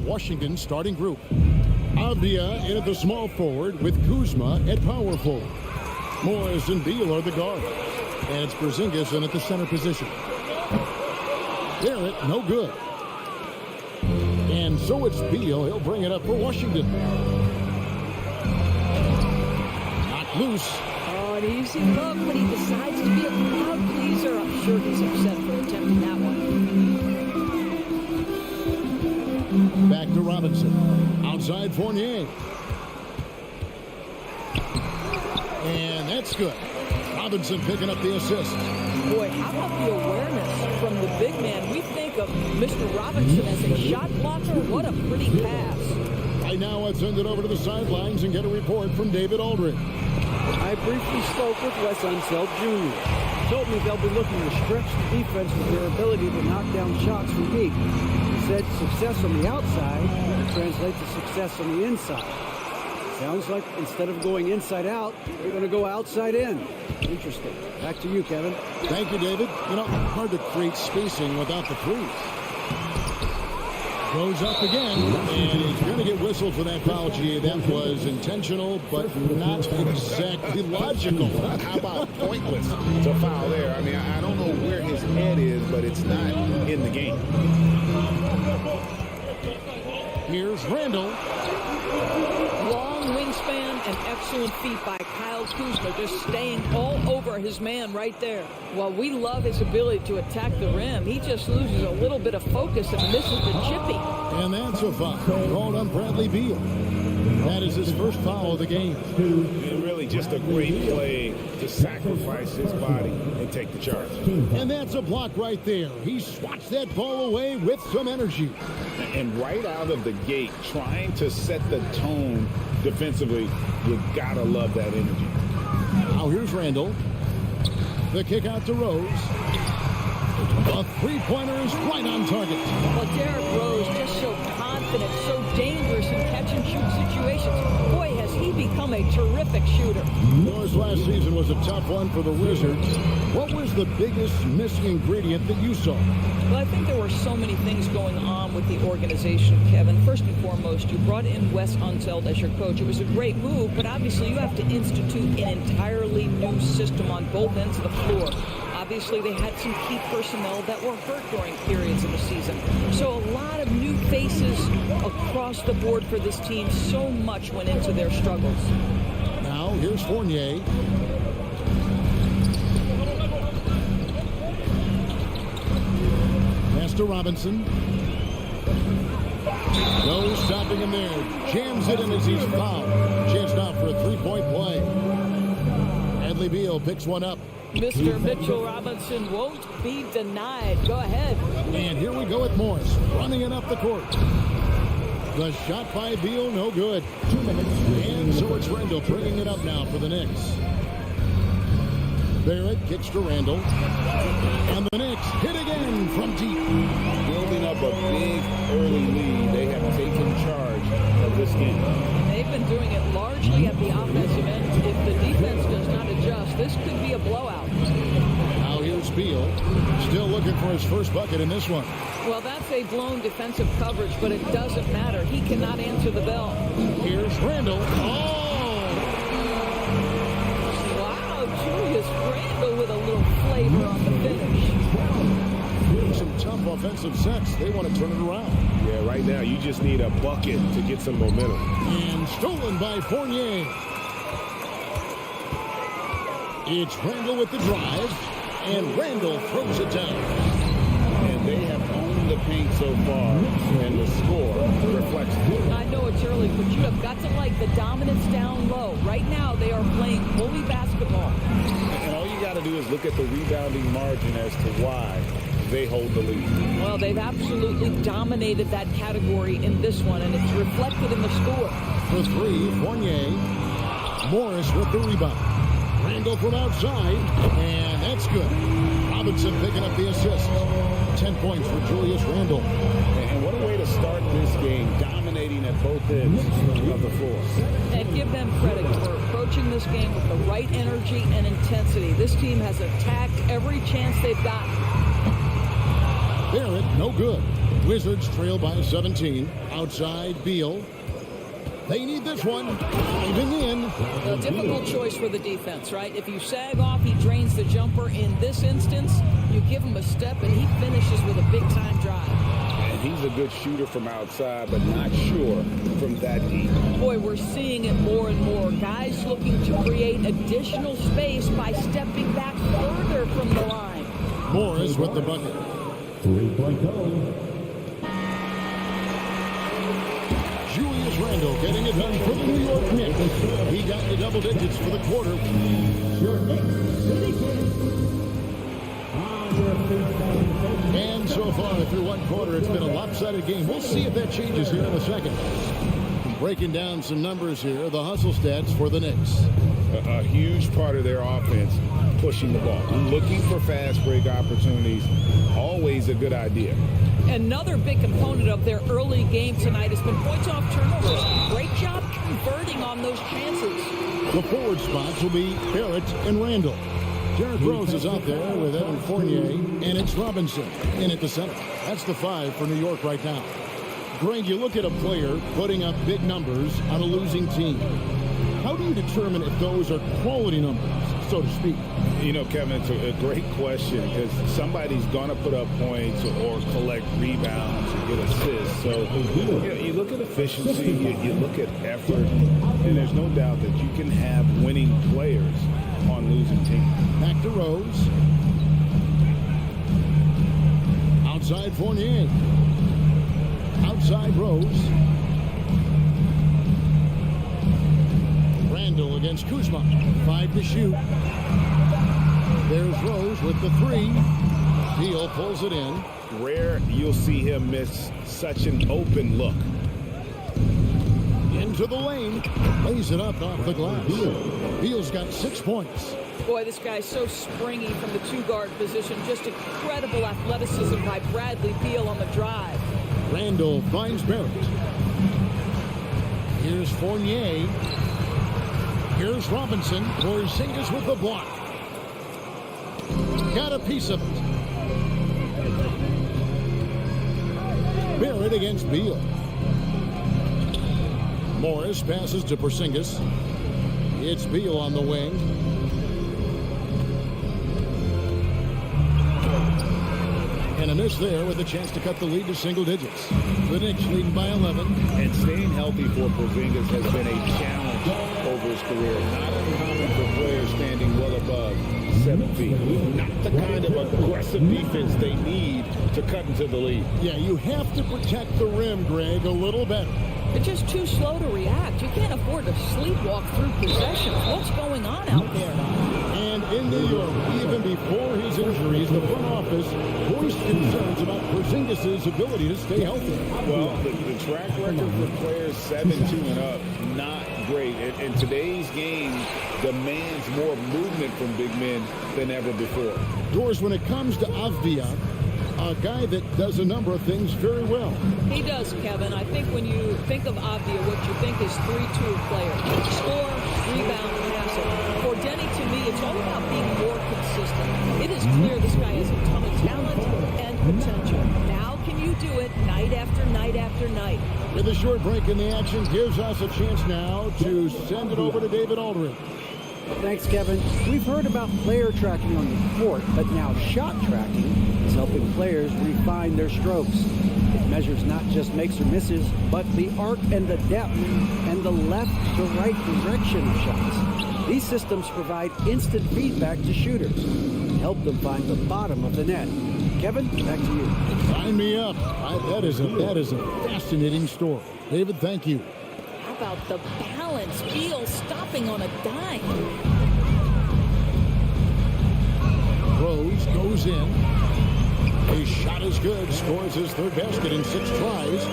Washington starting group. Avdia in at the small forward with Kuzma at power forward. Morris and Beal are the guard. And it's Porzingis in at the center position. Barrett, no good. And so it's Beal. He'll bring it up for Washington. Knocked loose. Oh, an easy look, but he decides to be a crowd pleaser. I'm sure he's upset for attempting that one. Back to Robinson. Outside Fournier. And that's good. Robinson picking up the assist. Boy, how about the awareness from the big man? We think of Mr. Robinson as a shot blocker. What a pretty pass. Right now, let's send it over to the sidelines and get a report from David Aldridge. I briefly spoke with Wes Unseld Jr. He told me they'll be looking to stretch the defense with their ability to knock down shots from deep. He said success on the outside will translate to success on the inside. Sounds like instead of going inside out, they're going to go outside in. Interesting. Back to you, Kevin. Thank you, David. You know, hard to create spacing without the threes. Goes up again, and he's going to get whistled for that foul, G. That was intentional, but not exactly logical. How about pointless to foul there? I mean, I don't know where his head is, but it's not in the game. Here's Randall. Long wingspan and excellent feet by Kyle Kuzma, just staying all over his man right there. While we love his ability to attack the rim, he just loses a little bit of focus and misses the chippy. And that's a foul called on Bradley Beal. That is his first foul of the game. And really just a great play to sacrifice his body and take the charge. And that's a block right there. He swats that ball away with some energy. And right out of the gate, trying to set the tone defensively, you gotta love that energy. Now here's Randall. The kick out to Rose. A three-pointer is right on target. Well, Derrick Rose just so confident, so dangerous in catch-and-shoot situations. Boy, has he become a terrific shooter. Yours last season was a tough one for the Wizards. What was the biggest missing ingredient that you saw? Well, I think there were so many things going on with the organization, Kevin. First and foremost, you brought in Wes Unseld as your coach. It was a great move, but obviously you have to institute an entirely new system on both ends of the floor. Obviously, they had some key personnel that were hurt during periods of the season. So a lot of new faces across the board for this team. So much went into their struggles. Now, here's Fournier. Pass to Robinson. No stopping him there. Jams it in as he's fouled. Chance now for a three-point play. Bradley Beal picks one up. Mr. Mitchell Robinson won't be denied. Go ahead. And here we go with Morris running it up the court. The shot by Beal, no good. 2 minutes. And so it's Randall bringing it up now for the Knicks. Barrett kicks to Randall. And the Knicks hit again from deep. Building up a big early lead, they have taken charge of this game. They've been doing it largely at the offensive end. If the defense does not adjust, this could be a blowout. Now here's Beal. Still looking for his first bucket in this one. Well, that's a blown defensive coverage, but it doesn't matter. He cannot answer the bell. Here's Randall. Oh! Wow, Julius Randall with a little flavor on the finish. Some tough offensive sets. They want to turn it around. Yeah, right now you just need a bucket to get some momentum. And stolen by Fournier. It's Randall with the drive. And Randall throws it down. And they have owned the paint so far, and the score reflects it. I know it's early, but you have got to like the dominance down low. Right now, they are playing bully basketball. And all you got to do is look at the rebounding margin as to why they hold the lead. Well, they've absolutely dominated that category in this one, and it's reflected in the score. For three, Fournier. Morris with the rebound. Randall from outside, and that's good. Robinson picking up the assist. 10 points for Julius Randall. And what a way to start this game, dominating at both ends of the floor. And give them credit for approaching this game with the right energy and intensity. This team has attacked every chance they've gotten. Barrett, no good. Wizards trail by 17. Outside, Beal. They need this one. Diving in. A difficult choice for the defense, right? If you sag off, he drains the jumper. In this instance, you give him a step, and he finishes with a big-time drive. And he's a good shooter from outside, but not sure from that deep. Boy, we're seeing it more and more. Guys looking to create additional space by stepping back further from the line. Morris with the bucket. 3.0. Julius Randle getting it done for the New York Knicks. He got to double digits for the quarter. Your Knicks City Kings. And so far through one quarter, it's been a lopsided game. We'll see if that changes here in a second. Breaking down some numbers here, the hustle stats for the Knicks. A huge part of their offense, pushing the ball. Looking for fast break opportunities, always a good idea. Another big component of their early game tonight has been points off turnovers. Great job converting on those chances. The forward spots will be Barrett and Randall. Derrick Rose is out there with Evan Fournier, and it's Robinson in at the center. That's the 5 for New York right now. Greg, you look at a player putting up big numbers on a losing team. How do you determine if those are quality numbers, so to speak? You know, Kevin, it's a great question because somebody's going to put up points or collect rebounds or get assists. So you look at efficiency, you look at effort, and there's no doubt that you can have winning players on losing teams. Back to Rose. Outside Fournier. Outside Rose. Randall against Kuzma. 5 to shoot. There's Rose with the 3. Beal pulls it in. Rare you'll see him miss such an open look. Into the lane. Lays it up off the glass. Beal's got 6 points. Boy, this guy's so springy from the 2-guard position. Just incredible athleticism by Bradley Beal on the drive. Randall finds Barrett. Here's Fournier. Here's Robinson. Porzingis with the block. Got a piece of it. Barrett against Beal. Morris passes to Porzingis. It's Beal on the wing. And a miss there with a chance to cut the lead to single digits. The Knicks leading by 11. And staying healthy for Porzingis has been a challenge over his career. Not uncommon for players standing well above 7 feet. Not the kind of aggressive defense they need to cut into the lead. Yeah, you have to protect the rim, Greg, a little better. They're just too slow to react. You can't afford to sleepwalk through possessions. What's going on out there? And in New York, even before his injuries, the front office voiced concerns about Porzingis' ability to stay healthy. Well, the track record for players 7-2 and up, not great. And today's game demands more movement from big men than ever before. Doors, when it comes to Avdia, a guy that does a number of things very well. He does, Kevin. I think when you think of Avdia, what you think is 3-tool player. Score, rebound, passer. For Denny, to me, it's all about being more consistent. It is clear this guy has a ton of talent and potential. Now can you do it night after night after night? With a short break in the action, gives us a chance now to send it over to David Aldridge. Thanks, Kevin. We've heard about player tracking on the court, but now shot tracking is helping players refine their strokes. It measures not just makes or misses, but the arc and the depth and the left to right direction of shots. These systems provide instant feedback to shooters and help them find the bottom of the net. Kevin, back to you. Sign me up. That is a fascinating story. David, thank you. How about the balance? Beal stopping on a dime. Rose goes in. His shot is good. Scores his 3rd basket in 6 tries.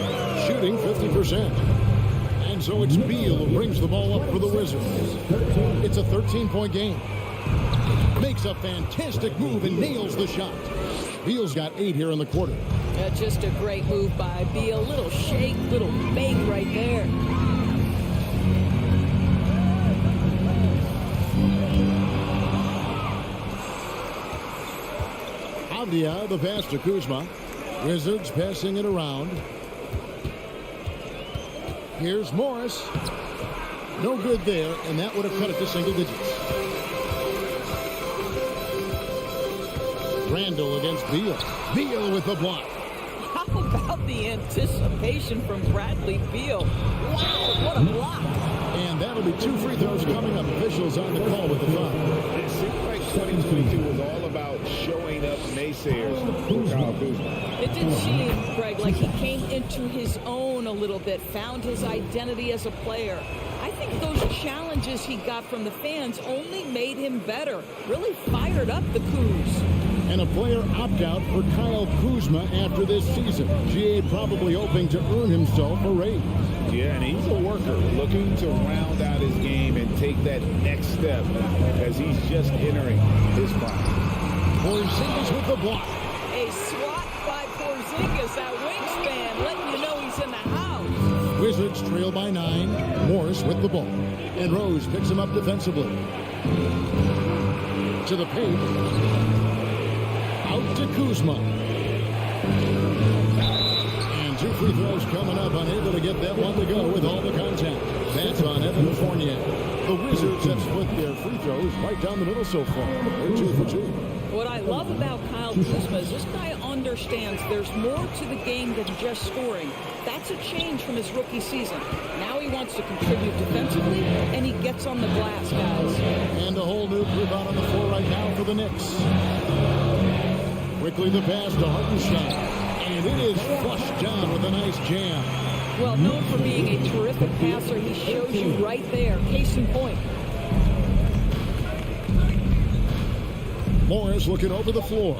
Shooting 50%. And so it's Beal who brings the ball up for the Wizards. It's a 13-point game. Makes a fantastic move and nails the shot. Beal's got 8 here in the quarter. Just a great move by Beal. Little shake, little fake right there. Avdia, the pass to Kuzma. Wizards passing it around. Here's Morris. No good there, and that would have cut it to single digits. Randall against Beal. Beal with the block. How about the anticipation from Bradley Beal? Wow, what a block. And that'll be 2 free throws coming up. Officials on the call with the foul. It seemed like 2022 was all about showing up naysayers for Kyle Kuzma. It did seem, Greg, like he came into his own a little bit, found his identity as a player. I think those challenges he got from the fans only made him better. Really fired up the Kuz. And a player opt-out for Kyle Kuzma after this season. GA probably hoping to earn himself a raise. Yeah, and he's a worker looking to round out his game and take that next step as he's just entering his prime. Porzingis with the block. A swat by Porzingis, that wingspan, letting you know he's in the house. Wizards trail by 9. Morris with the ball. And Rose picks him up defensively. To the paint. Out to Kuzma. And 2 free throws coming up. Unable to get that one to go with all the contact. That's on Evan Fournier. The Wizards have split their free throws right down the middle so far. They're 2 for 2. What I love about Kyle Kuzma is this guy understands there's more to the game than just scoring. That's a change from his rookie season. Now he wants to contribute defensively, and he gets on the glass, guys. And a whole new group out on the floor right now for the Knicks. Quickly the pass to Hartenstein. And it is flushed down with a nice jam. Well, known for being a terrific passer, he shows you right there. Case in point. Morris looking over the floor.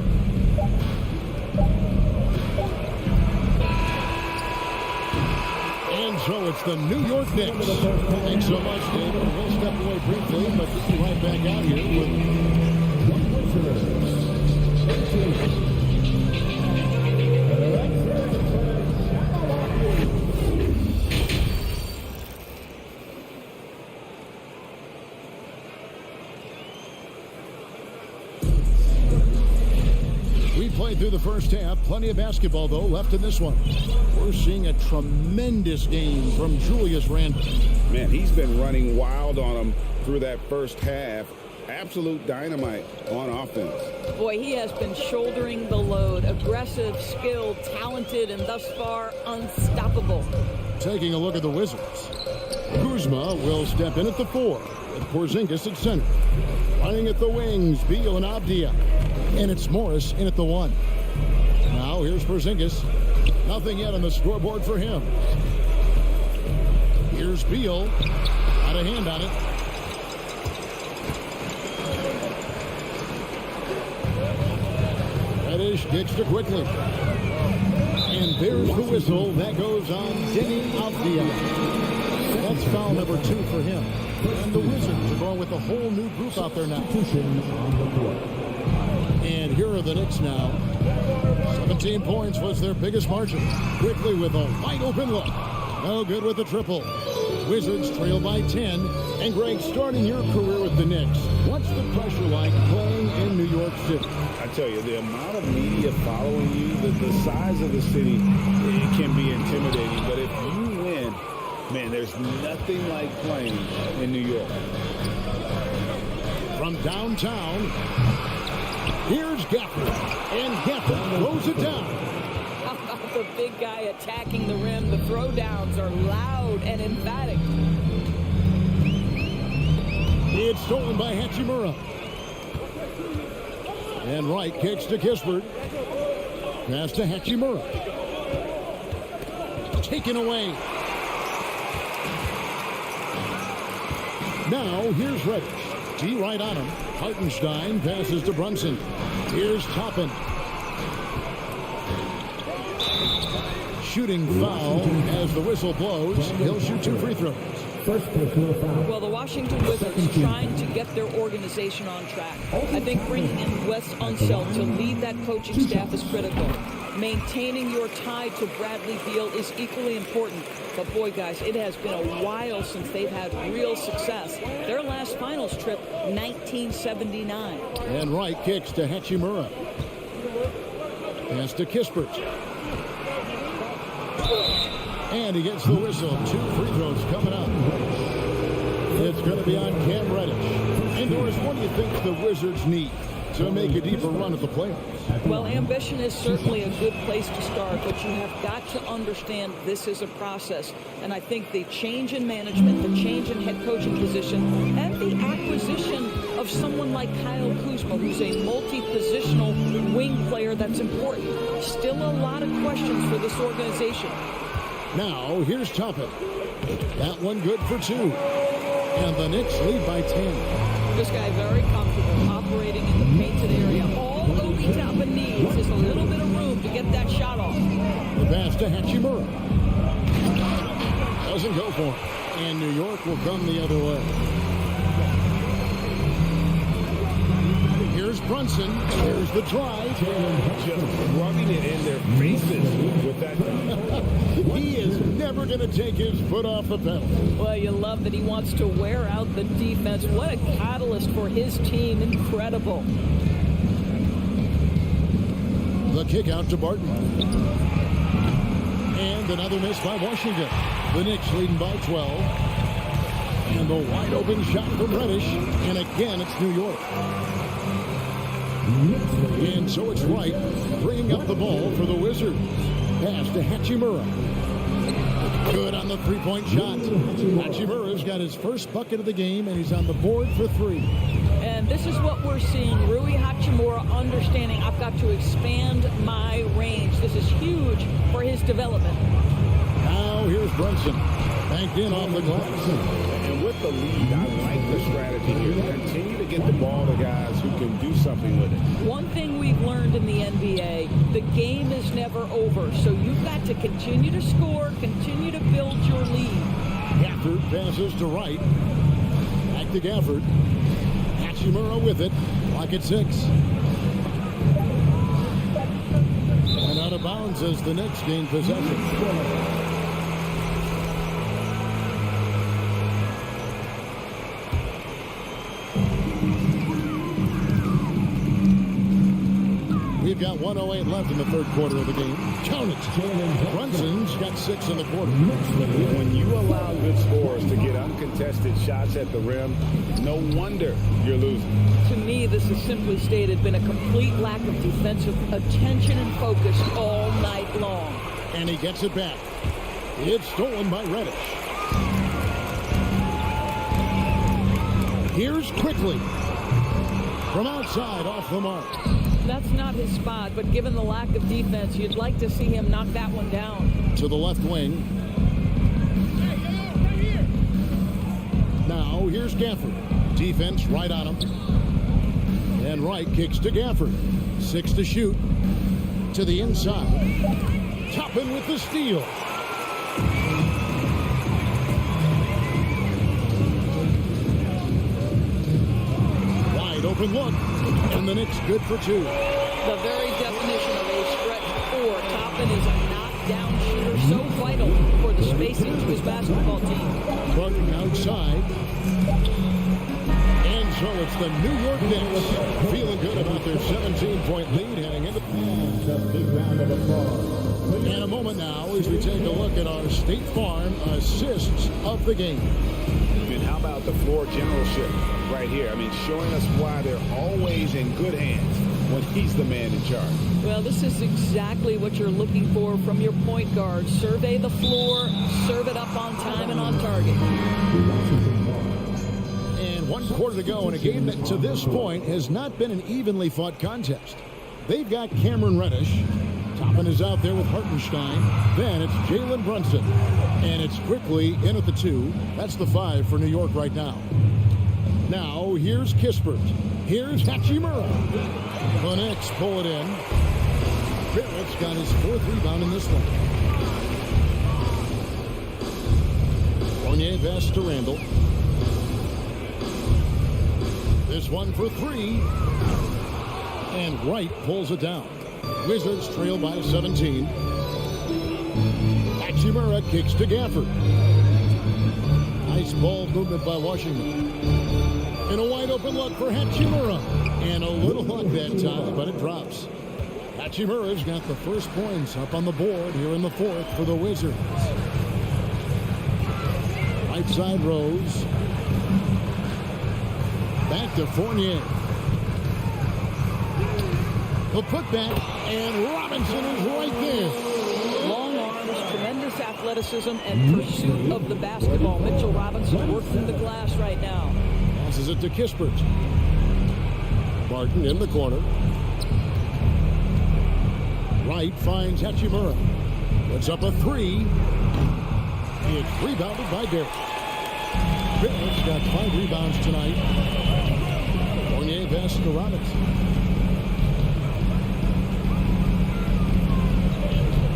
And so it's the New York Knicks. Thanks so much, David. We'll step away briefly, but we'll be right back out here with We played through the first half. Plenty of basketball, though, left in this one. We're seeing a tremendous game from Julius Randle. Man, he's been running wild on him through that first half. Absolute dynamite on offense. Boy, he has been shouldering the load. Aggressive, skilled, talented, and thus far unstoppable. Taking a look at the Wizards. Kuzma will step in at the 4 with Porzingis at center. Running at the wings, Beal and Abdia. And it's Morris in at the 1. Now here's Porzingis. Nothing yet on the scoreboard for him. Here's Beal. Got a hand on it. Reddish kicks to quickly. And there's the whistle. That goes on Denny Abdia. That's foul number 2 for him. And the Wizards are going with a whole new group out there now. And here are the Knicks now. 17 points was their biggest margin. Quickly with a wide open look. No good with the triple. Wizards trail by 10. And Greg, starting your career with the Knicks, what's the pressure like playing in New York City? I tell you, the amount of media following you, the size of the city, it can be intimidating. But if you win, man, there's nothing like playing in New York. From downtown, here's Gafford. And Gafford throws it down. How about the big guy attacking the rim? The throwdowns are loud and emphatic. It's stolen by Hachimura. And Wright kicks to Kispert. Pass to Hachimura. Taken away. Now here's Reddish. T right on him. Hartenstein passes to Brunson. Here's Toppin. Shooting foul as the whistle blows. He'll shoot 2 free throws. Well, the Washington Wizards trying to get their organization on track. I think bringing in Wes Unseld to lead that coaching staff is critical. Maintaining your tie to Bradley Beal is equally important. But boy, guys, it has been a while since they've had real success. Their last finals trip, 1979. And Wright kicks to Hachimura. Pass to Kispert. And he gets the whistle. 2 free throws coming up. It's going to be on Cam Reddish. And Doris, what do you think the Wizards need to make a deeper run at the playoffs? Well, ambition is certainly a good place to start, but you have got to understand this is a process. And I think the change in management, the change in head coaching position, and the acquisition of someone like Kyle Kuzma, who's a multi-positional wing player that's important. Still a lot of questions for this organization. Now, here's Toppin. That one good for 2. And the Knicks lead by 10. This guy very comfortable operating in the painted area. All Obi Toppin needs is a little bit of room to get that shot off. The pass to Hachimura. Doesn't go for it. And New York will come the other way. Here's Brunson. Here's the try. Just rubbing it in their faces with that. He is never going to take his foot off the pedal. Well, you love that he wants to wear out the defense. What a catalyst for his team. Incredible. The kick out to Barton. And another miss by Washington. The Knicks leading by 12. And the wide open shot from Reddish. And again, it's New York. And so it's Wright bringing up the ball for the Wizards. Pass to Hachimura. Good on the three-point shot. Hachimura's got his first bucket of the game, and he's on the board for 3. And this is what we're seeing. Rui Hachimura understanding I've got to expand my range. This is huge for his development. Now here's Brunson. Banked in off the glass. And with the lead, I like the strategy here. Continue to get the ball to guys who can do something with it. One thing we've learned in the NBA, the game is never over. So you've got to continue to score, continue to build your lead. Gafford passes to Wright. Back to Gafford. Hachimura with it. Clock at 6. And out of bounds as the Knicks gain possession. We've got 1:08 left in the third quarter of the game. Count it. Brunson's got 6 in the quarter. When you allow good scores to get uncontested shots at the rim, no wonder you're losing. To me, this is simply stated been a complete lack of defensive attention and focus all night long. And he gets it back. It's stolen by Reddish. Here's Quickly. From outside, off the mark. That's not his spot, but given the lack of defense, you'd like to see him knock that one down. To the left wing. Now, here's Gafford. Defense right on him. And Wright kicks to Gafford. 6 to shoot. To the inside. Toppin with the steal. Wide open look. And the Knicks good for 2. The very definition of a stretch 4. Toppin is a knockdown shooter, so vital for the spacing to his basketball team. Barton outside. And so it's the New York Knicks feeling good about their 17-point lead heading into The big round of applause. in a moment now as we take a look at our State Farm assists of the game. And how about the floor generalship right here? I mean, showing us why they're always in good hands when he's the man in charge. Well, this is exactly what you're looking for from your point guard. Survey the floor, serve it up on time and on target. And 1 quarter to go in a game that to this point has not been an evenly fought contest. They've got Cameron Reddish. Toppin is out there with Hartenstein. Then it's Jalen Brunson. And it's Quickly in at the 2. That's the 5 for New York right now. Now, here's Kispert. Here's Hachimura. The Knicks pull it in. Barrett's got his 4th rebound in this one. Fournier pass to Randall. This one for 3. And Wright pulls it down. Wizards trail by 17. Hachimura kicks to Gafford. Nice ball movement by Washington. And a wide open look for Hachimura. And a little luck that time, but it drops. Hachimura's got the first points up on the board here in the 4th for the Wizards. outside Rose. Back to Fournier. The putback, and Robinson is right there. Long arms, tremendous athleticism, and pursuit of the basketball. Mitchell Robinson working the glass right now. Passes it to Kispert. Barton in the corner. Wright finds Hachimura. Puts up a three. It's rebounded by Derek. Barrett's got 5 rebounds tonight. Fournier passes to Robinson.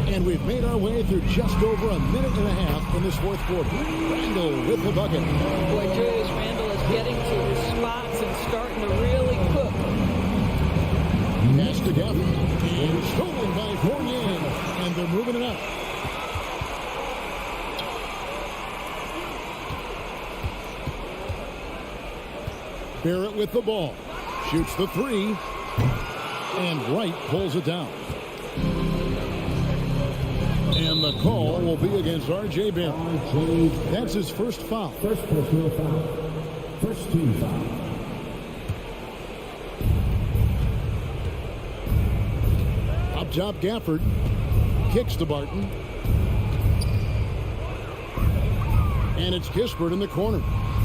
And we've made our way through just over a minute and a half in this fourth quarter. Randall with the bucket. Boy, Julius Randle is getting to his spots and starting to really cook. Pass to Gafford. And stolen by Fournier. And they're moving it up. Barrett with the ball. Shoots the three. And Wright pulls it down. And the call will be against R.J. Barrett. That's his first foul. First personal foul. First team foul. Up top, Gafford. Kicks to Barton. And it's Kispert in the corner.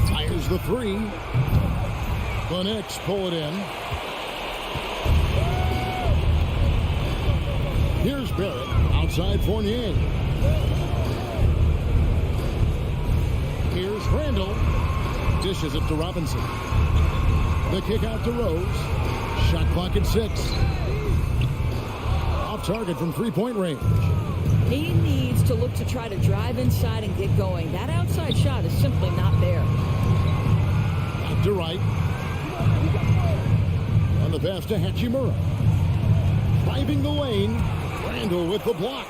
Fires the three. The Knicks pull it in. Here's Barrett. Outside Fournier. Here's Randall. Dishes it to Robinson. The kick out to Rose. Shot clock at 6. Off target from three-point range. He needs to look to try to drive inside and get going. That outside shot is simply not there. Back to Wright. On the pass to Hachimura. Driving the lane. Randall with the block.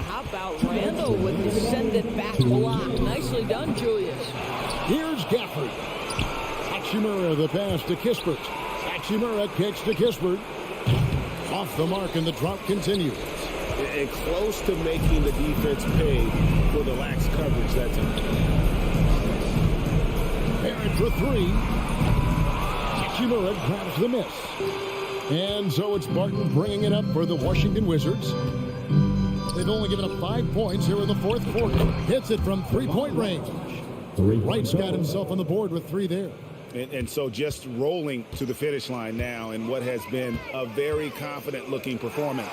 How about Randall with the send it back block? Nicely done, Julius. Here's Gafford. Hachimura the pass to Kispert. Hachimura kicks to Kispert. Off the mark, and the drop continues. And close to making the defense pay for the lax coverage that time. Barrett for three. Hachimura grabs the miss. And so it's Barton bringing it up for the Washington Wizards. They've only given up 5 points here in the fourth quarter. Hits it from three-point range. Wright's got himself on the board with 3 there. And so just rolling to the finish line now in what has been a very confident-looking performance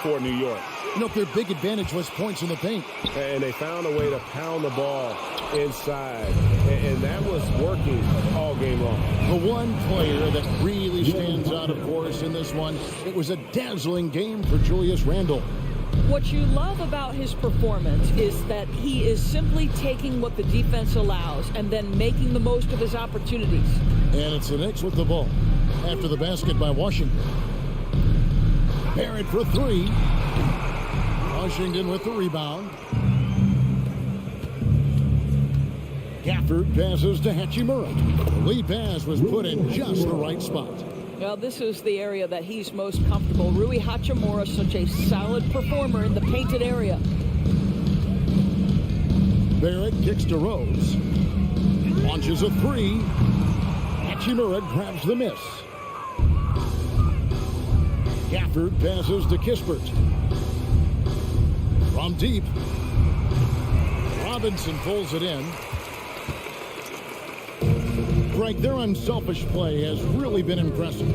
for New York. You know, their big advantage was points in the paint. And they found a way to pound the ball inside. And that was working all game long. The one player that really stands out, of course, in this one, it was a dazzling game for Julius Randle. What you love about his performance is that he is simply taking what the defense allows and then making the most of his opportunities. And it's the Knicks with the ball after the basket by Washington. Barrett for 3. Washington with the rebound. Gafford passes to Hachimura. The lead pass was put in just the right spot. Well, this is the area that he's most comfortable. Rui Hachimura, such a solid performer in the painted area. Barrett kicks to Rose. Launches a 3. Hachimura grabs the miss. Gafford passes to Kispert. From deep. Robinson pulls it in. Greg, their unselfish play has really been impressive.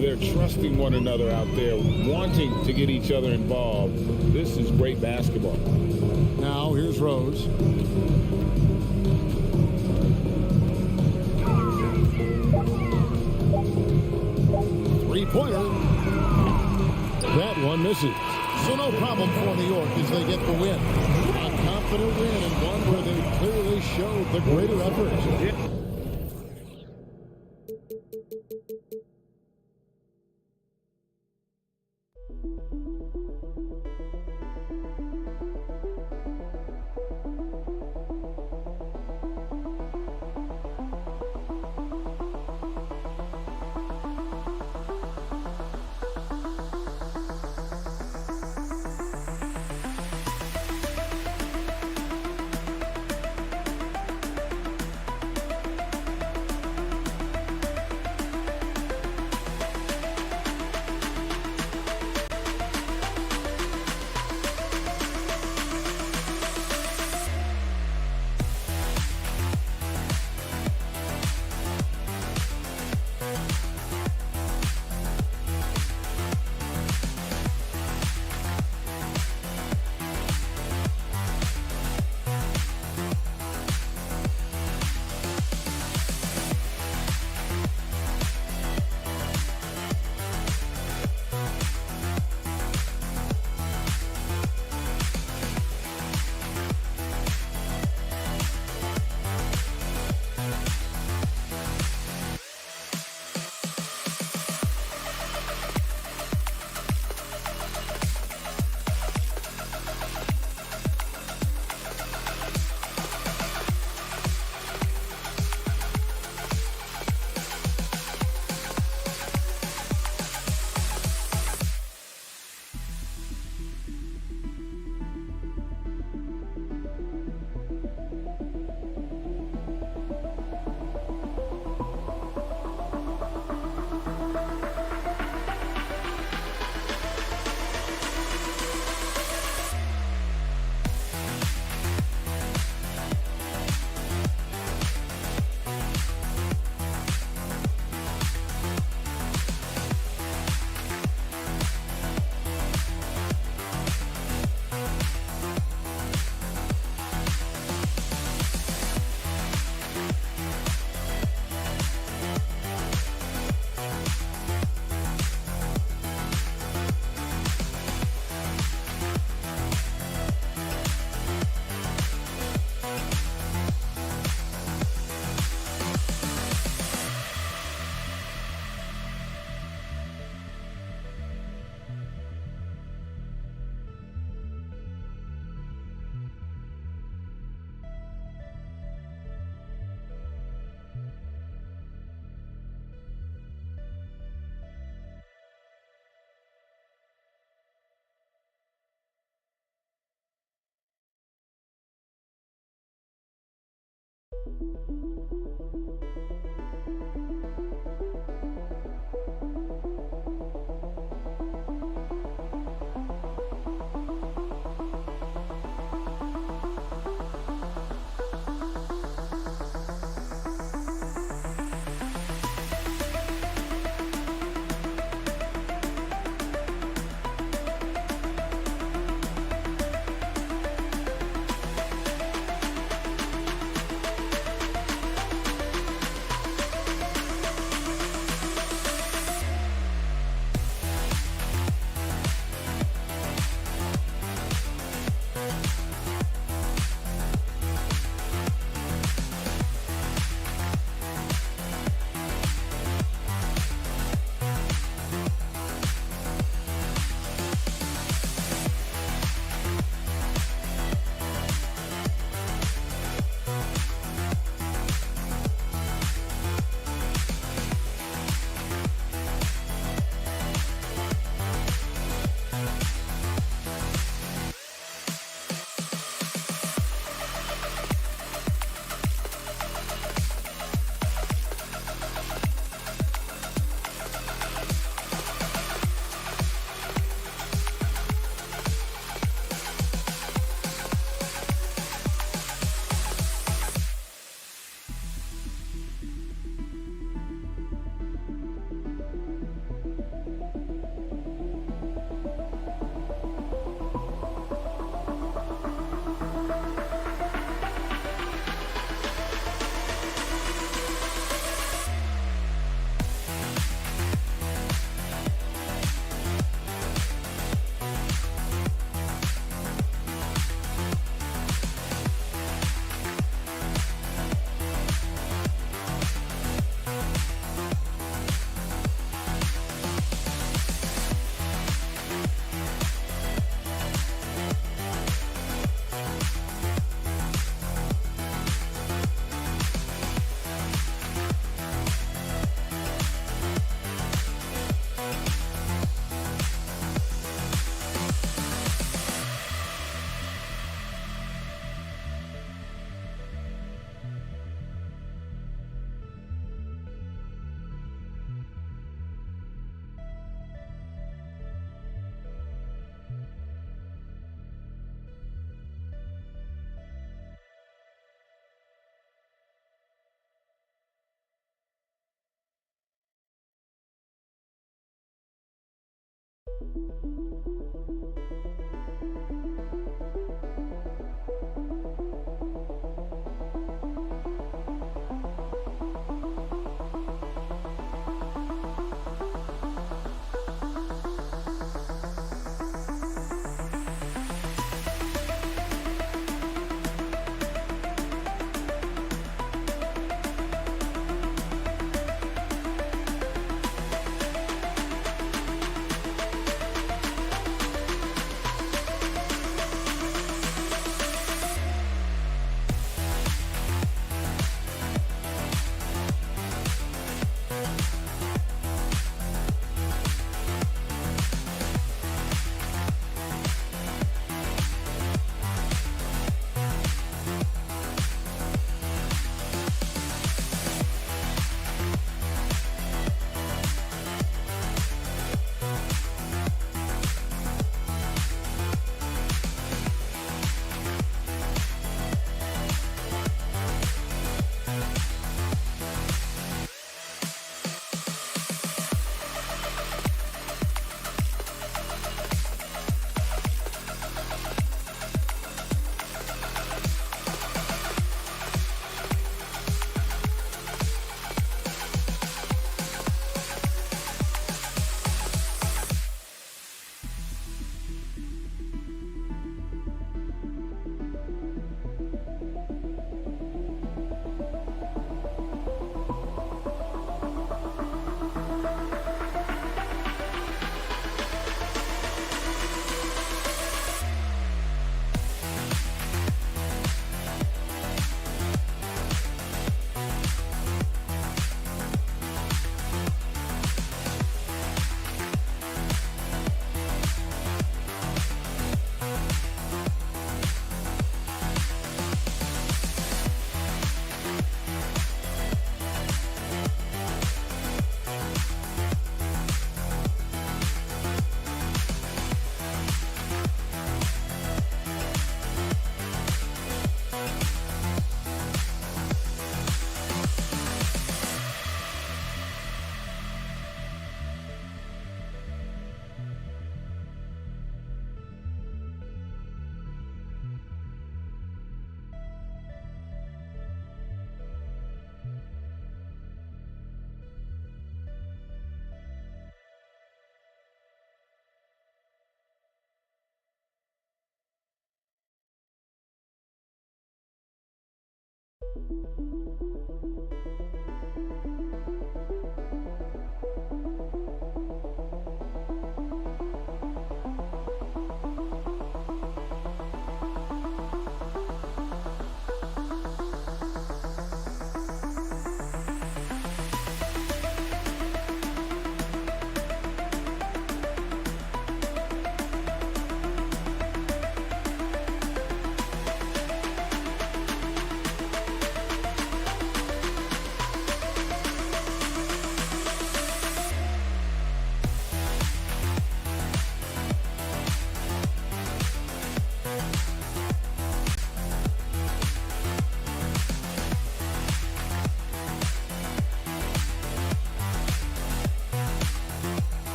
They're trusting one another out there, wanting to get each other involved. This is great basketball. Now here's Rose. Three-pointer. That one misses. So no problem for New York as they get the win. A confident win and one where they clearly showed the greater effort.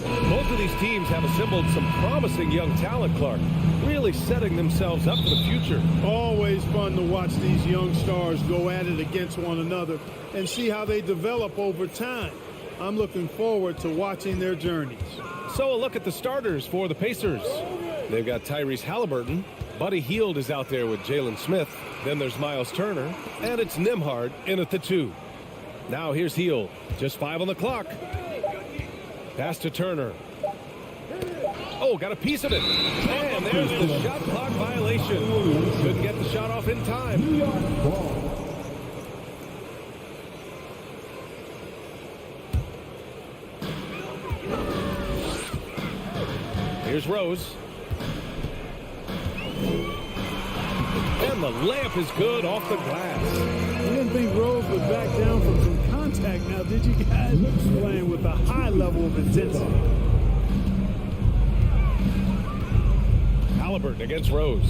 Both of these teams have assembled some promising young talent, Clark, really setting themselves up for the future. Always fun to watch these young stars go at it against one another and see how they develop over time. I'm looking forward to watching their journeys. So a look at the starters for the Pacers. They've got Tyrese Halliburton. Buddy Hield is out there with Jalen Smith. Then there's Miles Turner. And it's Nembhard in at the 2. Now here's Hield. Just 5 on the clock. Pass to Turner. Oh, got a piece of it. And there's the shot clock violation. Couldn't get the shot off in time. Here's Rose. And the layup is good off the glass. I didn't think Rose would back down from some contact now, did you guys? Playing with a high level of intensity. Halliburton against Rose.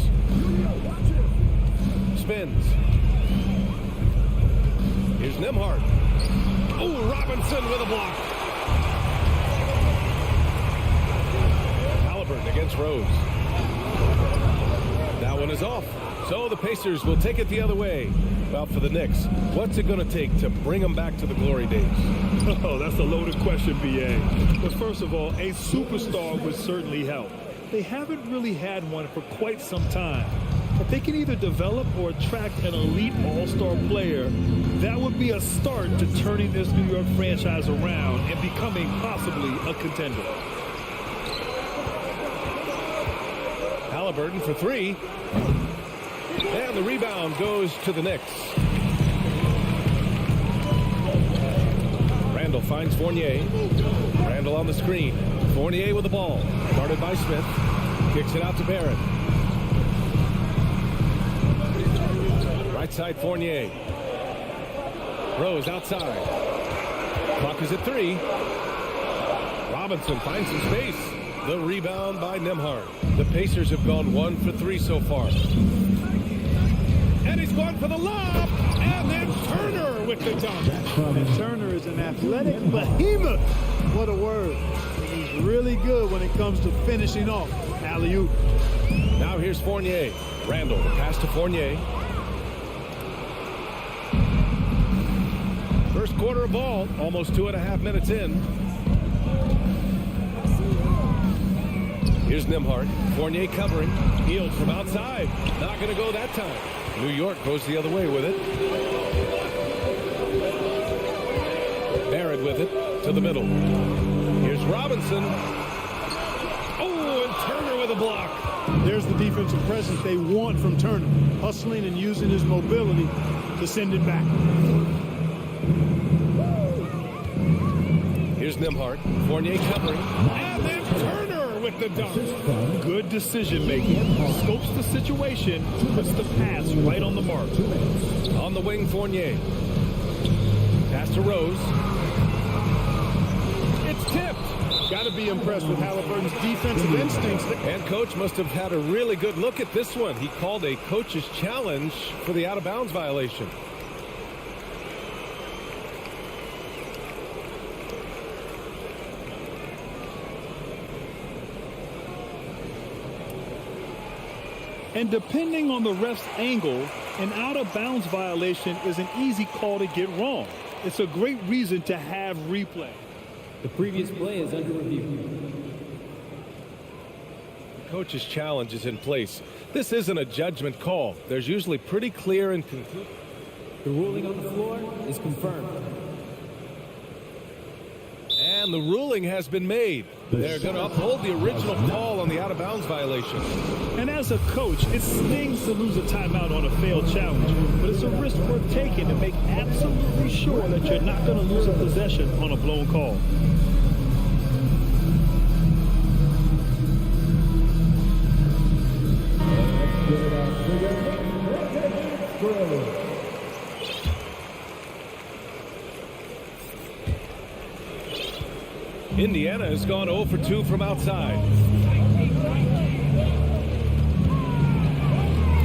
Spins. Here's Nembhard. Oh, Robinson with a block. Halliburton against Rose. That one is off. So the Pacers will take it the other way. Well, for the Knicks, what's it going to take to bring them back to the glory days? Oh, that's a loaded question, B.A. But first of all, a superstar would certainly help. They haven't really had one for quite some time. If they can either develop or attract an elite all-star player, that would be a start to turning this New York franchise around and becoming possibly a contender. Halliburton for 3. And the rebound goes to the Knicks. Randall finds Fournier. Randall on the screen. Fournier with the ball. Guarded by Smith. Kicks it out to Barrett. Right side Fournier. Rose outside. Clock is at 3. Robinson finds some space. The rebound by Nembhard. The Pacers have gone 1 for 3 so far. And he's going for the lob. And then Turner with the dunk. And Turner is an athletic behemoth. What a word. He's really good when it comes to finishing off. Alley-oop. Now here's Fournier. Randall, the pass to Fournier. First quarter of ball, almost 2.5 minutes in. Here's Nembhard. Fournier covering. Hield from outside. Not going to go that time. New York goes the other way with it. Barrett with it to the middle. Here's Robinson. Oh, and Turner with a block. There's the defensive presence they want from Turner, hustling and using his mobility to send it back. Here's Nembhard. Fournier covering. And then Turner with the dunk. Good decision making. Scopes the situation, puts the pass right on the mark. On the wing, Fournier. Pass to Rose. It's tipped. Got to be impressed with Halliburton's defensive instincts. And coach must have had a really good look at this one. He called a coach's challenge for the out-of-bounds violation. And depending on the ref's angle, an out-of-bounds violation is an easy call to get wrong. It's a great reason to have replay. The previous play is under review. Coach's challenge is in place. This isn't a judgment call. There's usually pretty clear and conclusive. The ruling on the floor is confirmed. And the ruling has been made. They're going to uphold the original call on the out-of-bounds violation. And as a coach, it stings to lose a timeout on a failed challenge, but it's a risk worth taking to make absolutely sure that you're not going to lose a possession on a blown call. Indiana has gone 0 for 2 from outside.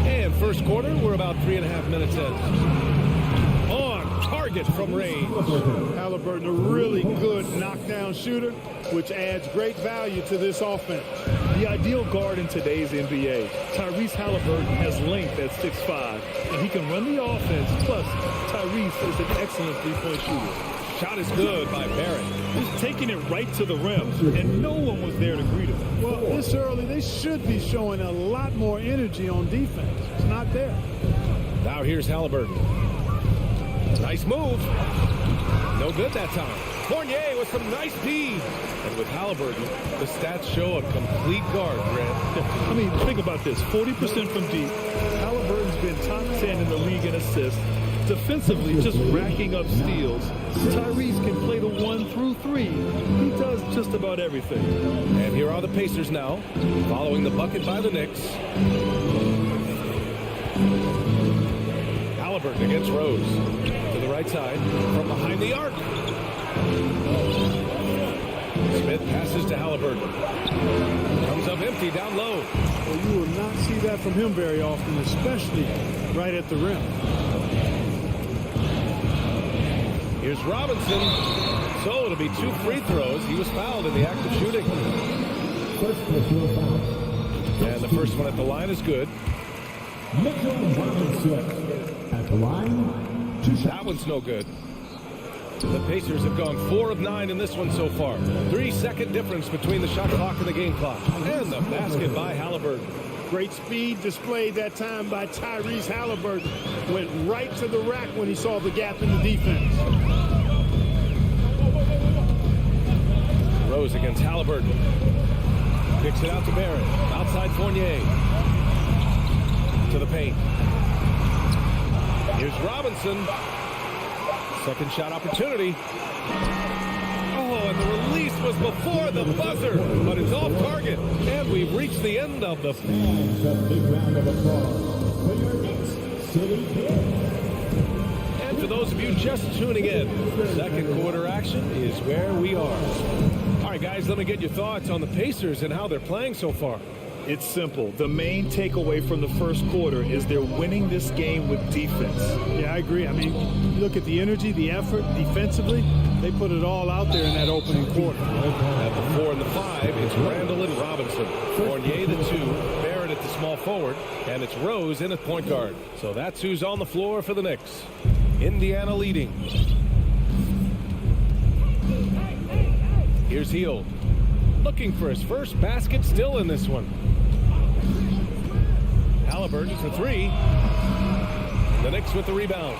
And first quarter, we're about 3.5 minutes in. On target from range. Halliburton, a really good knockdown shooter, which adds great value to this offense. The ideal guard in today's NBA. Tyrese Halliburton has length at 6'5", and he can run the offense. Plus, Tyrese is an excellent three-point shooter. Shot is good by Barrett. He's taking it right to the rim, and no one was there to greet him. Well, this early, they should be showing a lot more energy on defense. It's not there. Now here's Halliburton. Nice move. No good that time. Fournier with some nice speed. And with Halliburton, the stats show a complete guard, Grant. I mean, think about this. 40% from deep. Halliburton's been top 10 in the league in assists. Defensively, just racking up steals. Tyrese can play the 1 through 3. He does just about everything. And here are the Pacers now, following the bucket by the Knicks. Halliburton against Rose. To the right side, from behind the arc. Smith passes to Halliburton. Comes up empty down low. Well, you will not see that from him very often, especially right at the rim. Here's Robinson. So it'll be 2 free throws. He was fouled in the act of shooting. And the first one at the line is good. At the line, 2 shots. That one's no good. The Pacers have gone 4 of 9 in this one so far. 3-second difference between the shot clock and the game clock. And the basket by Halliburton. Great speed displayed that time by Tyrese Halliburton. Went right to the rack when he saw the gap in the defense. Rose against Halliburton. Kicks it out to Barrett. Outside Fournier. To the paint. Here's Robinson. Second shot opportunity. Oh, and the release was before the buzzer, but it's off target. And we've reached the end of the... And a big round of applause for your Knicks City Kid. And for those of you just tuning in, second quarter action is where we are. All right, guys, let me get your thoughts on the Pacers and how they're playing so far. It's simple. The main takeaway from the first quarter is they're winning this game with defense. Yeah, I agree. I mean, look at the energy, the effort defensively. They put it all out there in that opening quarter. At the 4 and the 5, it's Randall and Robinson. Fournier the 2, Barrett at the small forward, and it's Rose in at point guard. So that's who's on the floor for the Knicks. Indiana leading. Here's Hield. Looking for his first basket, still in this one. Halliburton for three. The Knicks with the rebound.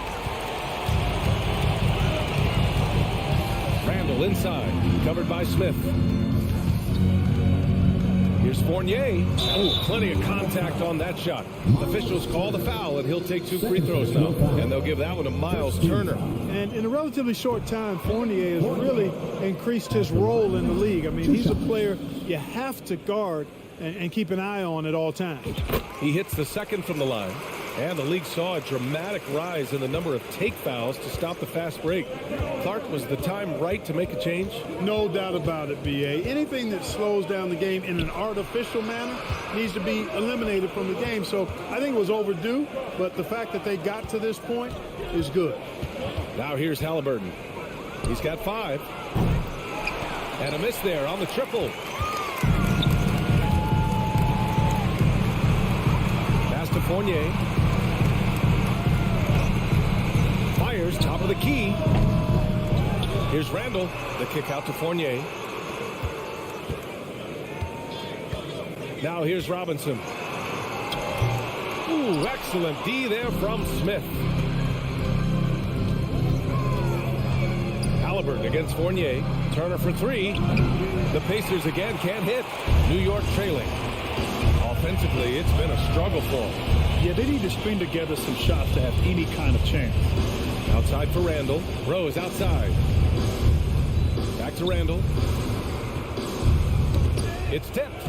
Randall inside, covered by Smith. Here's Fournier. Oh, plenty of contact on that shot. Officials call the foul, and he'll take 2 free throws now. And they'll give that one to Miles Turner. And in a relatively short time, Fournier has really increased his role in the league. I mean, he's a player you have to guard and keep an eye on at all times. He hits the second from the line. And the league saw a dramatic rise in the number of take fouls to stop the fast break. Clark, was the time right to make a change? No doubt about it, B.A. Anything that slows down the game in an artificial manner needs to be eliminated from the game. So I think it was overdue, but the fact that they got to this point is good. Now here's Halliburton. He's got 5. And a miss there on the triple. Pass to Fournier. Fires top of the key. Here's Randall. The kick out to Fournier. Now here's Robinson. Ooh, excellent D there from Smith. Halliburton against Fournier. Turner for 3. The Pacers again can't hit. New York trailing. Offensively, it's been a struggle for them. Yeah, they need to string together some shots to have any kind of chance. Outside for Randall. Rose outside. Back to Randall. It's tipped.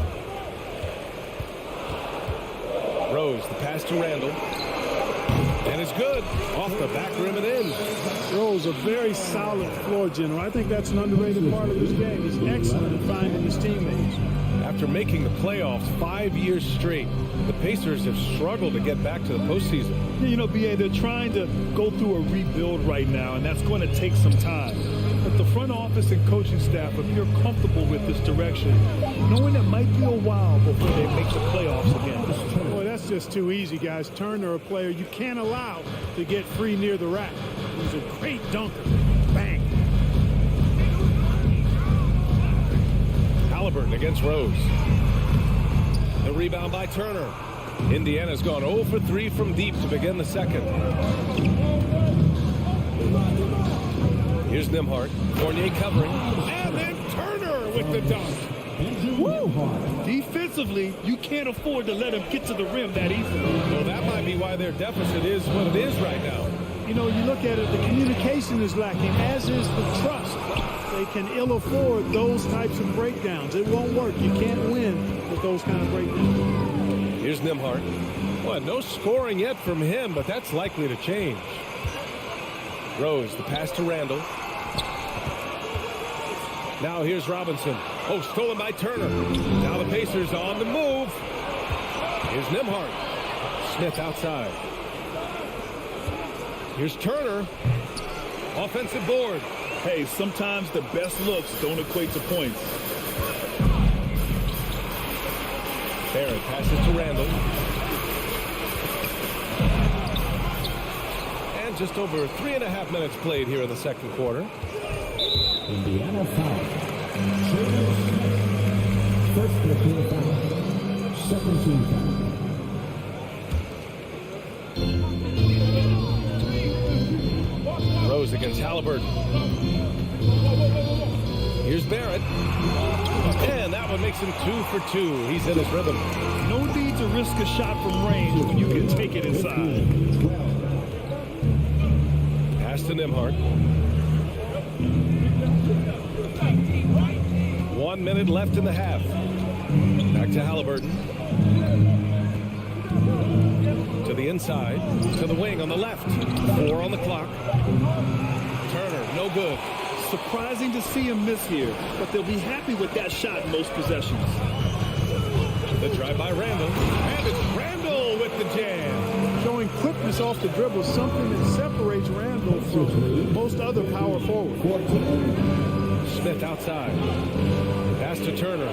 Rose, the pass to Randall. And it's good. Off the back rim and in. Rose, a very solid floor general. I think that's an underrated part of his game. He's excellent at finding his teammates. After making the playoffs 5 years straight, the Pacers have struggled to get back to the postseason. You know, B.A., they're trying to go through a rebuild right now, and that's going to take some time. But the front office and coaching staff, if you're comfortable with this direction, knowing it might be a while before they make the playoffs again. Boy, that's just too easy, guys. Turner, a player you can't allow to get free near the rack. He's a great dunker. Bang. Halliburton against Rose. The rebound by Turner. Indiana's gone 0 for 3 from deep to begin the second. Here's Nembhard. Fournier covering. And then Turner with the dunk. Woo! Defensively, you can't afford to let him get to the rim that easily. Well, that might be why their deficit is what it is right now. You know, you look at it, the communication is lacking, as is the trust. They can ill afford those types of breakdowns. It won't work. You can't win with those kind of breakdowns. Here's Nembhard. Well, no scoring yet from him, but that's likely to change. Rose, the pass to Randall. Now here's Robinson. Oh, stolen by Turner. Now the Pacers on the move. Here's Nembhard. Smith outside. Here's Turner. Offensive board. Hey, sometimes the best looks don't equate to points. Barrett passes to Randall. And just over 3.5 minutes played here in the second quarter. Indiana foul. First 15 foul. 17 foul. Rose against Halliburton. Here's Barrett. And that one makes him 2 for 2. He's in his rhythm. No need to risk a shot from range when you can take it inside. Pass to Nembhard. 1 minute left in the half. Back to Halliburton. To the inside. To the wing on the left. 4 on the clock. Turner, no good. Surprising to see him miss here, but they'll be happy with that shot in most possessions. The drive by Randall. And it's Randall with the jam. Showing quickness off the dribble, something that separates Randall from most other power forwards. Smith outside. Pass to Turner.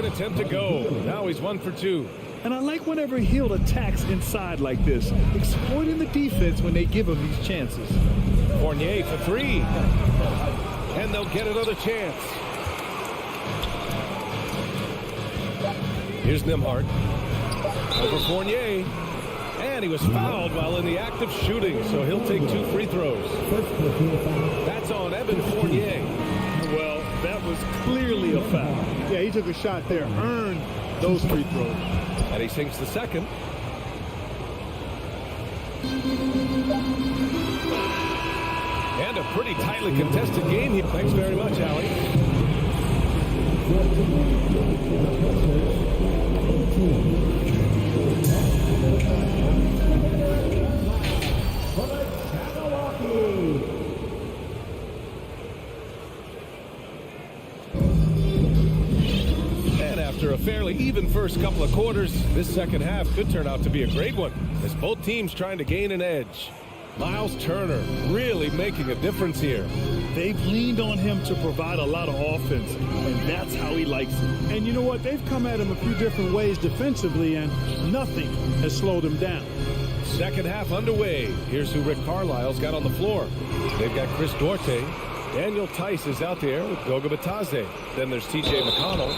second attempt to go. Now he's 1 for 2. And I like whenever Hill attacks inside like this, exploiting the defense when they give him these chances. Fournier for 3. And they'll get another chance. Here's Nembhard. Over Fournier. And he was fouled while in the act of shooting, so he'll take 2 free throws. That's on Evan Fournier. Well, that was clearly a foul. Yeah, he took a shot there, earned those free throws. And he sinks the second. And a pretty tightly contested game. Thanks very much, Allie. And after a fairly even first couple of quarters, this second half could turn out to be a great one, as both teams trying to gain an edge. Miles Turner really making a difference here. They've leaned on him to provide a lot of offense, and that's how he likes it. And you know what? They've come at him a few different ways defensively, and nothing has slowed him down. Second half underway. Here's who Rick Carlisle's got on the floor. They've got Chris Duarte. Daniel Tice is out there with Goga Bitadze. Then there's T.J. McConnell.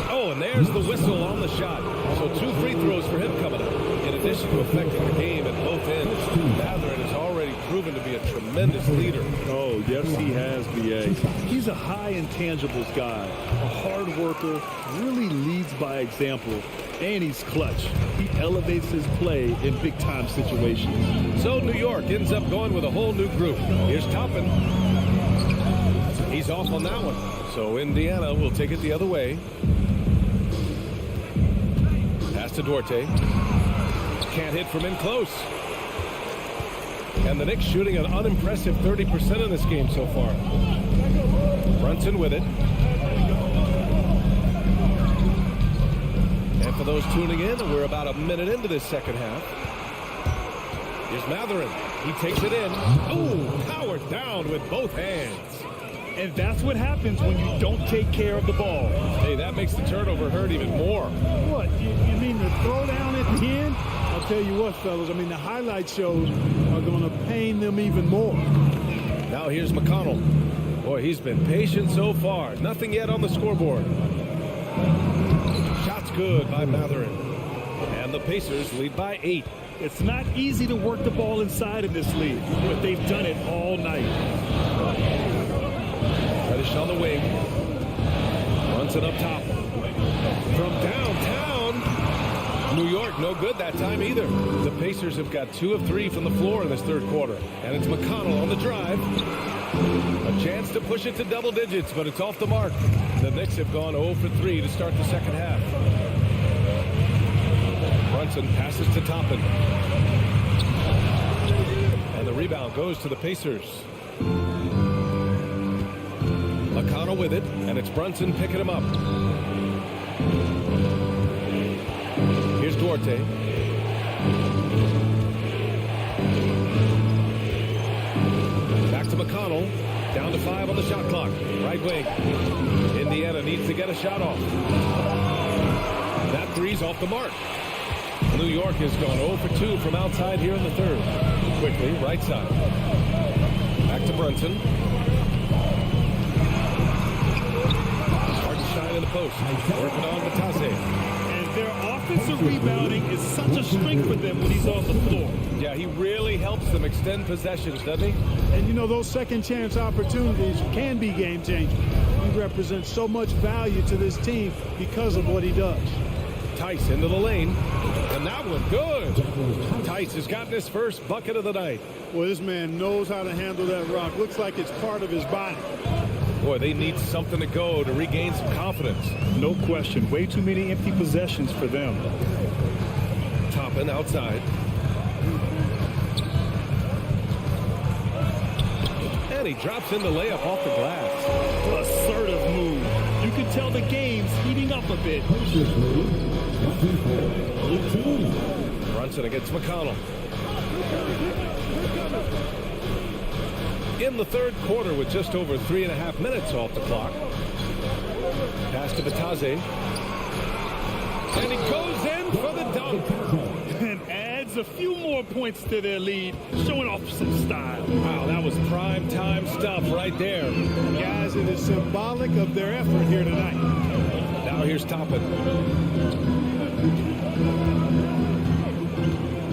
Oh, and there's the whistle on the shot. So 2 free throws for him coming up. In addition to affecting the game at both ends, Mathurin has already proven to be a tremendous leader. Oh, yes, he has, B.A. He's a high intangibles guy, a hard worker, really leads by example, and he's clutch. He elevates his play in big-time situations. So New York ends up going with a whole new group. Here's Toppin. He's off on that one. So Indiana will take it the other way. Pass to Duarte. Can't hit from in close. And the Knicks shooting an unimpressive 30% in this game so far. Brunson with it. And for those tuning in, we're about a minute into this second half. Here's Mathurin. He takes it in. Oh, powered down with both hands. And that's what happens when you don't take care of the ball. Hey, that makes the turnover hurt even more. What? You mean the throw down at the end? I'll tell you what, fellas. I mean, the highlight shows are going to pain them even more. Now here's McConnell. Boy, he's been patient so far. Nothing yet on the scoreboard. Shot's good by Mathurin. And the Pacers lead by 8. It's not easy to work the ball inside in this league, but they've done it all night. Reddish on the wing. Runs it up top. From downtown. New York, no good that time either. The Pacers have got 2 of 3 from the floor in this third quarter. And it's McConnell on the drive. A chance to push it to double digits, but it's off the mark. The Knicks have gone 0 for 3 to start the second half. Brunson passes to Toppin. And the rebound goes to the Pacers. McConnell with it, and it's Brunson picking him up. Here's Duarte. Back to McConnell. Down to 5 on the shot clock. Right wing. Indiana needs to get a shot off. That three's off the mark. New York has gone 0 for 2 from outside here in the third. Quickly, right side. Back to Brunson. Hard to shine in the post. Working on Bitadze. And their offensive rebounding is such a strength for them when he's on the floor. Yeah, he really helps them extend possessions, doesn't he? And you know, those second chance opportunities can be game changing. He represents so much value to this team because of what he does. Tice into the lane. And that one, good. Tice has gotten his first bucket of the night. Well, this man knows how to handle that rock. Looks like it's part of his body. Boy, they need something to go to regain some confidence. No question. Way too many empty possessions for them. Toppin outside. And he drops in the layup off the glass. Assertive move. You can tell the game's heating up a bit. Brunson against McConnell. In the third quarter with just over 3.5 minutes off the clock. Pass to Bitadze. And he goes in for the dunk. And adds a few more points to their lead, showing off some style. Wow, that was prime time stuff right there. Guys, it is symbolic of their effort here tonight. Now here's Toppin.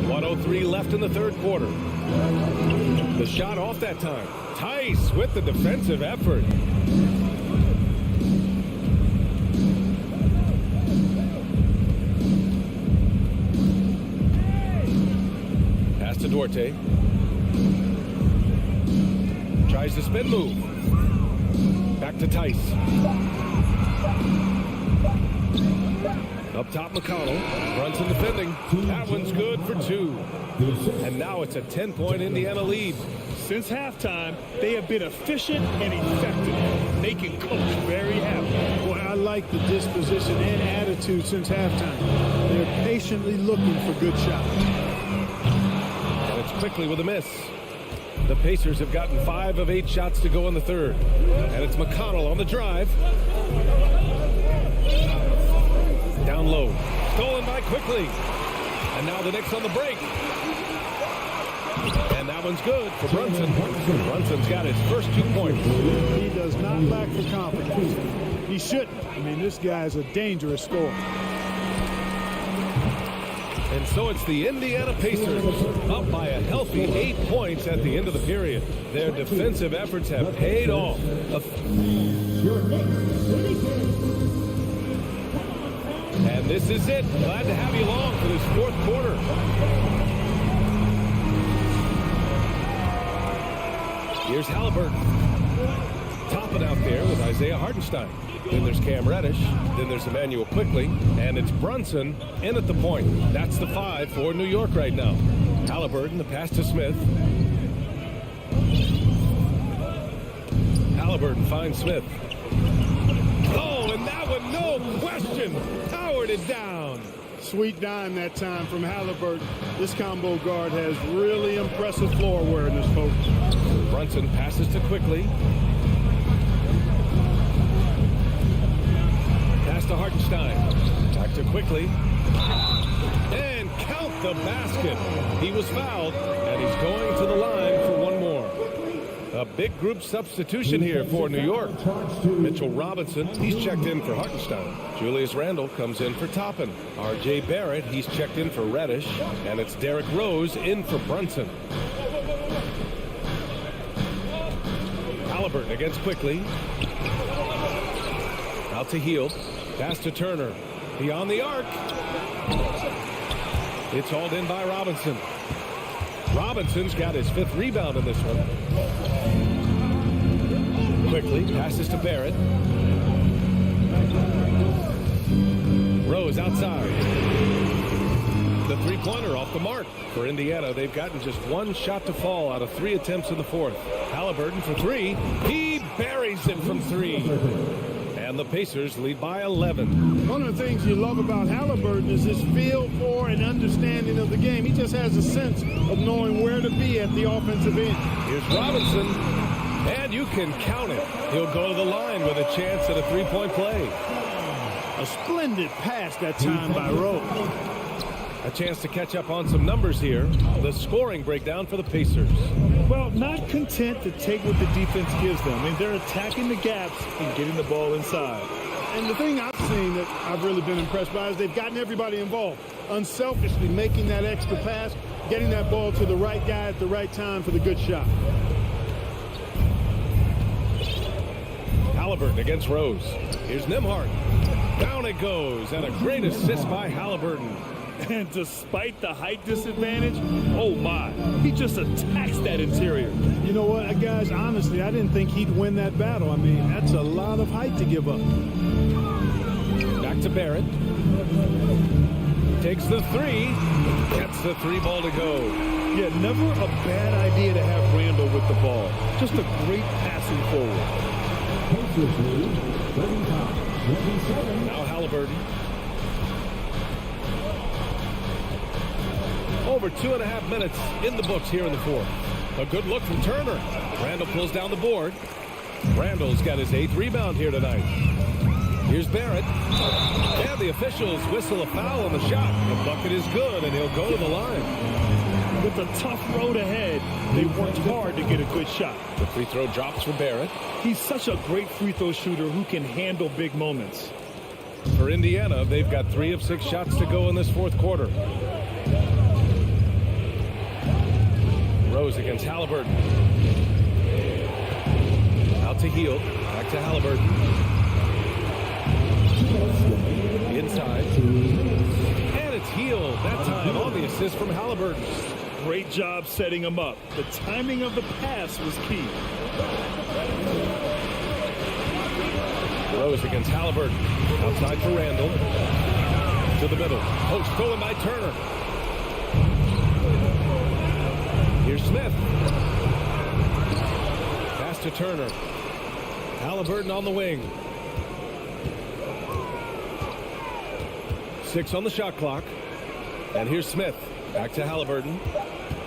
1:03 left in the third quarter. The shot off that time. Tice with the defensive effort. Pass to Duarte. Tries the spin move. Back to Tice. Up top, McConnell. Brunson defending. That one's good for two. And now it's a 10-point Indiana lead. Since halftime, they have been efficient and effective, making coach very happy. Boy, I like the disposition and attitude since halftime. They're patiently looking for good shots. And it's quickly with a miss. The Pacers have gotten 5 of 8 shots to go in the third. And it's McConnell on the drive. Down low. Stolen by Quickly. And now the Knicks on the break. And that one's good for Brunson. Brunson's got his first 2 points. He does not lack for confidence. He shouldn't. I mean, this guy is a dangerous scorer. And so it's the Indiana Pacers up by a healthy 8 points at the end of the period. Their defensive efforts have paid off. And this is it. Glad to have you along for this fourth quarter. Here's Halliburton. Topping out there with Isaiah Hartenstein. Then there's Cam Reddish. Then there's Emmanuel Quickly. And it's Brunson in at the point. That's the 5 for New York right now. Halliburton, the pass to Smith. Halliburton finds Smith. Oh, and that one, no question, powered it down. Sweet dime that time from Halliburton. This combo guard has really impressive floor awareness, folks. Brunson passes to Quickly. Pass to Hartenstein. Back to Quickly. And count the basket. He was fouled, and he's going to the line for one more. A big group substitution here for New York. Mitchell Robinson, he's checked in for Hartenstein. Julius Randle comes in for Toppin. R.J. Barrett, he's checked in for Reddish. And it's Derrick Rose in for Brunson. Halliburton against Quickly. Out to Hield. Pass to Turner. Beyond the arc. It's hauled in by Robinson. Robinson's got his 5th rebound in this one. Quickly passes to Barrett. Rose outside. The three-pointer off the mark. For Indiana, they've gotten just 1 shot to fall out of 3 attempts in the fourth. Halliburton for 3. He buries it from 3. And the Pacers lead by 11. One of the things you love about Halliburton is his feel for and understanding of the game. He just has a sense of knowing where to be at the offensive end. Here's Robinson, and you can count it. He'll go to the line with a chance at a 3-point play. A splendid pass that time by Rose. A chance to catch up on some numbers here. The scoring breakdown for the Pacers. Well, not content to take what the defense gives them. I mean, they're attacking the gaps and getting the ball inside. And the thing I've seen that I've really been impressed by is they've gotten everybody involved. Unselfishly making that extra pass, getting that ball to the right guy at the right time for the good shot. Halliburton against Rose. Here's Nembhard. Down it goes, and a great assist by Halliburton. And despite the height disadvantage, oh my, he just attacks that interior. You know what, guys, honestly, I didn't think he'd win that battle. I mean, that's a lot of height to give up. Back to Barrett. Takes the 3. Gets the 3 ball to go. Yeah, never a bad idea to have Randle with the ball. Just a great passing forward. Now Halliburton. Over 2.5 minutes in the books here in the fourth. A good look from Turner. Randle pulls down the board. Randle's got his 8th rebound here tonight. Here's Barrett. And the officials whistle a foul on the shot. The bucket is good, and he'll go to the line. With a tough road ahead, they worked hard to get a good shot. The free throw drops for Barrett. He's such a great free throw shooter who can handle big moments. For Indiana, they've got 3 of 6 shots to go in this fourth quarter. Rose against Halliburton. Out to Hield. Back to Halliburton. Inside. And it's Hield. That time on the assist from Halliburton. Great job setting him up. The timing of the pass was key. Rose against Halliburton. Outside for Randall. To the middle. Post stolen by Turner. Here's Smith. Pass to Turner. Halliburton on the wing. 6 on the shot clock. And here's Smith. Back to Halliburton.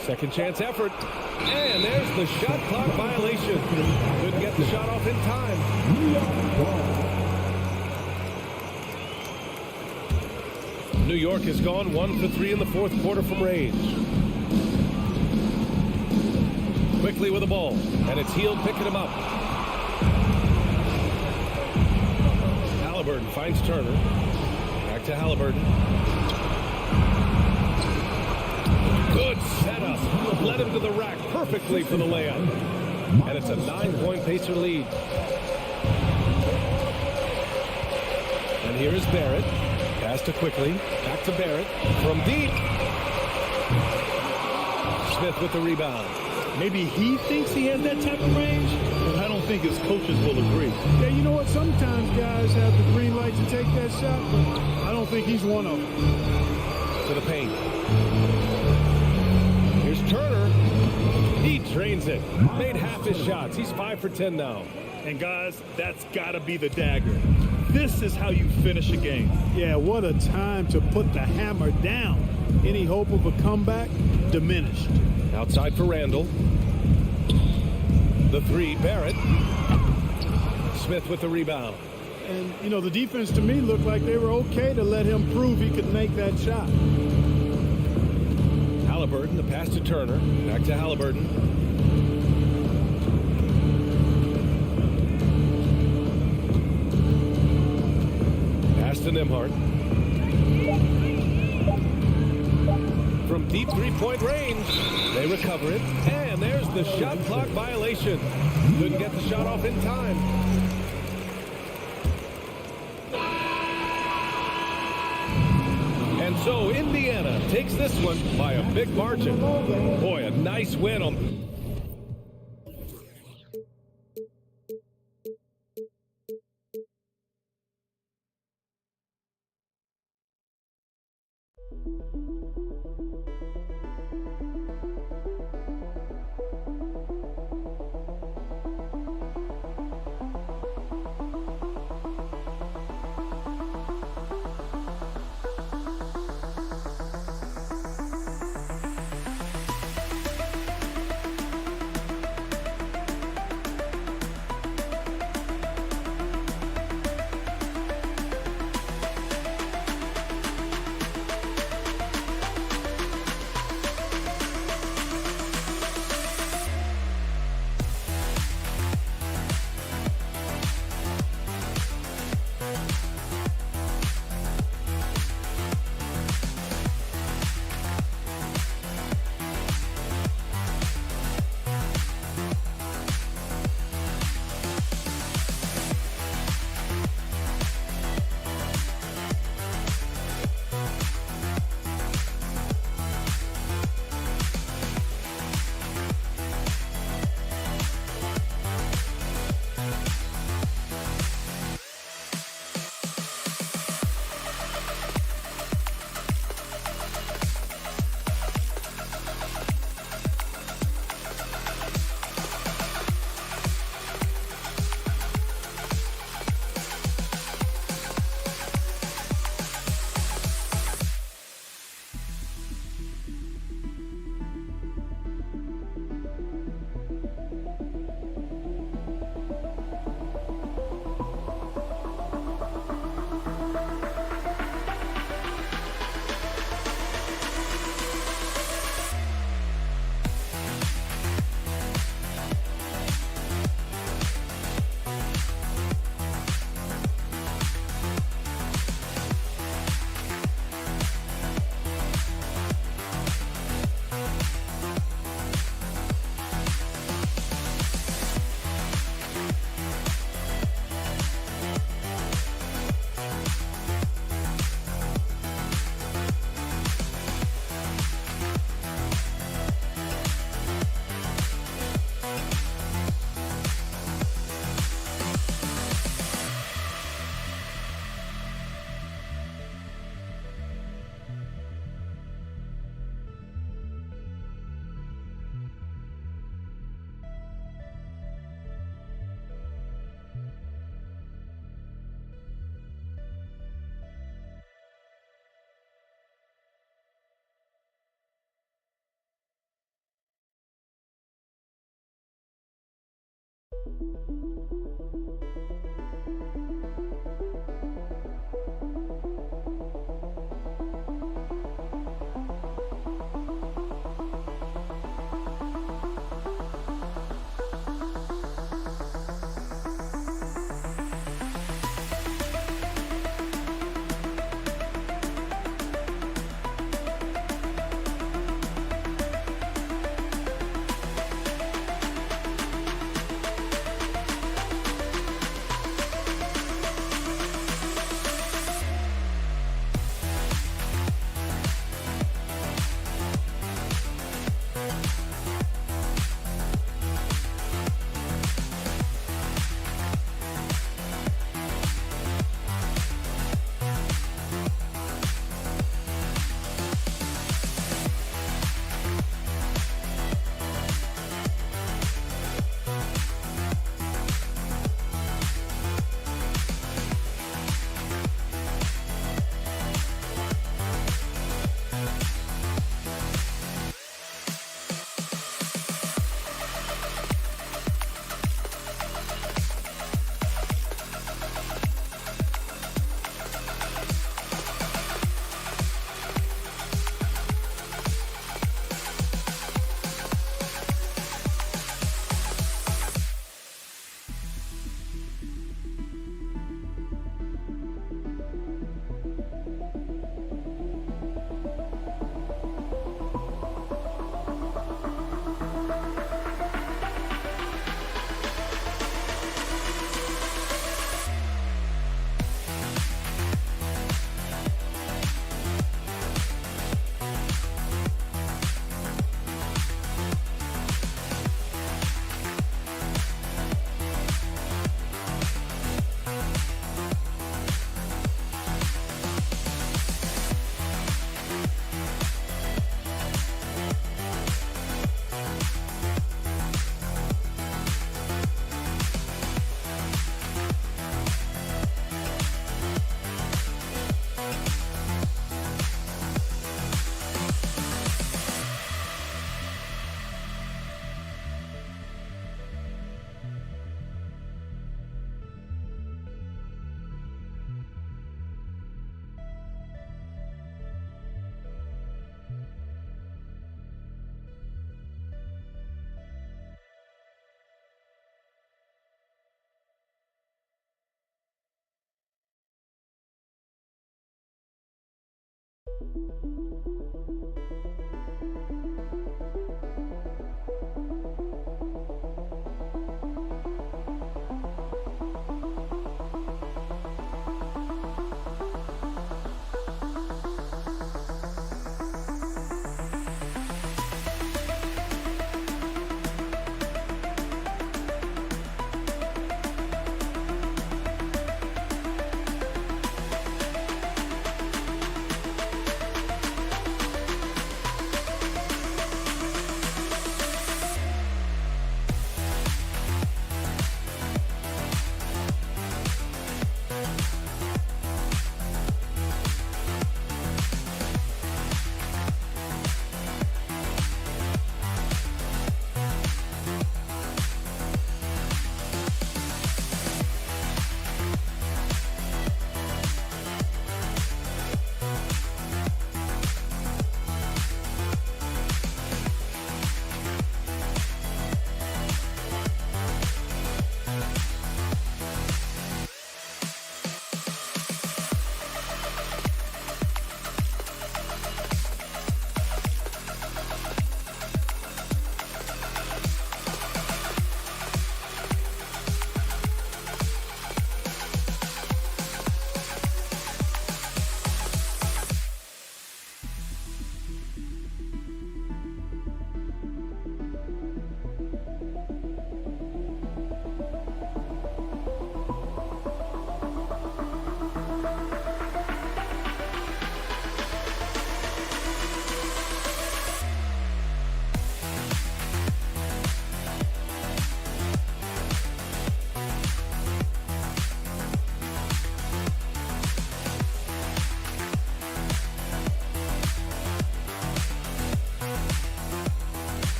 Second chance effort. And there's the shot clock violation. Couldn't get the shot off in time. New York has gone 1 for 3 in the fourth quarter from range. Quickly with the ball. And it's Hield picking him up. Halliburton finds Turner. Back to Halliburton. Good setup. Led him to the rack perfectly for the layup. And it's a 9-point Pacer lead. And here is Barrett. Pass to Quickly. Back to Barrett. From deep. Smith with the rebound. Maybe he thinks he has that type of range, but I don't think his coaches will agree. Yeah, you know what? Sometimes guys have the green light to take that shot, but I don't think he's one of them. To the paint. Here's Turner. He drains it. Made half his shots. He's 5 for 10 now. And guys, that's got to be the dagger. This is how you finish a game. Yeah, what a time to put the hammer down. Any hope of a comeback diminished. Outside for Randall. The 3, Barrett. Smith with the rebound. And, you know, the defense to me looked like they were okay to let him prove he could make that shot. Halliburton, the pass to Turner. Back to Halliburton. Pass to Nembhard. From deep three-point range, they recover it. And there's the shot clock violation. Couldn't get the shot off in time. And so Indiana takes this one by a big margin. Boy, a nice win on...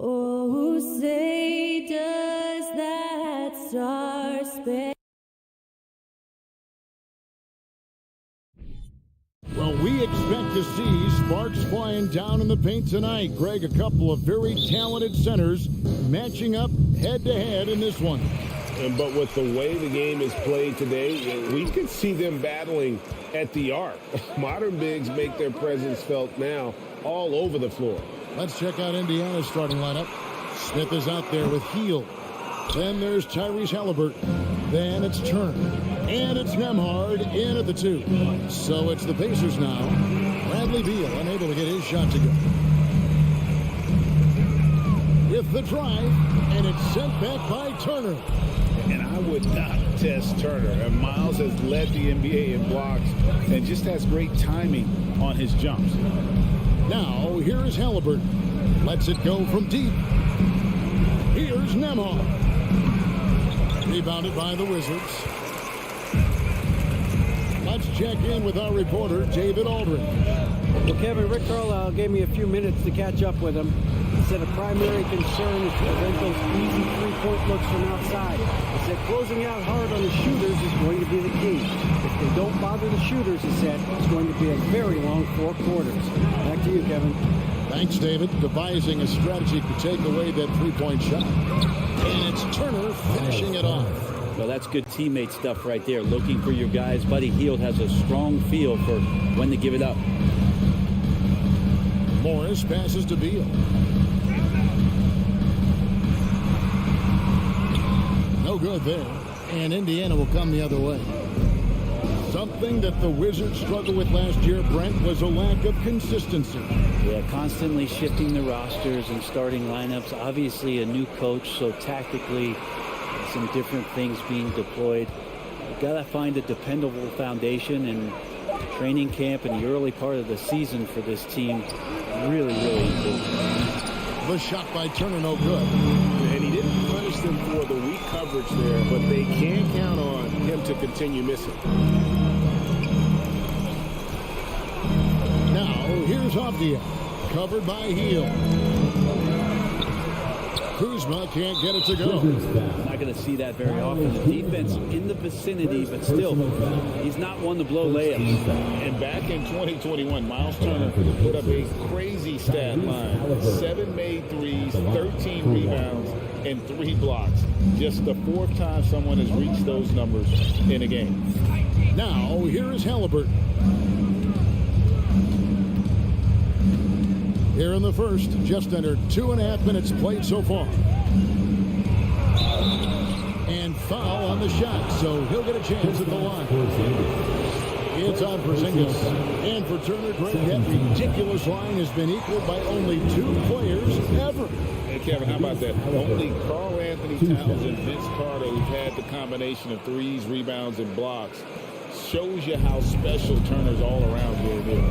Oh, say does that star-spangled Well, we expect to see sparks flying down in the paint tonight. Greg, a couple of very talented centers matching up head-to-head in this one. But with the way the game is played today, we could see them battling at the arc. Modern bigs make their presence felt now all over the floor. Let's check out Indiana's starting lineup. Smith is out there with Heel. Then there's Tyrese Halliburton. Then it's Turner. And it's Nembhard in at the 2. So it's the Pacers now. Bradley Beal unable to get his shot to go. With the drive, and it's sent back by Turner. And I would not test Turner. And Miles has led the NBA in blocks and just has great timing on his jumps. Now, here is Halliburton. Lets it go from deep. Here's Nembhard. Rebounded by the Wizards. Let's check in with our reporter, David Aldridge. Well, Kevin, Rick Carlisle gave me a few minutes to catch up with him. He said a primary concern is to prevent those easy three-point looks from outside. He said closing out hard on the shooters is going to be the key. If they don't bother the shooters, he said, it's going to be a very long 4 quarters. Back to you, Kevin. Thanks, David. Devising a strategy to take away that three-point shot. And it's Turner finishing it off. Well, that's good teammate stuff right there. Looking for your guys. Buddy Hield has a strong feel for when to give it up. Morris passes to Beal. No good there. And Indiana will come the other way. Something that the Wizards struggled with last year, Brent, was a lack of consistency. Yeah, constantly shifting the rosters and starting lineups. Obviously a new coach, so tactically some different things being deployed. You've got to find a dependable foundation, and training camp in the early part of the season for this team really important. The shot by Turner, no good. And he didn't punish them for the weak coverage there, but they can count on him to continue missing. Now, here's Avdia, covered by Hield. Kuzma can't get it to go. Not going to see that very often. The defense in the vicinity, but still, he's not one to blow layups. And back in 2021, Miles Turner put up a crazy stat line. 7 made threes, 13 rebounds, and 3 blocks. Just the 4th time someone has reached those numbers in a game. Now, here is Halliburton. Here in the first, just under 2.5 minutes played so far. And foul on the shot, so he'll get a chance at the line. It's on Porzingis. And for Turner, Greg, that ridiculous line has been equaled by only 2 players ever. Hey, Kevin, how about that? Only Karl Anthony Towns and Vince Carter, who've had the combination of threes, rebounds, and blocks, shows you how special Turner's all around here.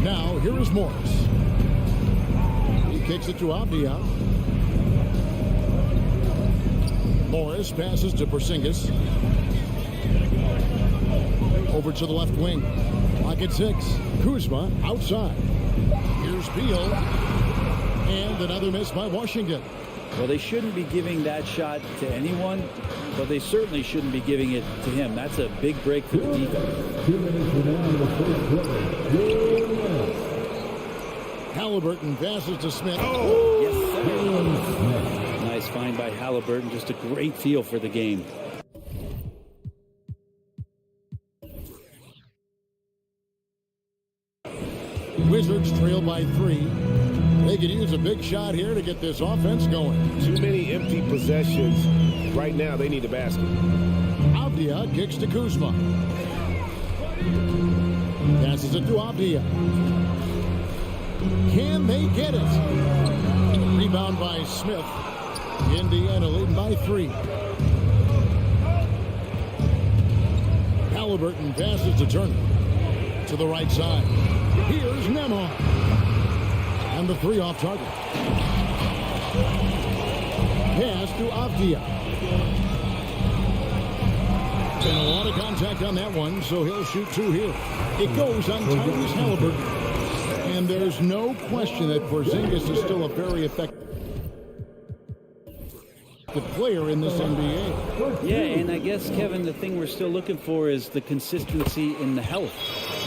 Now, here is Morris. Kicks it to Avdia. Morris passes to Porzingis. Over to the left wing. Clock at 6. Kuzma outside. Here's Beal. And another miss by Washington. Well, they shouldn't be giving that shot to anyone, but they certainly shouldn't be giving it to him. That's a big break for the defense. Halliburton passes to Smith. Oh, yes, sir. Nice find by Halliburton. Just a great feel for the game. Wizards trail by 3. They could use a big shot here to get this offense going. Too many empty possessions. Right now, they need a basket. Avdia kicks to Kuzma. Passes it to Avdia. Can they get it? Rebound by Smith. Indiana leading by 3. Halliburton passes to Turner. To the right side. Here's Nembhard. And the 3 off target. Pass to Avdia. And a lot of contact on that one, so he'll shoot 2 here. It goes on Tyrese Halliburton. And there's no question that Porzingis is still a very effective player in this NBA. Yeah, and I guess, Kevin, the thing we're still looking for is the consistency in the health.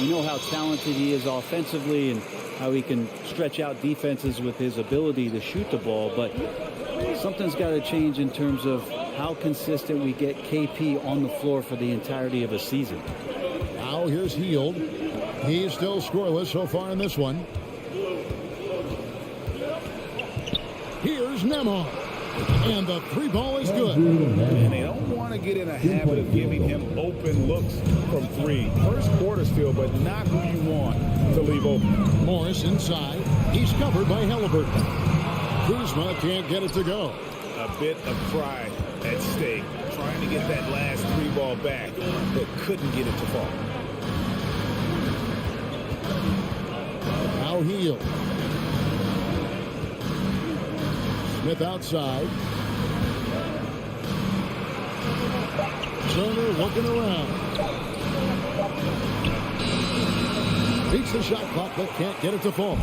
You know how talented he is offensively and how he can stretch out defenses with his ability to shoot the ball, but something's got to change in terms of how consistent we get KP on the floor for the entirety of a season. Now here's Hield. He's still scoreless so far in this one. Here's Nembhard. And the three ball is good. And they don't want to get in a habit of giving him open looks from three. First quarter still, but not who you want to leave open. Morris inside. He's covered by Halliburton. Kuzma can't get it to go. A bit of pride at stake. Trying to get that last three ball back, but couldn't get it to fall. Now Hield. Smith outside. Turner looking around. Beats the shot clock, but can't get it to fall.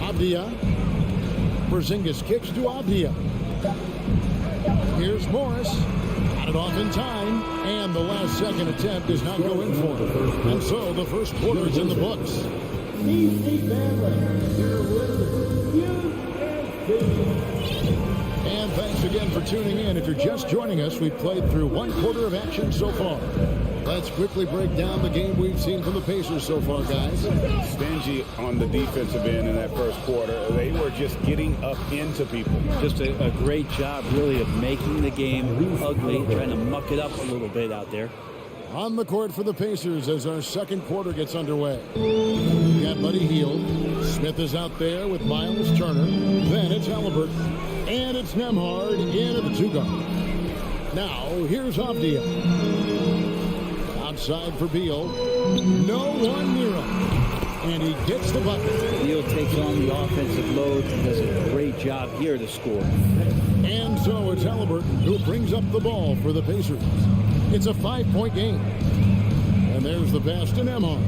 Avdia. Porzingis kicks to Avdia. Here's Morris. Got it off in time, and the last second attempt does not go in for him. And so the first quarter is in the books. And thanks again for tuning in. If you're just joining us, we've played through one quarter of action so far. Let's quickly break down the game we've seen from the Pacers so far, guys. Stingy on the defensive end in that first quarter. They were just getting up into people. Just a great job, really, of making the game ugly, trying to muck it up a little bit out there. On the court for the Pacers as our second quarter gets underway. We got Buddy Hield. Smith is out there with Miles Turner. Then it's Halliburton. And it's Nembhard in at the two guard. Now, here's Avdia. Outside for Beal. No one near him. And he gets the bucket. Beal takes on the offensive load and does a great job here to score. And so it's Halliburton who brings up the ball for the Pacers. It's a 5-point game. And there's the pass to Nembhard.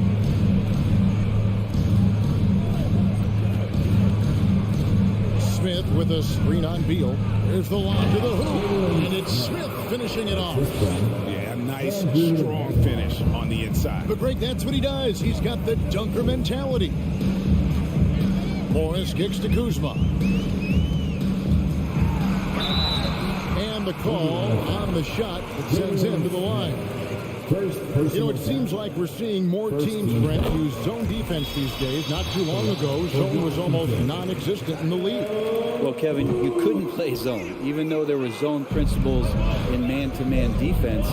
Smith with a screen on Beal. There's the lob to the hoop. And it's Smith finishing it off. Yeah, a nice, strong finish on the inside. But Greg, that's what he does. He's got the dunker mentality. Morris kicks to Kuzma. And the call on the shot that sends him to the line. You know, it seems like we're seeing more teams, Brent, use zone defense these days. Not too long ago, zone was almost non-existent in the league. Well, Kevin, you couldn't play zone. Even though there were zone principles in man-to-man defense,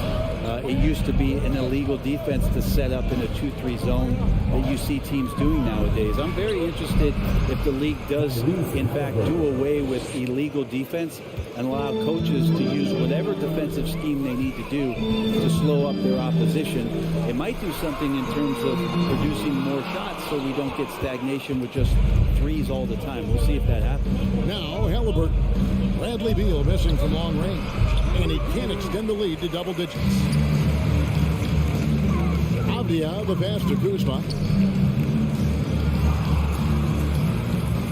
it used to be an illegal defense to set up in a 2-3 zone that you see teams doing nowadays. I'm very interested if the league does, in fact, do away with illegal defense and allow coaches to use whatever defensive scheme they need to do to slow up their opposition. It might do something in terms of producing more shots so we don't get stagnation with just threes all the time. We'll see if that happens. Now Halliburton. Bradley Beal missing from long range. And he can't extend the lead to double digits. Avdia, the pass to Kuzma.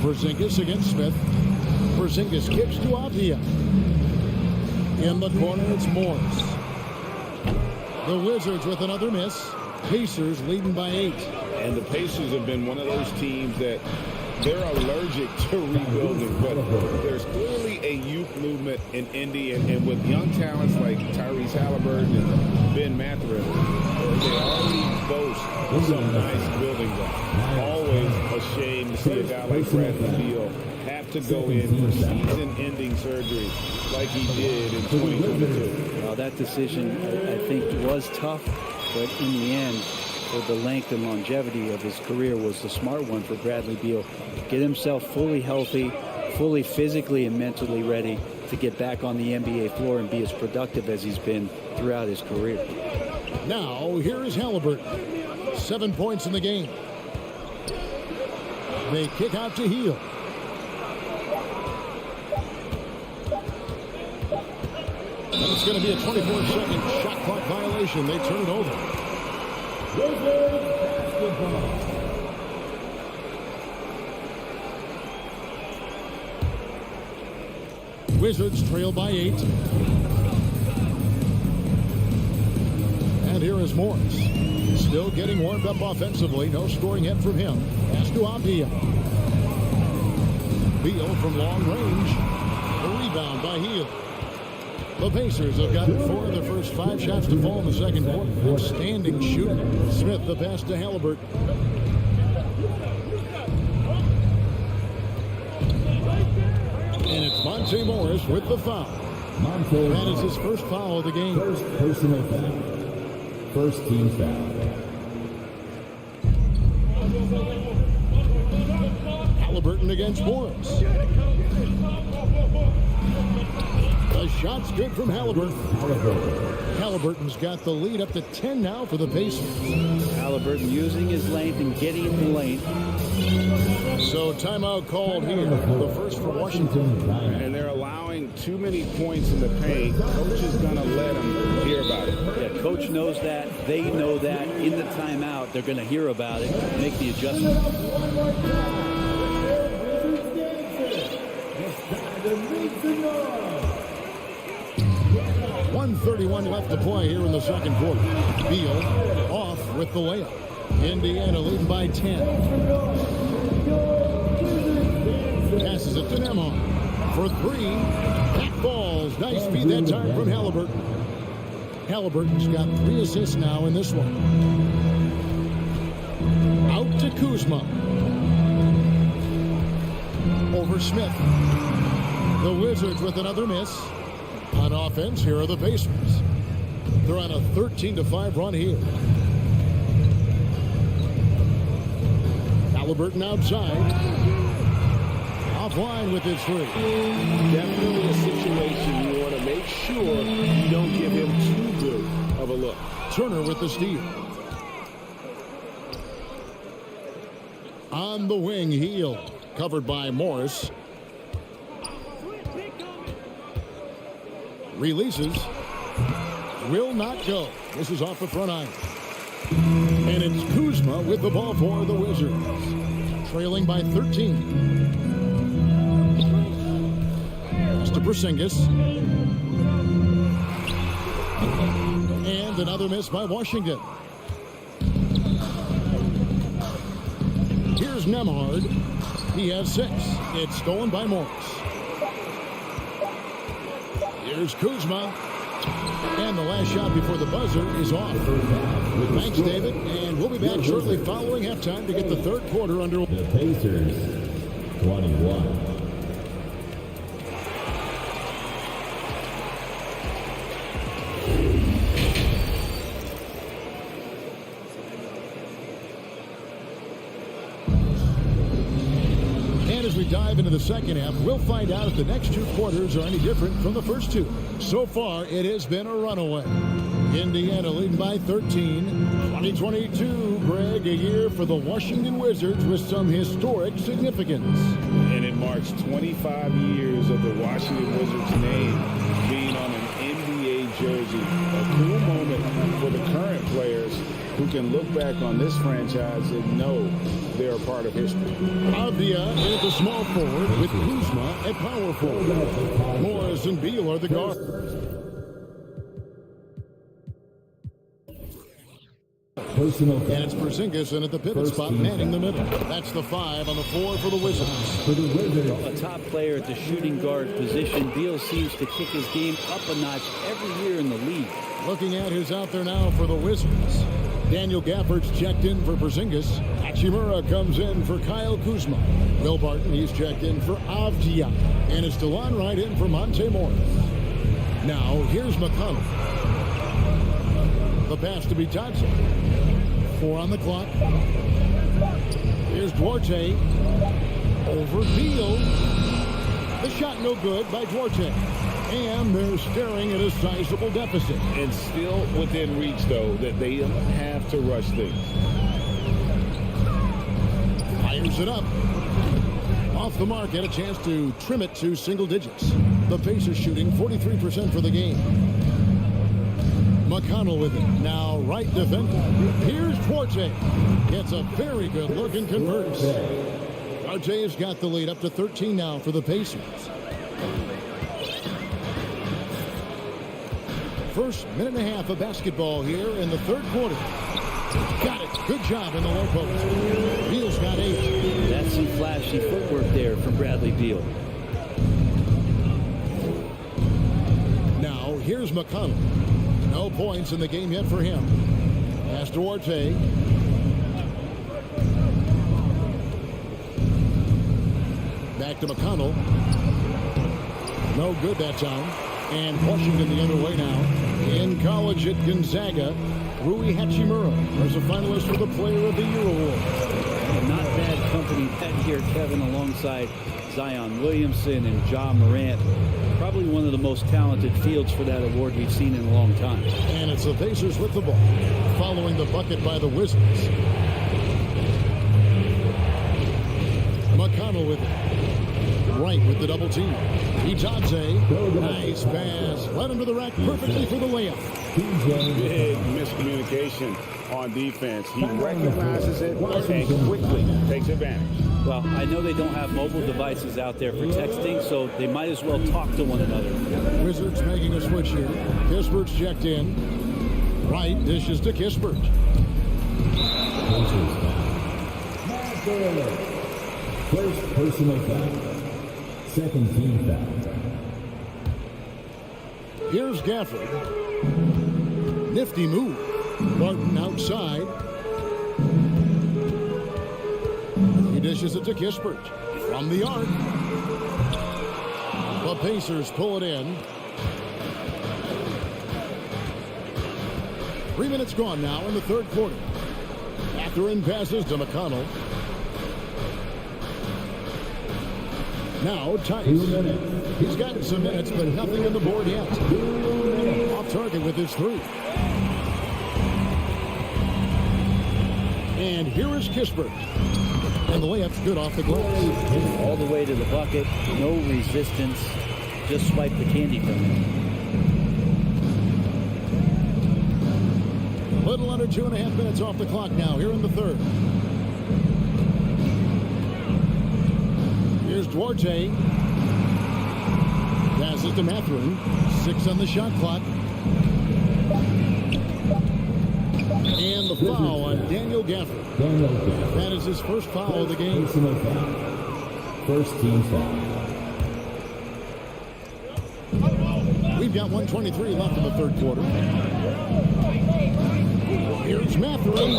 Porzingis against Smith. Porzingis kicks to Avdia. In the corner, it's Morris. The Wizards with another miss. Pacers leading by 8. And the Pacers have been one of those teams that they're allergic to rebuilding, but there's clearly a youth movement in Indy, and with young talents like Tyrese Halliburton and Ben Mathurin, they already boast some nice building blocks. Always a shame to see a guy like Bradley Beal have to go in for season-ending surgery like he did in 2022. Well, that decision, I think, was tough, but in the end, for the length and longevity of his career, was the smart one for Bradley Beal. Get himself fully healthy, fully physically and mentally ready to get back on the NBA floor and be as productive as he's been throughout his career. Now, here is Halliburton. 7 points in the game. They kick out to Hield. And it's going to be a 24-second shot clock violation. They turn it over. Wizards trail by 8. And here is Morris. Still getting warmed up offensively. No scoring yet from him. Pass to Avdia. Beal from long range. The rebound by Hield. The Pacers have gotten 4 of their first 5 shots to fall in the second quarter. Outstanding shooting. Smith the pass to Halliburton. And it's Monte Morris with the foul. That is his first foul of the game. First personal foul. First team foul. Halliburton against Morris. The shot's good from Halliburton. Halliburton's got the lead up to 10 now for the Pacers. Halliburton using his length and getting in the lane. So timeout called here. The first for Washington. And they're allowing too many points in the paint. Coach is going to let them hear about it. Yeah, coach knows that. They know that. In the timeout, they're going to hear about it, make the adjustment. 1:31 left to play here in the second quarter. Beal off with the layup. Indiana leading by 10. Passes it to Nemhard for three. Back balls. Nice feed that time from Halliburton. Halliburton's got 3 assists now in this one. Out to Kuzma. Over Smith. The Wizards with another miss. On offense, here are the Pacers. They're on a 13-5 run here. Halliburton outside. Offline with his three. Definitely a situation you want to make sure you don't give him too good of a look. Turner with the steal. On the wing, Heel. Covered by Morris. Releases. Will not go. This is off the front iron. And it's Kuzma with the ball for the Wizards. Trailing by 13. Pass to Porzingis. And another miss by Washington. Here's Nemhard. He has 6. It's stolen by Morris. Here's Kuzma. And the last shot before the buzzer is off. Thanks, David. And we'll be back shortly following halftime to get the third quarter underway. The Pacers, 21. As we dive into the second half, we'll find out if the next 2 quarters are any different from the first 2. So far, it has been a runaway. Indiana leading by 13. 2022, Greg, a year for the Washington Wizards with some historic significance. And it marks 25 years of the Washington Wizards name being on an NBA jersey. A cool moment for the current players who can look back on this franchise and know they're a part of history. Phabian is the small forward with Kuzma at power forward. Morris and Beal are the guards. Personal foul. And it's Porzingis in at the pivot spot, manning the middle. That's the 5 on the floor for the Wizards. For the Wizards. A top player at the shooting guard position. Beal seems to kick his game up a notch every year in the league. Looking at who's out there now for the Wizards. Daniel Gafford's checked in for Porzingis. Hachimura comes in for Kyle Kuzma. Will Barton, he's checked in for Avdia. And it's DeLon Wright in for Monte Morris. Now, here's McConnell. The pass to Bitadze. 4 on the clock. Here's Duarte. Over Beal. The shot no good by Duarte. And they're staring at a sizable deficit. And still within reach, though, that they don't have to rush things. Fires it up. Off the mark, had a chance to trim it to single digits. The Pacers shooting 43% for the game. McConnell with it. Now right defender. Here's Duarte. Gets a very good look and converts. Duarte's got the lead up to 13 now for the Pacers. First minute and a half of basketball here in the third quarter. Got it. Good job in the low post. Beal's got 8. That's some flashy footwork there from Bradley Beal. Now here's McConnell. No points in the game yet for him. Pass to Duarte. Back to McConnell. No good that time. And Washington the other way now. In college at Gonzaga, Rui Hachimura is a finalist for the Player of the Year award. Not bad company here, Kevin, alongside Zion Williamson and Ja Morant. Probably one of the most talented fields for that award we've seen in a long time. And it's the Pacers with the ball, following the bucket by the Wizards. McConnell with it. Right with the double team. Itadze, nice pass. Led him to the rack perfectly for the layup. Big miscommunication on defense. He recognizes it and quickly takes advantage. Well, I know they don't have mobile devices out there for texting, so they might as well talk to one another. Wizards making a switch here. Kispert's checked in. Right dishes to Kispert. First personal foul. Second team foul. Here's Gafford. Nifty move. Barton outside. He dishes it to Kispert. From the arc. The Pacers pull it in. 3 minutes gone now in the third quarter. Catherine passes to McConnell. Now Tice. He's gotten some minutes, but nothing on the board yet. Off target with his three. And here is Kispert. And the layup's good off the glass. All the way to the bucket. No resistance. Just swipe the candy from him. A little under 2.5 minutes off the clock now here in the third. Here's Duarte. Passes to Mathurin. 6 on the shot clock. And the foul on Daniel Gafford. That is his first foul of the game. First team foul. We've got 1:23 left in the third quarter. Here's Mathurin.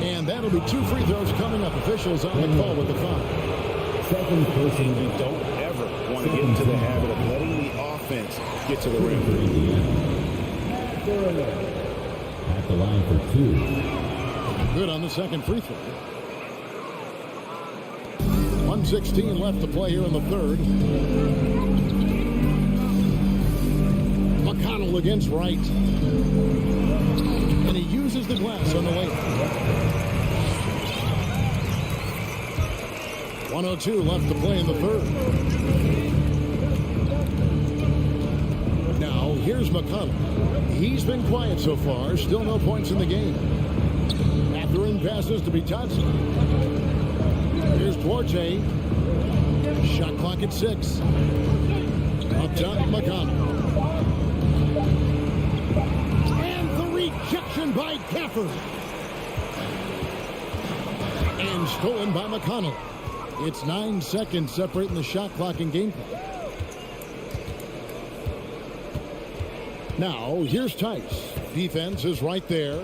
And that'll be 2 free throws coming up. Officials on the call with the foul. Second person. You don't ever want to get into the habit of letting the offense get to the rim. At the line for 2. Good on the second free throw. 1:16 left to play here in the third. McConnell against Wright. And he uses the glass on the layup. 1:02 left to play in the third. Now, here's McConnell. He's been quiet so far. Still no points in the game. Mathurin passes to Bitadze. Here's Duarte. Shot clock at 6. Up top, McConnell. And the rejection by Gafford. And stolen by McConnell. It's 9 seconds separating the shot clock and game clock. Now, here's Tice. Defense is right there.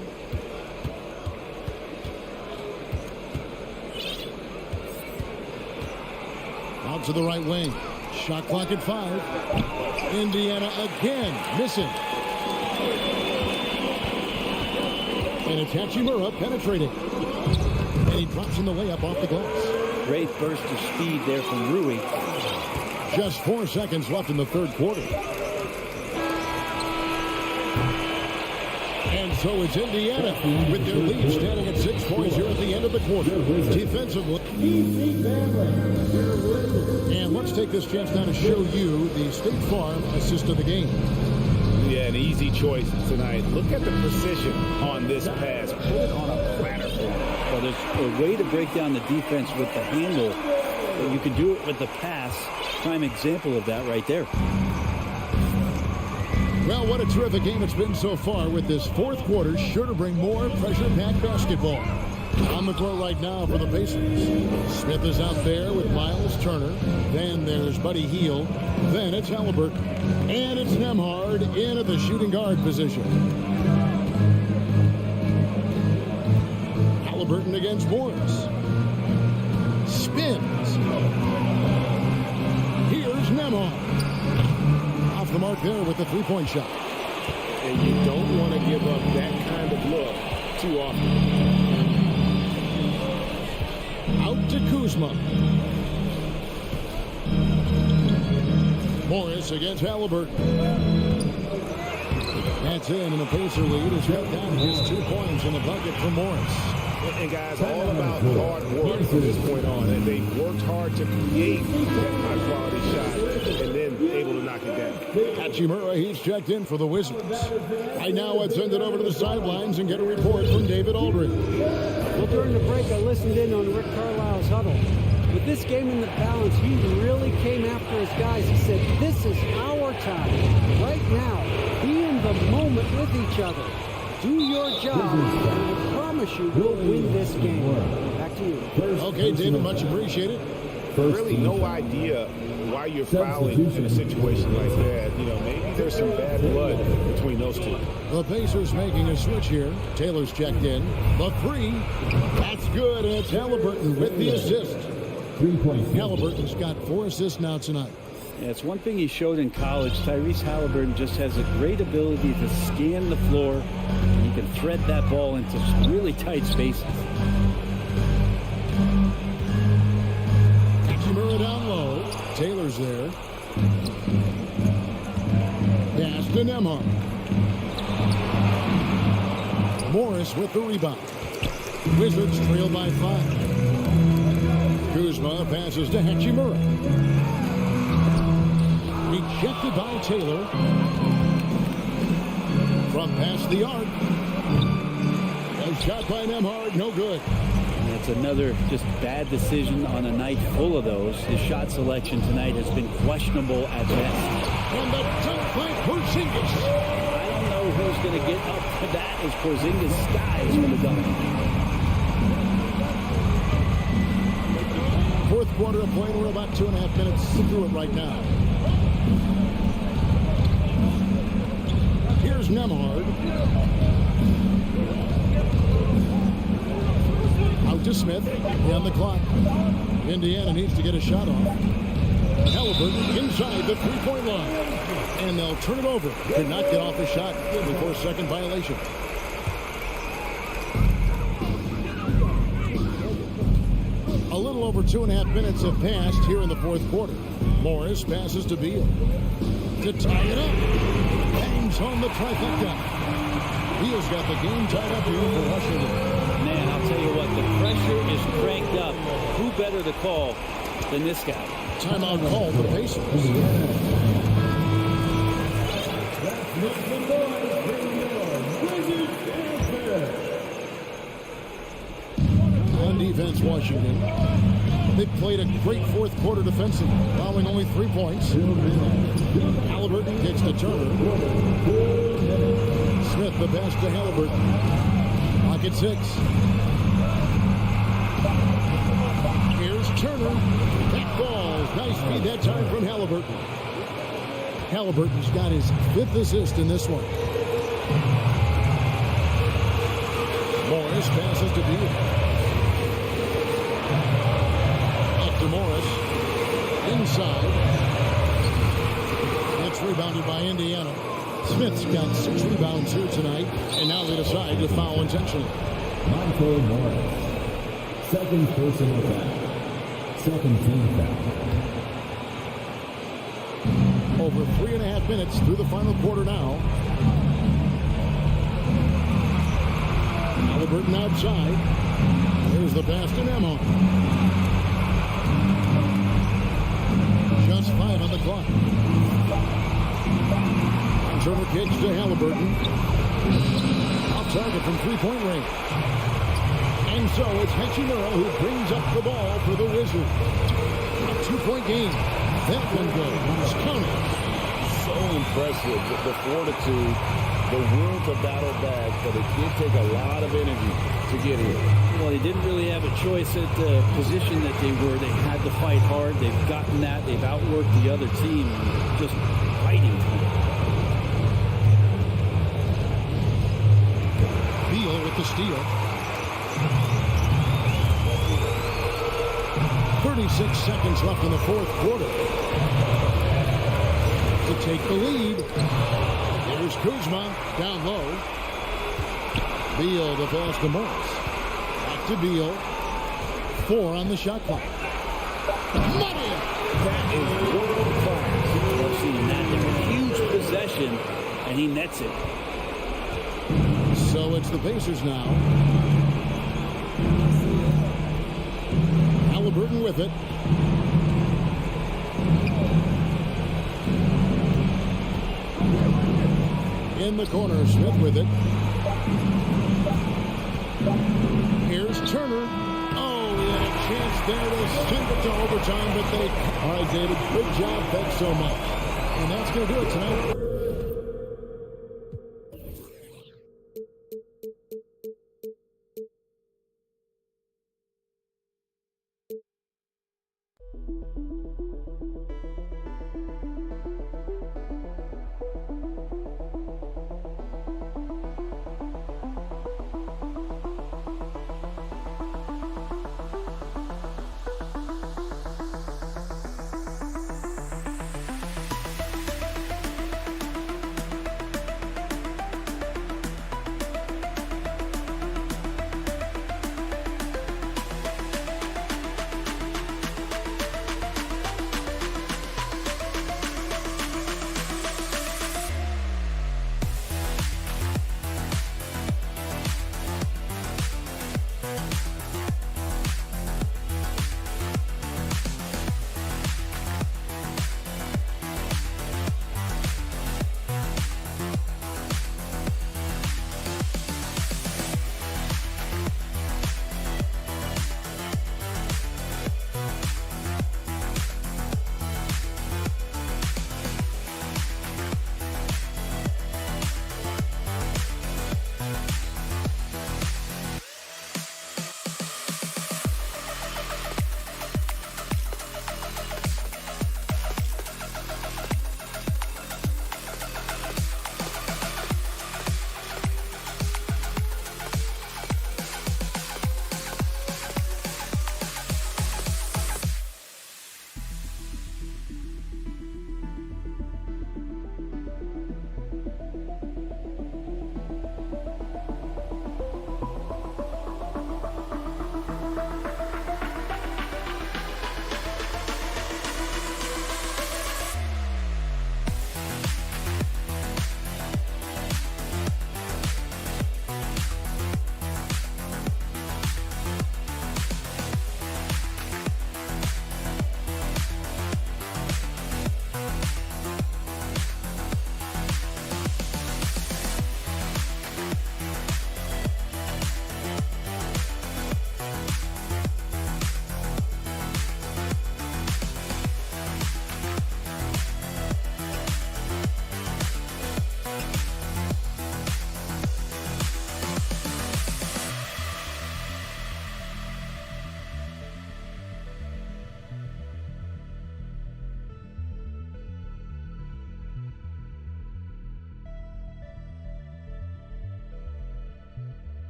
Out to the right wing. Shot clock at 5. Indiana again missing. And it's Hachimura penetrating. And he drops in the layup off the glass. Great burst of speed there from Rui. Just 4 seconds left in the third quarter. And so it's Indiana with their lead standing at 6 points here at the end of the quarter. Defensively. And let's take this chance now to show you the State Farm assist of the game. Yeah, an easy choice tonight. Look at the precision on this pass. Put it on a platter for him. Well, there's a way to break down the defense with the handle. You can do it with the pass. Prime example of that right there. Well, what a terrific game it's been so far with this fourth quarter. Sure to bring more pressure-packed basketball. On the court right now for the Pacers. Smith is out there with Miles Turner. Then there's Buddy Hield. Then it's Halliburton. And it's Nembhard in at the shooting guard position. Halliburton against Morris. Spins. Here's Nembhard. off the mark there with the three-point shot. And you don't want to give up that kind of look too often. Out to Kuzma. Morris against Halliburton. That's in, and the Pacer lead is cut down to just 2 points in the bucket for Morris. And guys, all about hard work from this point on. And they worked hard to create that high-quality shot and then able to knock it down. Hachimura, he's checked in for the Wizards. Right now, let's send it over to the sidelines and get a report from David Aldridge. Well, during the break, I listened in on Rick Carlisle's huddle. With this game in the balance, he really came after his guys. He said, this is our time. Right now, be in the moment with each other. Do your job, and I promise you we'll win this game. Back to you. Okay, David, much appreciated. Really no idea why you're fouling in a situation like that. You know, maybe there's some bad blood between those two. The Pacers making a switch here. Taylor's checked in. The three. That's good, and it's Halliburton with the assist. 3 points. Halliburton's got 4 assists now tonight. Yeah, it's one thing he showed in college. Tyrese Halliburton just has a great ability to scan the floor. And he can thread that ball into really tight spaces. Hachimura down low. Taylor's there. Pass to Nembhard. Morris with the rebound. Wizards trail by 5. Kuzma passes to Hachimura. Rejected by Taylor. From past the arc. A shot by Nembhard, no good. That's another just bad decision on a night full of those. His shot selection tonight has been questionable at best. And the dunk by Porzingis. I don't know who's going to get up for that as Porzingis skies for the dunk. Fourth quarter of play. We're about 2.5 minutes through it right now. Here's Nembhard. Out to Smith. On the clock. Indiana needs to get a shot off. Halliburton inside the three-point line. And they'll turn it over. Could not get off the shot before second violation. A little over 2.5 minutes have passed here in the fourth quarter. Morris passes to Beal. To tie it up. Bangs home the trifecta. Beal's got the game tied up here for Washington. Man, I'll tell you what, the pressure is cranked up. Who better to call than this guy? Timeout call for the Pacers. On defense, Washington. They played a great fourth quarter defensively, allowing only 3 points. Halliburton kicks to Turner. Smith the pass to Halliburton. Pocket 6. Here's Turner. That ball. Nice feed that time from Halliburton. Halliburton's got his 5th assist in this one. Morris passes to Beal. Up to Morris. Inside. It's rebounded by Indiana. Smith's got 6 rebounds here tonight, and now they decide to foul intentionally. Michael Morris. Second personal foul. Second team foul. Over 3.5 minutes through the final quarter now. Halliburton outside. There's the pass to Nembhard. Just 5 on the clock. Turner kicks to Halliburton. Off target from three-point range. And so it's Hachimura who brings up the ball for the Wizards. A 2-point game. That one goes. Counted. So impressive. The fortitude, the will to battle back, but it did take a lot of energy to get here. Well, they didn't really have a choice at the position that they were. They had to fight hard. They've gotten that. They've outworked the other team. Just fighting. Beal with the steal. 36 seconds left in the fourth quarter. to take the lead. Here's Kuzma down low. Beal to pass to Morris. Back to Beal. 4 on the shot clock. Money! That is world class. I've seen that there. Huge possession, and he nets it. So it's the Pacers now. Halliburton with it. In the corner, Smith with it. Here's Turner. Oh, he had a chance there to send it to overtime, but they... All right, David, good job. Thanks so much. And that's going to do it tonight.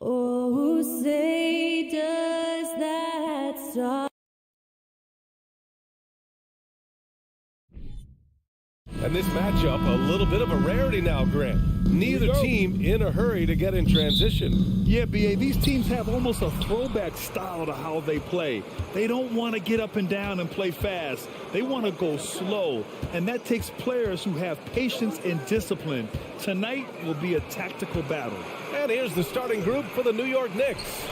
Oh, say does that star. And this matchup, a little bit of a rarity now, Grant. Neither team in a hurry to get in transition. Yeah, B.A., these teams have almost a throwback style to how they play. They don't want to get up and down and play fast. They want to go slow, and that takes players who have patience and discipline. Tonight will be a tactical battle. And here's the starting group for the New York Knicks.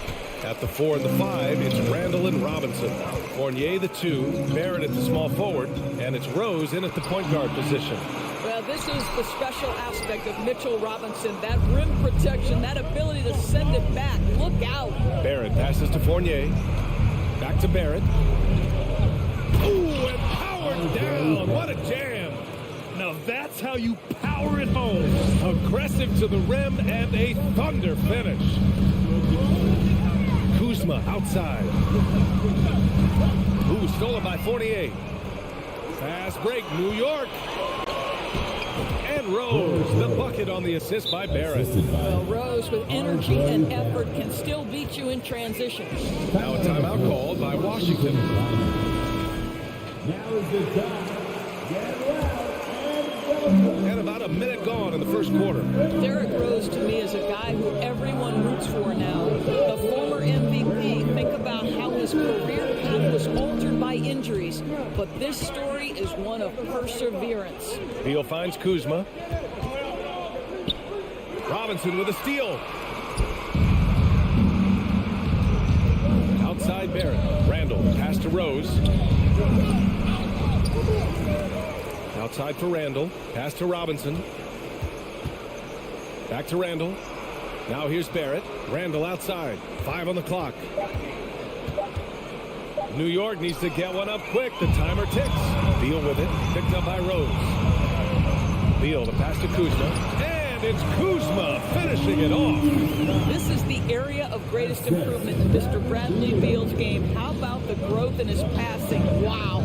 At the 4 and the 5, it's Randall and Robinson. Fournier, the 2, Barrett at the small forward, and it's Rose in at the point guard position. Well, this is the special aspect of Mitchell Robinson, that rim protection, that ability to send it back. Look out. Barrett passes to Fournier. Back to Barrett. Ooh, and powered down. What a jam. Now that's how you power power it home. Aggressive to the rim and a thunder finish. Kuzma outside. Ooh, stolen by 48. Fast break, New York. And Rose, the bucket on the assist by Barrett. Well, Rose with energy and effort can still beat you in transition. Now a timeout called by Washington. Now is the time. Get well And about a minute gone in the first quarter. Derrick Rose, to me, is a guy who everyone roots for now. The former MVP. Think about how his career path was altered by injuries. But this story is one of perseverance. Beal finds Kuzma. Robinson with a steal. Outside Barrett. Randall, pass to Rose. Outside for Randall. Pass to Robinson. Back to Randall. Now here's Barrett. Randall outside. 5 on the clock. New York needs to get one up quick. The timer ticks. Beal with it. Picked up by Rose. Beal, the pass to Kuzma. And it's Kuzma finishing it off. This is the area of greatest improvement in Mr. Bradley Beal's game. How about the growth in his passing? Wow.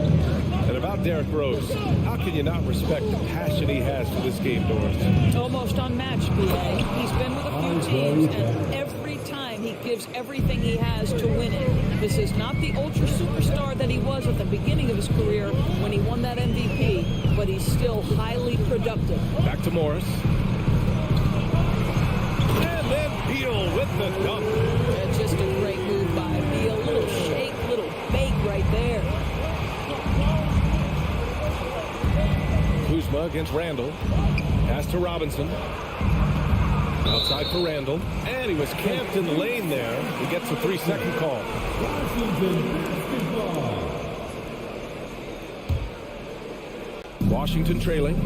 And about Derrick Rose, how can you not respect the passion he has for this game, Doris? Almost unmatched, B.A. He's been with a few teams, and every time he gives everything he has to win it. This is not the ultra superstar that he was at the beginning of his career when he won that MVP, but he's still highly productive. Back to Morris. And then Beal with the dunk. That's just a great move by Beal. Little shake, little bake right there. Kuzma against Randall. Pass to Robinson. Outside for Randall. And he was camped in the lane there. He gets a 3-second call. Washington trailing.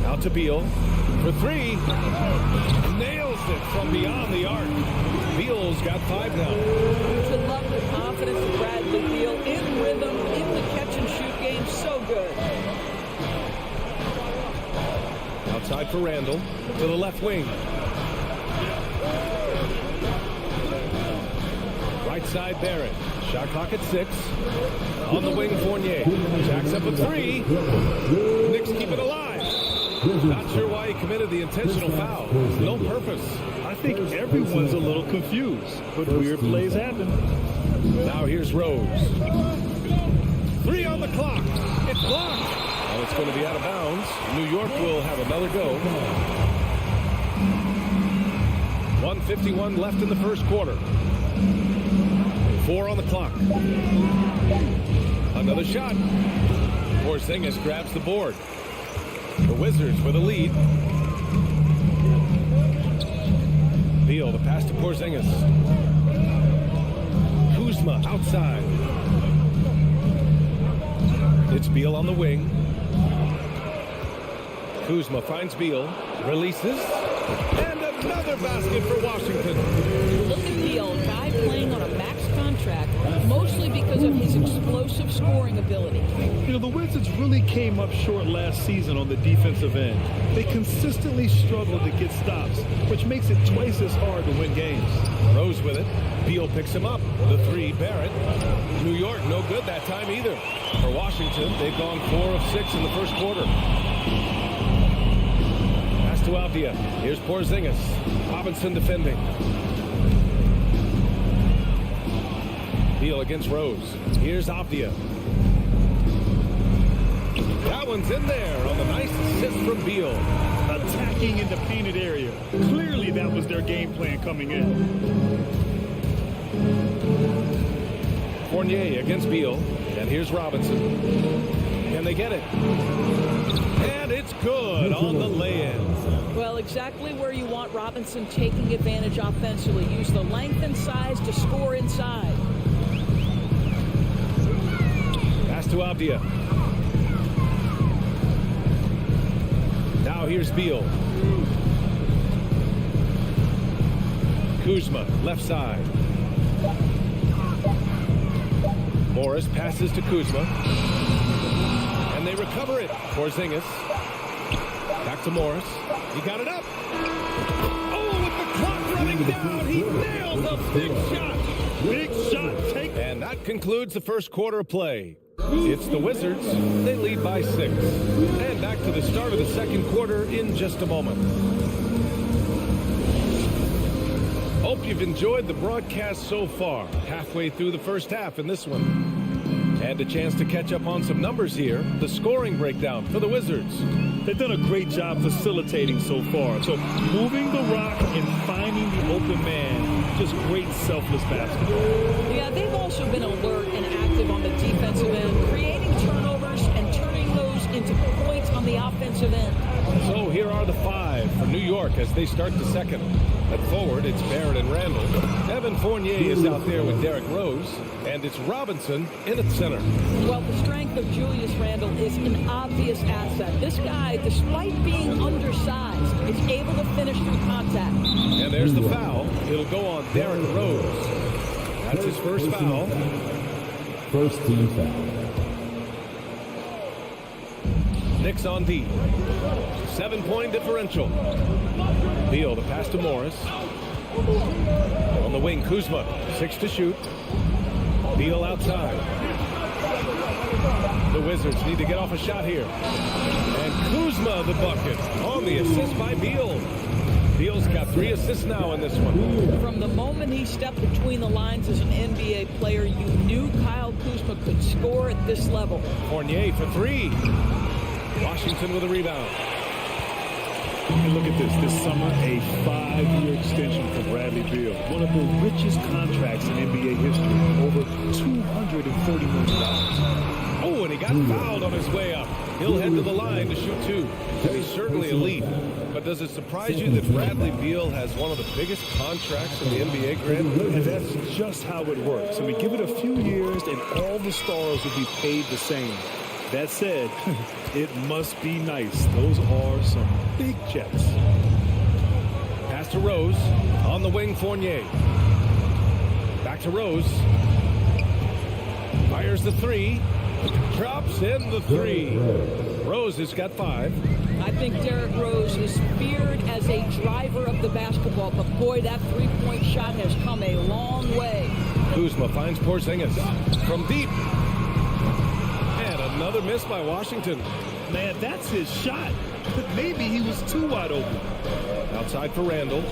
Out to Beal. For 3. Nails it from beyond the arc. Beal's got 5 now. To love the confidence of Bradley Beal in rhythm, in the catch-and-shoot game. So good. Outside for Randall. To the left wing. Right side Barrett. Shot clock at 6. On the wing, Fournier. Jacks up a 3. Knicks keep it alive. Not sure why he committed the intentional foul. No purpose. I think everyone's a little confused, but weird plays happen. Now here's Rose. 3 on the clock. It's blocked. And it's going to be out of bounds. New York will have another go. 1:51 left in the first quarter. 4 on the clock. Another shot. Porzingis grabs the board. The Wizards with a lead. Beal, the pass to Porzingis. Kuzma outside. It's Beal on the wing. Kuzma finds Beal. Releases. And another basket for Washington. Look at Beal, guy playing on a max contract, mostly because of his explosive scoring ability. You know, the Wizards really came up short last season on the defensive end. They consistently struggled to get stops, which makes it twice as hard to win games. Rose with it. Beal picks him up. The 3, Barrett. New York, no good that time either. For Washington, they've gone 4 of 6 in the first quarter. Pass to Avdia. Here's Porzingis. Robinson defending. Beal against Rose. Here's Avdia. That one's in there on the nice assist from Beal. Attacking in the painted area. Clearly that was their game plan coming in. Fournier against Beal. And here's Robinson. Can they get it? And it's good on the lay-in. Well, exactly where you want Robinson taking advantage offensively. Use the length and size to score inside. Pass to Avdia. Now here's Beal. Kuzma, left side. Morris passes to Kuzma. And they recover it. Porzingis. Back to Morris. He got it up. Oh, with the clock running down, he nails a big shot. Big shot. And that concludes the first quarter of play. It's the Wizards. They lead by 6. And back to the start of the second quarter in just a moment. Hope you've enjoyed the broadcast so far. Halfway through the first half in this one. And a chance to catch up on some numbers here. The scoring breakdown for the Wizards. They've done a great job facilitating so far. So moving the rock and finding the open man, just great selfless basketball. Yeah, they've also been alert and active on the defensive end, creating turnovers and turning those into points on the offensive end. So here are the 5 for New York as they start the second. At forward, it's Barrett and Randall. Evan Fournier is out there with Derrick Rose. And it's Robinson in at center. Well, the strength of Julius Randle is an obvious asset. This guy, despite being undersized, is able to finish through contact. And there's the foul. It'll go on Derrick Rose. That's his first foul. First team foul. Knicks on D. 7-point differential. Beal, the pass to Morris. On the wing, Kuzma. 6 to shoot. Beal outside. The Wizards need to get off a shot here. And Kuzma the bucket on the assist by Beal. Beal's got 3 assists now in this one. From the moment he stepped between the lines as an NBA player, you knew Kyle Kuzma could score at this level. Fournier for 3. Washington with a rebound. And look at this. This summer, a 5-year extension for Bradley Beal. One of the richest contracts in NBA history. Over $230 million. Oh, and he got fouled on his way up. He'll head to the line to shoot 2. And he's certainly elite. But does it surprise you that Bradley Beal has one of the biggest contracts in the NBA, Grant? And that's just how it works. I mean, give it a few years and all the stars will be paid the same. That said, it must be nice. Those are some big checks. Pass to Rose. On the wing, Fournier. Back to Rose. Fires the 3. Drops in the 3. Rose has got 5. I think Derrick Rose is feared as a driver of the basketball, but boy, that three-point shot has come a long way. Kuzma finds Porzingis from deep. And another miss by Washington. Man, that's his shot. But maybe he was too wide open. Outside for Randall.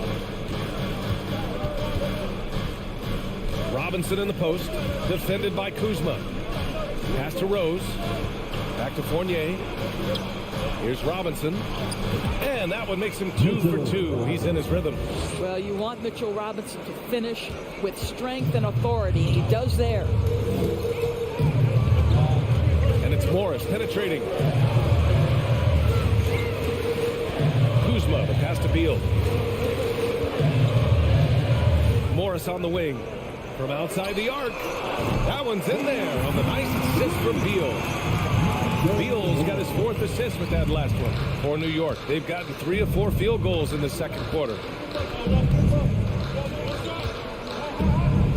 Robinson in the post. Defended by Kuzma. Pass to Rose. Back to Fournier. Here's Robinson. And that one makes him 2 for 2. He's in his rhythm. Well, you want Mitchell Robinson to finish with strength and authority. He does there. And it's Morris penetrating. Kuzma, the pass to Beal. Morris on the wing. From outside the arc. That one's in there on the nice assist from Beal. Beal's got his 4th assist with that last one for New York. They've gotten 3 of 4 field goals in the second quarter.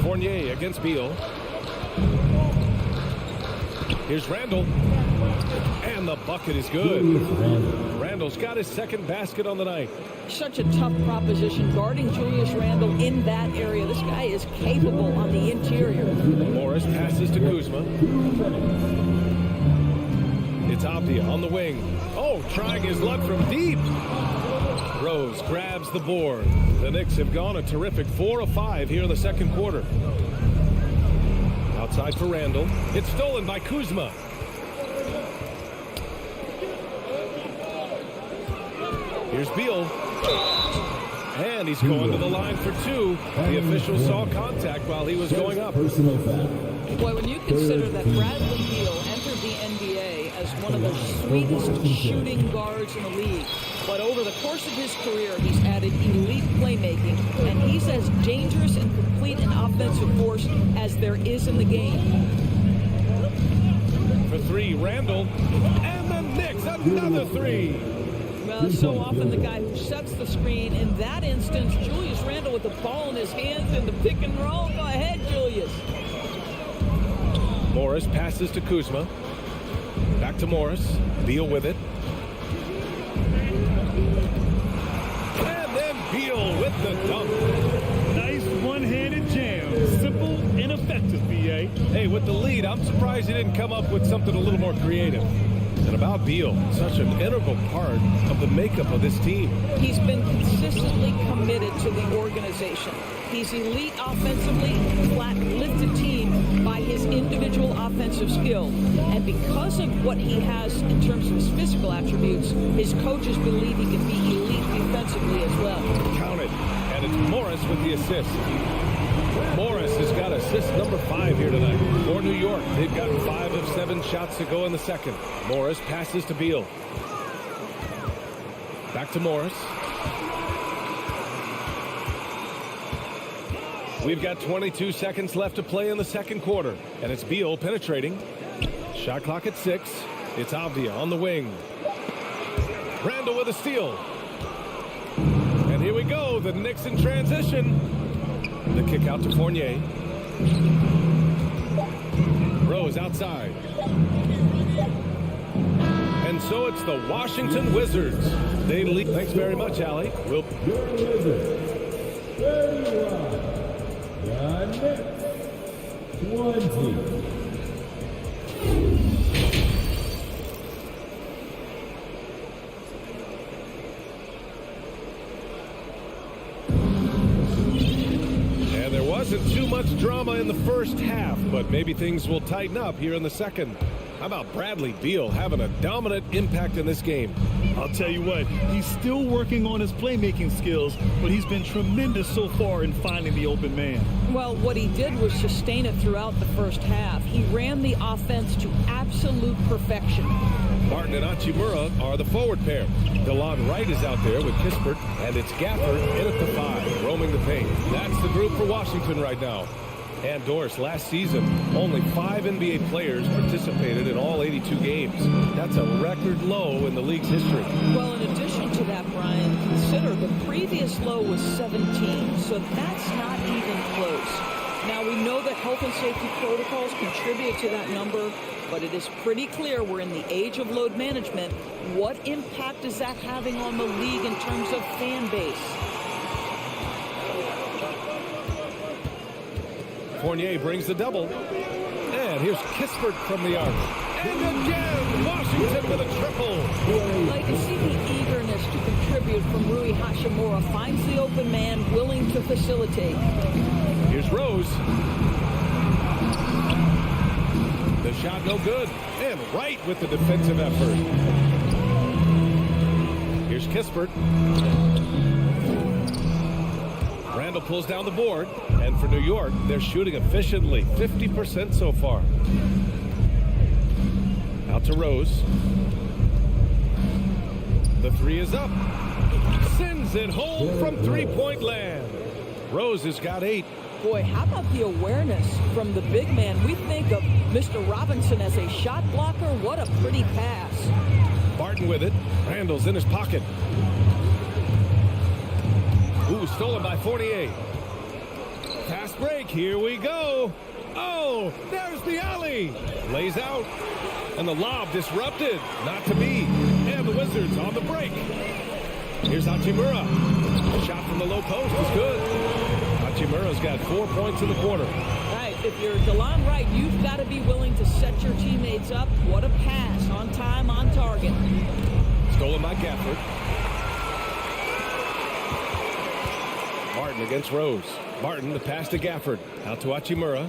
Fournier against Beal. Here's Randall. And the bucket is good. Randall's got his 2nd basket on the night. Such a tough proposition guarding Julius Randle in that area. This guy is capable on the interior. Morris passes to Kuzma. It's Abdia on the wing. Oh, trying his luck from deep. Rose grabs the board. The Knicks have gone a terrific 4 of 5 here in the second quarter. Outside for Randall. It's stolen by Kuzma. Here's Beal. And he's going to the line for 2. The official saw contact while he was going up. Personal foul. Boy, when you consider that Bradley Beal entered the NBA as one of the sweetest shooting guards in the league, but over the course of his career, he's added elite playmaking, and he's as dangerous and complete an offensive force as there is in the game. For 3, Randall. And the Knicks, another 3. Well, so often the guy who sets the screen. In that instance, Julius Randle with the ball in his hands in the pick and roll. Go ahead, Julius. Morris passes to Kuzma. Back to Morris. Beal with it. And then Beal with the dunk. Nice one-handed jam. Simple and effective, B.A. Hey, with the lead, I'm surprised he didn't come up with something a little more creative. And about Beal, such an integral part of the makeup of this team. He's been consistently committed to the organization. He's elite offensively, flat lifted team by his individual offensive skill. And because of what he has in terms of his physical attributes, his coaches believe he can be elite defensively as well. Count it. And it's Morris with the assist. Morris has got assist number 5 here tonight for New York. They've got 5 of 7 shots to go in the second. Morris passes to Beal. Back to Morris. We've got 22 seconds left to play in the second quarter. And it's Beal penetrating. Shot clock at 6. It's Avdia on the wing. Randall with a steal. And here we go. The Knicks in transition. The kick out to Fournier. Rose outside. And so it's the Washington Wizards. They lead. Thanks very much, Allie. Your Wizards, 31. The Knicks, 20. Wasn't too much drama in the first half, but maybe things will tighten up here in the second. How about Bradley Beal having a dominant impact in this game? I'll tell you what, he's still working on his playmaking skills, but he's been tremendous so far in finding the open man. Well, what he did was sustain it throughout the first half. He ran the offense to absolute perfection. Martin and Hachimura are the forward pair. DeLon Wright is out there with Kispert, and it's Gafford in at the 5, roaming the paint. That's the group for Washington right now. And Doris, last season, only 5 NBA players participated in all 82 games. That's a record low in the league's history. Well, in addition to that, Brian, consider the previous low was 17, so that's not even close. Now, we know that health and safety protocols contribute to that number, but it is pretty clear we're in the age of load management. What impact is that having on the league in terms of fan base? Fournier brings the double. And here's Kispert from the arc. And again, Washington with a triple. Well, you can see the eagerness to contribute from Rui Hachimura. Finds the open man, willing to facilitate. Here's Rose. The shot no good. And Wright with the defensive effort. Here's Kispert. Randall pulls down the board. And for New York, they're shooting efficiently. 50% so far. Out to Rose. The 3 is up. Sends it home from three-point land. Rose has got 8. Boy, how about the awareness from the big man? We think of Mr. Robinson as a shot blocker. What a pretty pass. Barton with it. Randall's in his pocket. Ooh, stolen by Fournier. Fast break. Here we go. Oh, there's the alley. Lays out. And the lob disrupted. Not to be. And the Wizards on the break. Here's Hachimura. Shot from the low post is good. Hachimura's got 4 points in the quarter. Right. If you're DeLon Wright, you've got to be willing to set your teammates up. What a pass. On time, on target. Stolen by Gafford. Martin against Rose. Martin, the pass to Gafford. Out to Hachimura.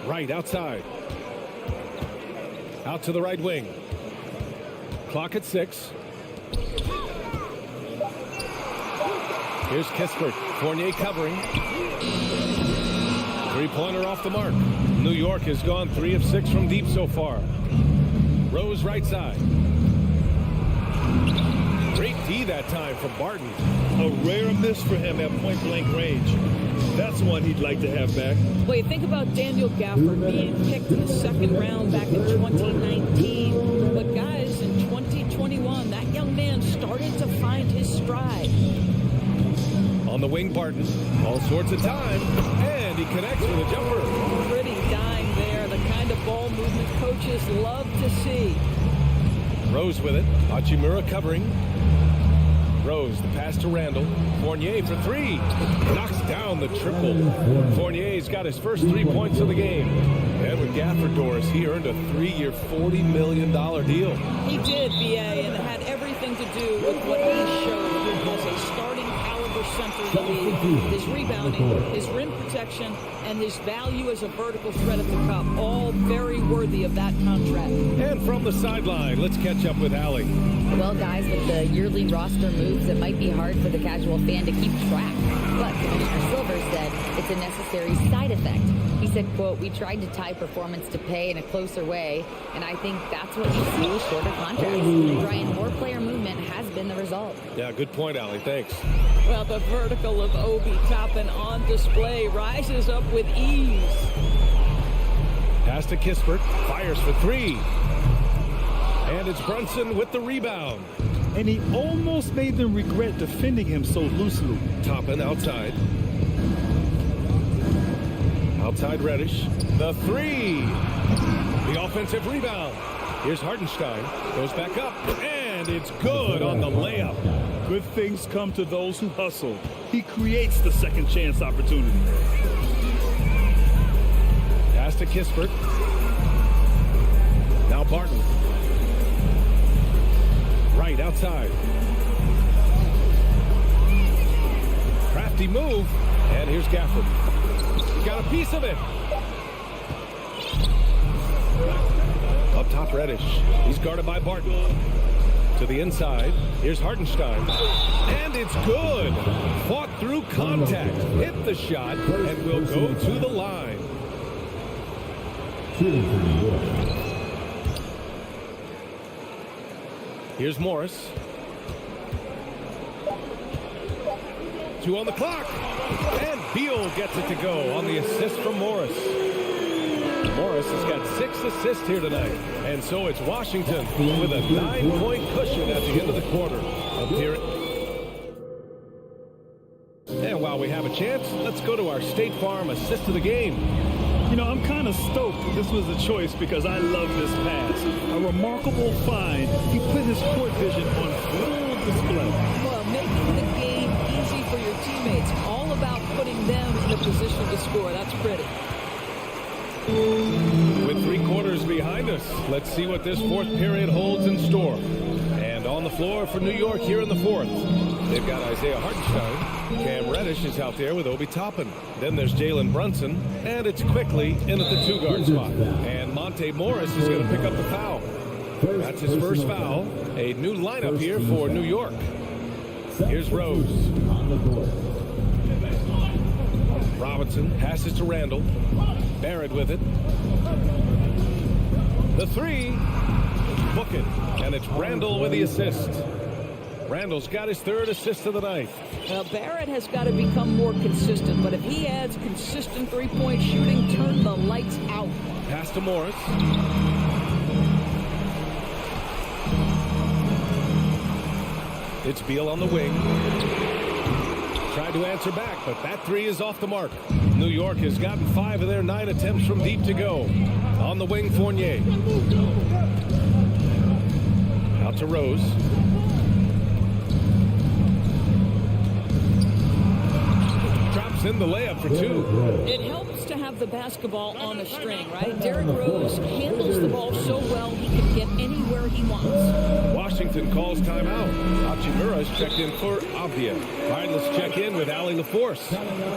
Right outside. Out to the right wing. Clock at 6. Here's Kispert. Fournier covering. Three-pointer off the mark. New York has gone 3 of 6 from deep so far. Rose right side. Great D that time from Barton. A rare miss for him at point-blank range. That's one he'd like to have back. Well, you think about Daniel Gafford being picked in the second round back in 2019. But guys, in 2021, that young man started to find his stride. On the wing, Barton. All sorts of time. And he connects with a jumper. Pretty dime there. movement coaches love to see. Rose with it. Hachimura covering. Rose, the pass to Randall. Fournier for three. Knocks down the triple. Fournier's got his first 3 points of the game. And with Gafford Doris, he earned a 3-year, $40 million deal. He did, BA, and it had everything to do with what he showed as a starting caliber center in the league. His rebounding, his rim protection, and his value as a vertical threat at the cup. All very worthy of that contract. And from the sideline, let's catch up with Allie. Well, guys, with the yearly roster moves, it might be hard for the casual fan to keep track. But Commissioner Silver said it's a necessary side effect. He said, quote, "We tried to tie performance to pay in a closer way, and I think that's what you see with shorter contracts. Brian, more player movement has been the result." Yeah, good point, Allie. Thanks. Well, the vertical of Obi Toppin on display rises up with ease. Pass to Kispert. Fires for three. And it's Brunson with the rebound. And he almost made them regret defending him so loosely. Toppin outside. Outside Reddish. The three. The offensive rebound. Here's Hartenstein. Goes back up. And it's good on the layup. Good things come to those who hustle. He creates the second chance opportunity. Pass to Kispert. Now Barton. Right outside. Crafty move. And here's Gafford. He got a piece of it. Up top, Reddish. He's guarded by Barton. To the inside. Here's Hartenstein. And it's good. Fought through contact. Hit the shot and will go to the line. Here's Morris. 2 on the clock. And Beal gets it to go on the assist from Morris. Morris has got 6 assists here tonight. And so it's Washington with a 9-point cushion at the end of the quarter. And while we have a chance, let's go to our State Farm assist of the game. You know, I'm kind of stoked that this was a choice because I love this pass. A remarkable find. He put his court vision on full display. Well, making the game easy for your teammates. All about putting them in a position to score. That's pretty. With 3 quarters behind us, let's see what this fourth period holds in store. And on the floor for New York here in the fourth, they've got Isaiah Hartenstein. Cam Reddish is out there with Obi Toppin. Then there's Jalen Brunson, and it's quickly in at the 2-guard spot. And Monte Morris is going to pick up the foul. That's his first foul. A new lineup here for New York. Here's Rose. Robinson passes to Randall. Barrett with it. The 3. Book it. And it's Randall with the assist. Randall's got his 3rd assist of the night. Well, Barrett has got to become more consistent, but if he adds consistent three-point shooting, turn the lights out. Pass to Morris. It's Beal on the wing. Tried to answer back, but that 3 is off the mark. New York has gotten 5 of their 9 attempts from deep to go. On the wing, Fournier. Out to Rose. Drops in the layup for 2. It helps to have the basketball on a string, right? Derrick Rose handles the ball so well he can get anywhere he wants. Washington calls timeout. Hachimura's checked in for Avdia. All right, let's check in with Allie LaForce.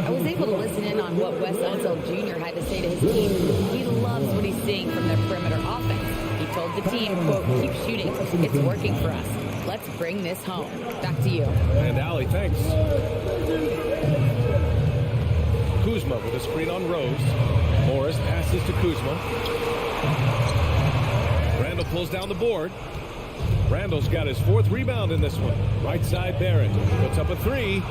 I was able to listen in on what Wes Unseld Jr. had to say to his team. He loves what he's seeing from their perimeter offense. He told the team, quote, "Keep shooting. It's working for us. Let's bring this home." Back to you. And Allie, thanks. Kuzma with a screen on Rose. Morris passes to Kuzma. Randall pulls down the board. Randall's got his 4th rebound in this one. Right side, Barrett puts up a 3.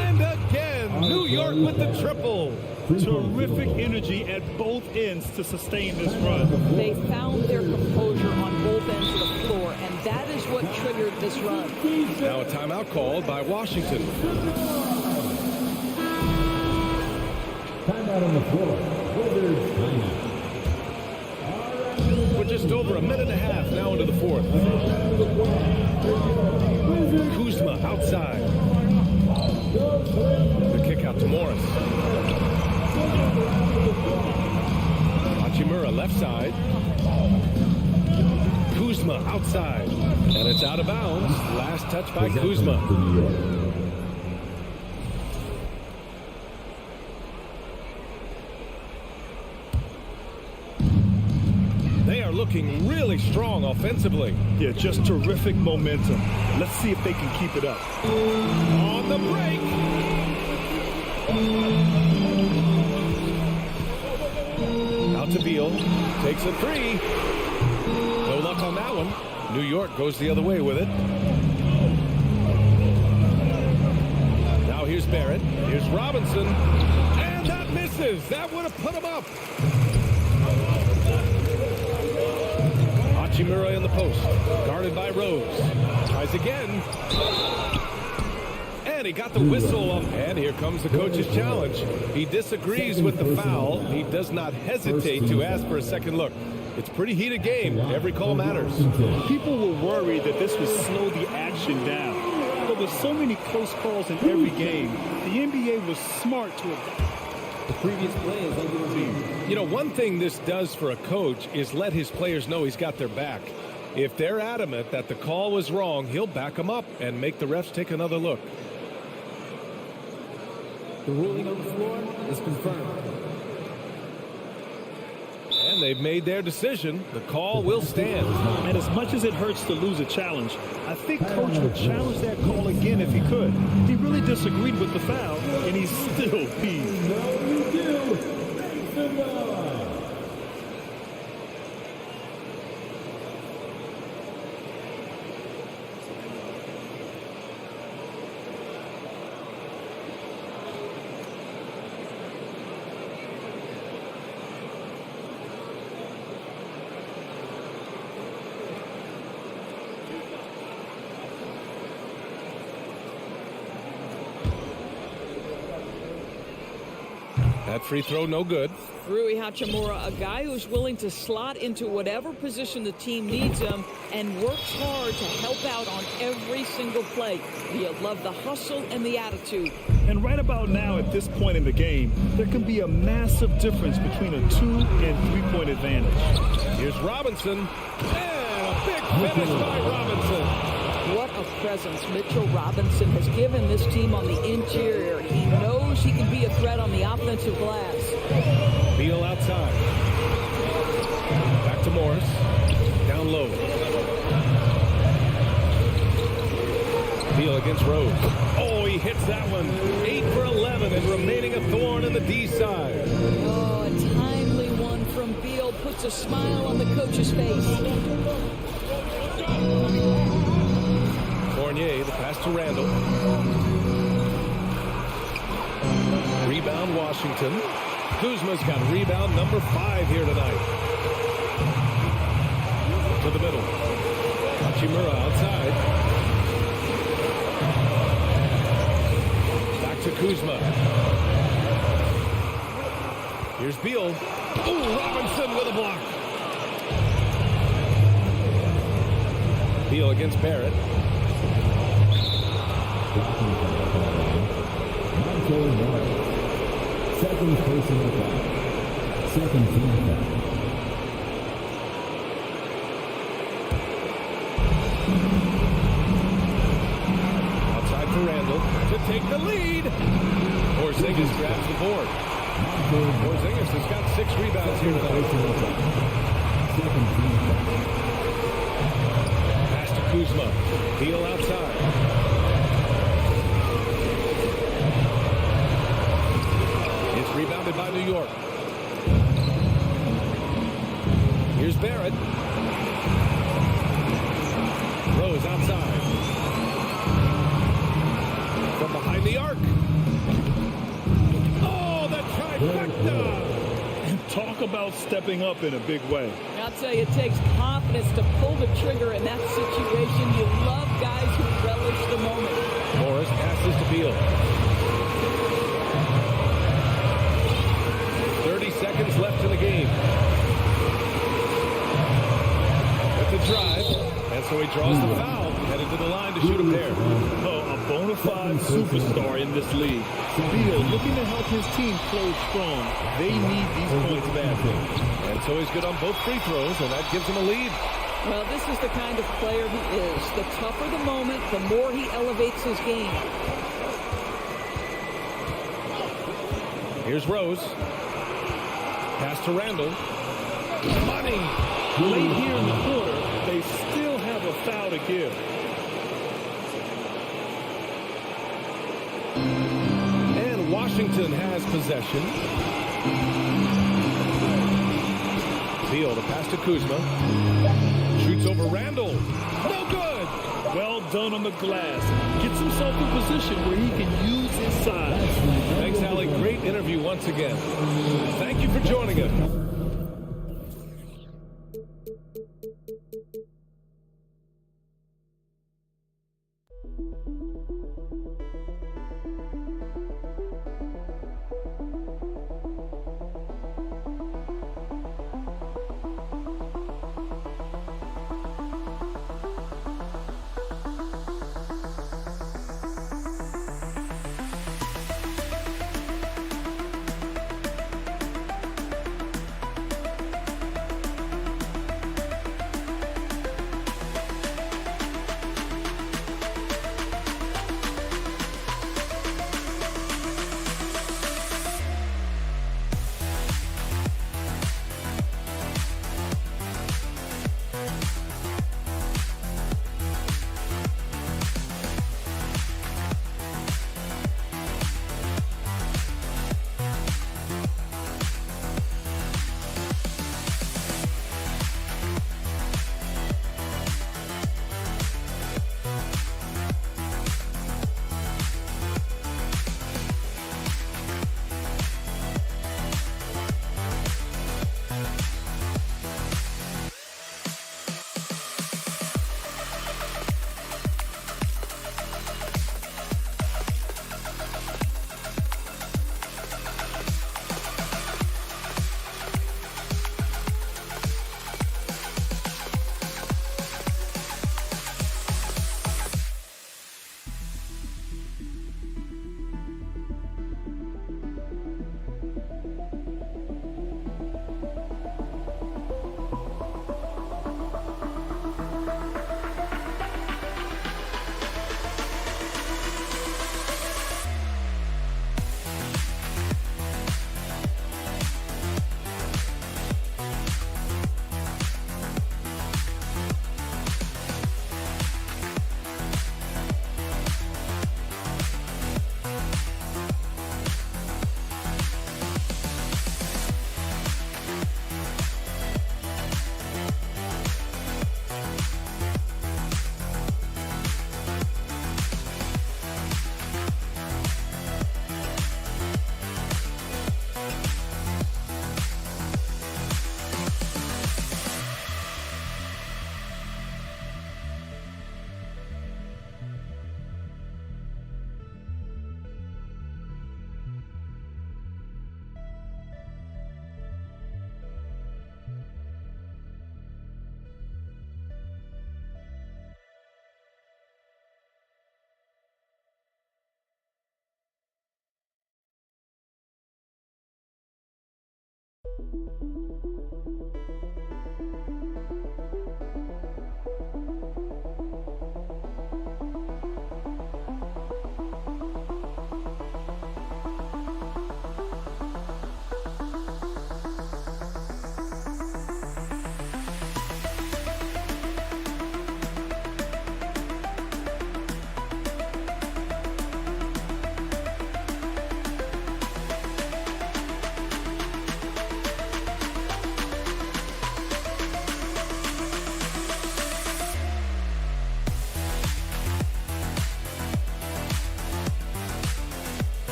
And again, New York with the triple. Terrific energy at both ends to sustain this run. They found their composure on both ends of the floor, and that is what triggered this run. Now a timeout called by Washington. Timeout on the floor. Wizards timeout. just over a minute and a half now into the fourth. Kuzma outside. The kick out to Morris. Hachimura left side. Kuzma outside. And it's out of bounds. Last touch by Kuzma. They are looking really strong offensively. Yeah, just terrific momentum. Let's see if they can keep it up. On the break. Out to Beal. Takes a three. No luck on that one. New York goes the other way with it. Now here's Barrett. Here's Robinson. And that misses. That would have put him up. Hachimura in the post. Guarded by Rose. Tries again. And he got the whistle up. And here comes the coach's challenge. He disagrees with the foul. He does not hesitate to ask for a second look. It's a pretty heated game. Every call matters. People were worried that this would slow the action down. But with so many close calls in every game, the NBA was smart to adapt. The previous play is under review. You know, one thing this does for a coach is let his players know he's got their back. If they're adamant that the call was wrong, he'll back them up and make the refs take another look. The ruling on the floor is confirmed. And they've made their decision. The call will stand. And as much as it hurts to lose a challenge, I think Coach would challenge that call again if he could. He really disagreed with the foul, and he's still peeved. That free throw, no good. Rui Hachimura, a guy who's willing to slot into whatever position the team needs him and works hard to help out on every single play. You love the hustle and the attitude. And right about now, at this point in the game, there can be a massive difference between a 2- and 3-point advantage. Here's Robinson. And a big finish by Robinson. What a presence Mitchell Robinson has given this team on the interior. He knows he can be a threat on the offensive glass. Beal outside. Back to Morris. Down low. Beal against Rose. Oh, he hits that one. 8 for 11 and remaining a thorn in the D side. Oh, a timely one from Beal puts a smile on the coach's face. Fournier, the pass to Randall. Rebound, Washington. Kuzma's got rebound number 5 here tonight. To the middle. Hachimura outside. Back to Kuzma. Here's Beal. Ooh, Robinson with a block. Beal against Barrett. Second personal foul. Second team foul. Outside for Randall to take the lead. Porzingis grabs the board. Porzingis has got 6 rebounds here tonight. Second team foul. Pass to Kuzma. Beal outside. Rebounded by New York. Here's Barrett. Rose outside. From behind the arc. Oh, the trifecta! And talk about stepping up in a big way. I'll tell you, it takes confidence to pull the trigger in that situation. You love guys who relish the moment. Morris passes to Beal. 30 seconds left in the game. So he draws the foul, headed to the line to shoot a pair. Oh, a bona fide superstar in this league. Beal looking to help his team close strong. They need these points badly. And so he's good on both free throws, and that gives him a lead. Well, this is the kind of player he is. The tougher the moment, the more he elevates his game. Here's Rose. Pass to Randall. Money! Late here in the quarter, they still have a foul to give. And Washington has possession. Beal to pass to Kuzma. Shoots over Randall. No good! Well done on the glass. Gets himself in position where he can use his size. Thanks, Allie. Great interview once again. Thank you for joining us.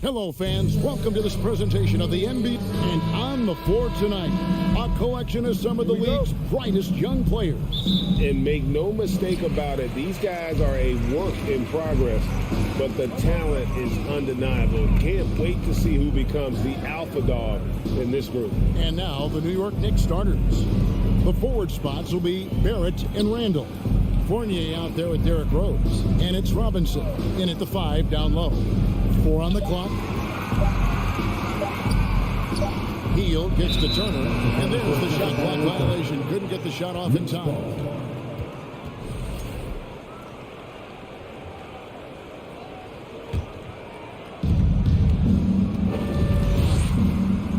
Hello, fans. Welcome to this presentation of the NBA. And on the floor tonight, a collection of some of the league's brightest young players. And make no mistake about it, these guys are a work in progress, but the talent is undeniable. Can't wait to see who becomes the alpha dog in this group. And now, the New York Knicks starters. The forward spots will be Barrett and Randall. Fournier out there with Derrick Rose. And it's Robinson in at the 5 down low. 4 on the clock. Heel gets to Turner, and there's the shot clock violation. Couldn't get the shot off in time.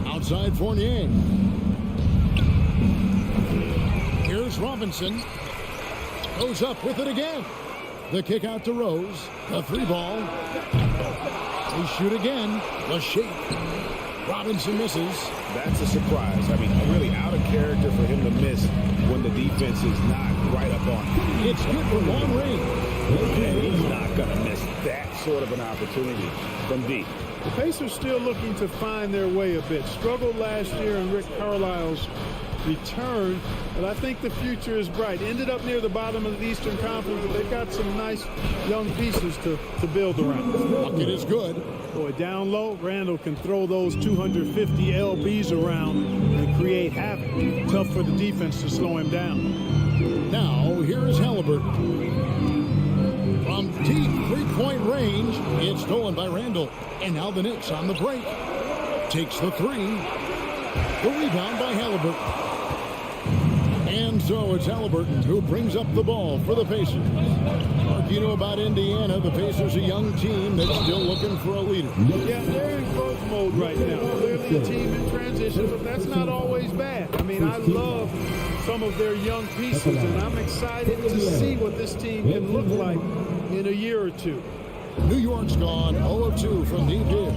Outside Fournier. Here's Robinson. Goes up with it again. The kick out to Rose. The 3 ball. They shoot again. The shake. Robinson misses. That's a surprise. I mean, really out of character for him to miss when the defense is not right up on him. It's good for long range. And he's not going to miss that sort of an opportunity from deep. The Pacers still looking to find their way a bit. Struggled last year in Rick Carlisle's return, but I think the future is bright. Ended up near the bottom of the Eastern Conference, but they've got some nice young pieces to build around. Bucket is good. Boy, down low, Randall can throw those 250 LBs around and create havoc. Tough for the defense to slow him down. Now, here is Halliburton. From deep three-point range, it's stolen by Randall. And now the Knicks on the break. Takes the 3. The rebound by Halliburton. And so it's Halliburton who brings up the ball for the Pacers. Mark, you know about Indiana. The Pacers, a young team that's still looking for a leader. Yeah, they're in growth mode right now. Clearly a team in transition, but that's not always bad. I mean, I love some of their young pieces, and I'm excited to see what this team can look like in a year or two. New York's gone 0 of 2 from deep here.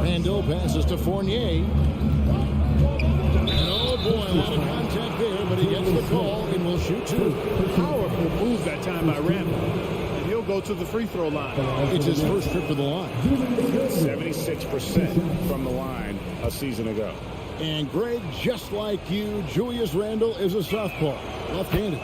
Randall passes to Fournier. And oh boy, a lot of contact there, but he gets the call and will shoot 2. Powerful move that time by Randall. And he'll go to the free throw line. It's his first trip to the line. 76% from the line a season ago. And Greg, just like you, Julius Randle is a southpaw, left-handed.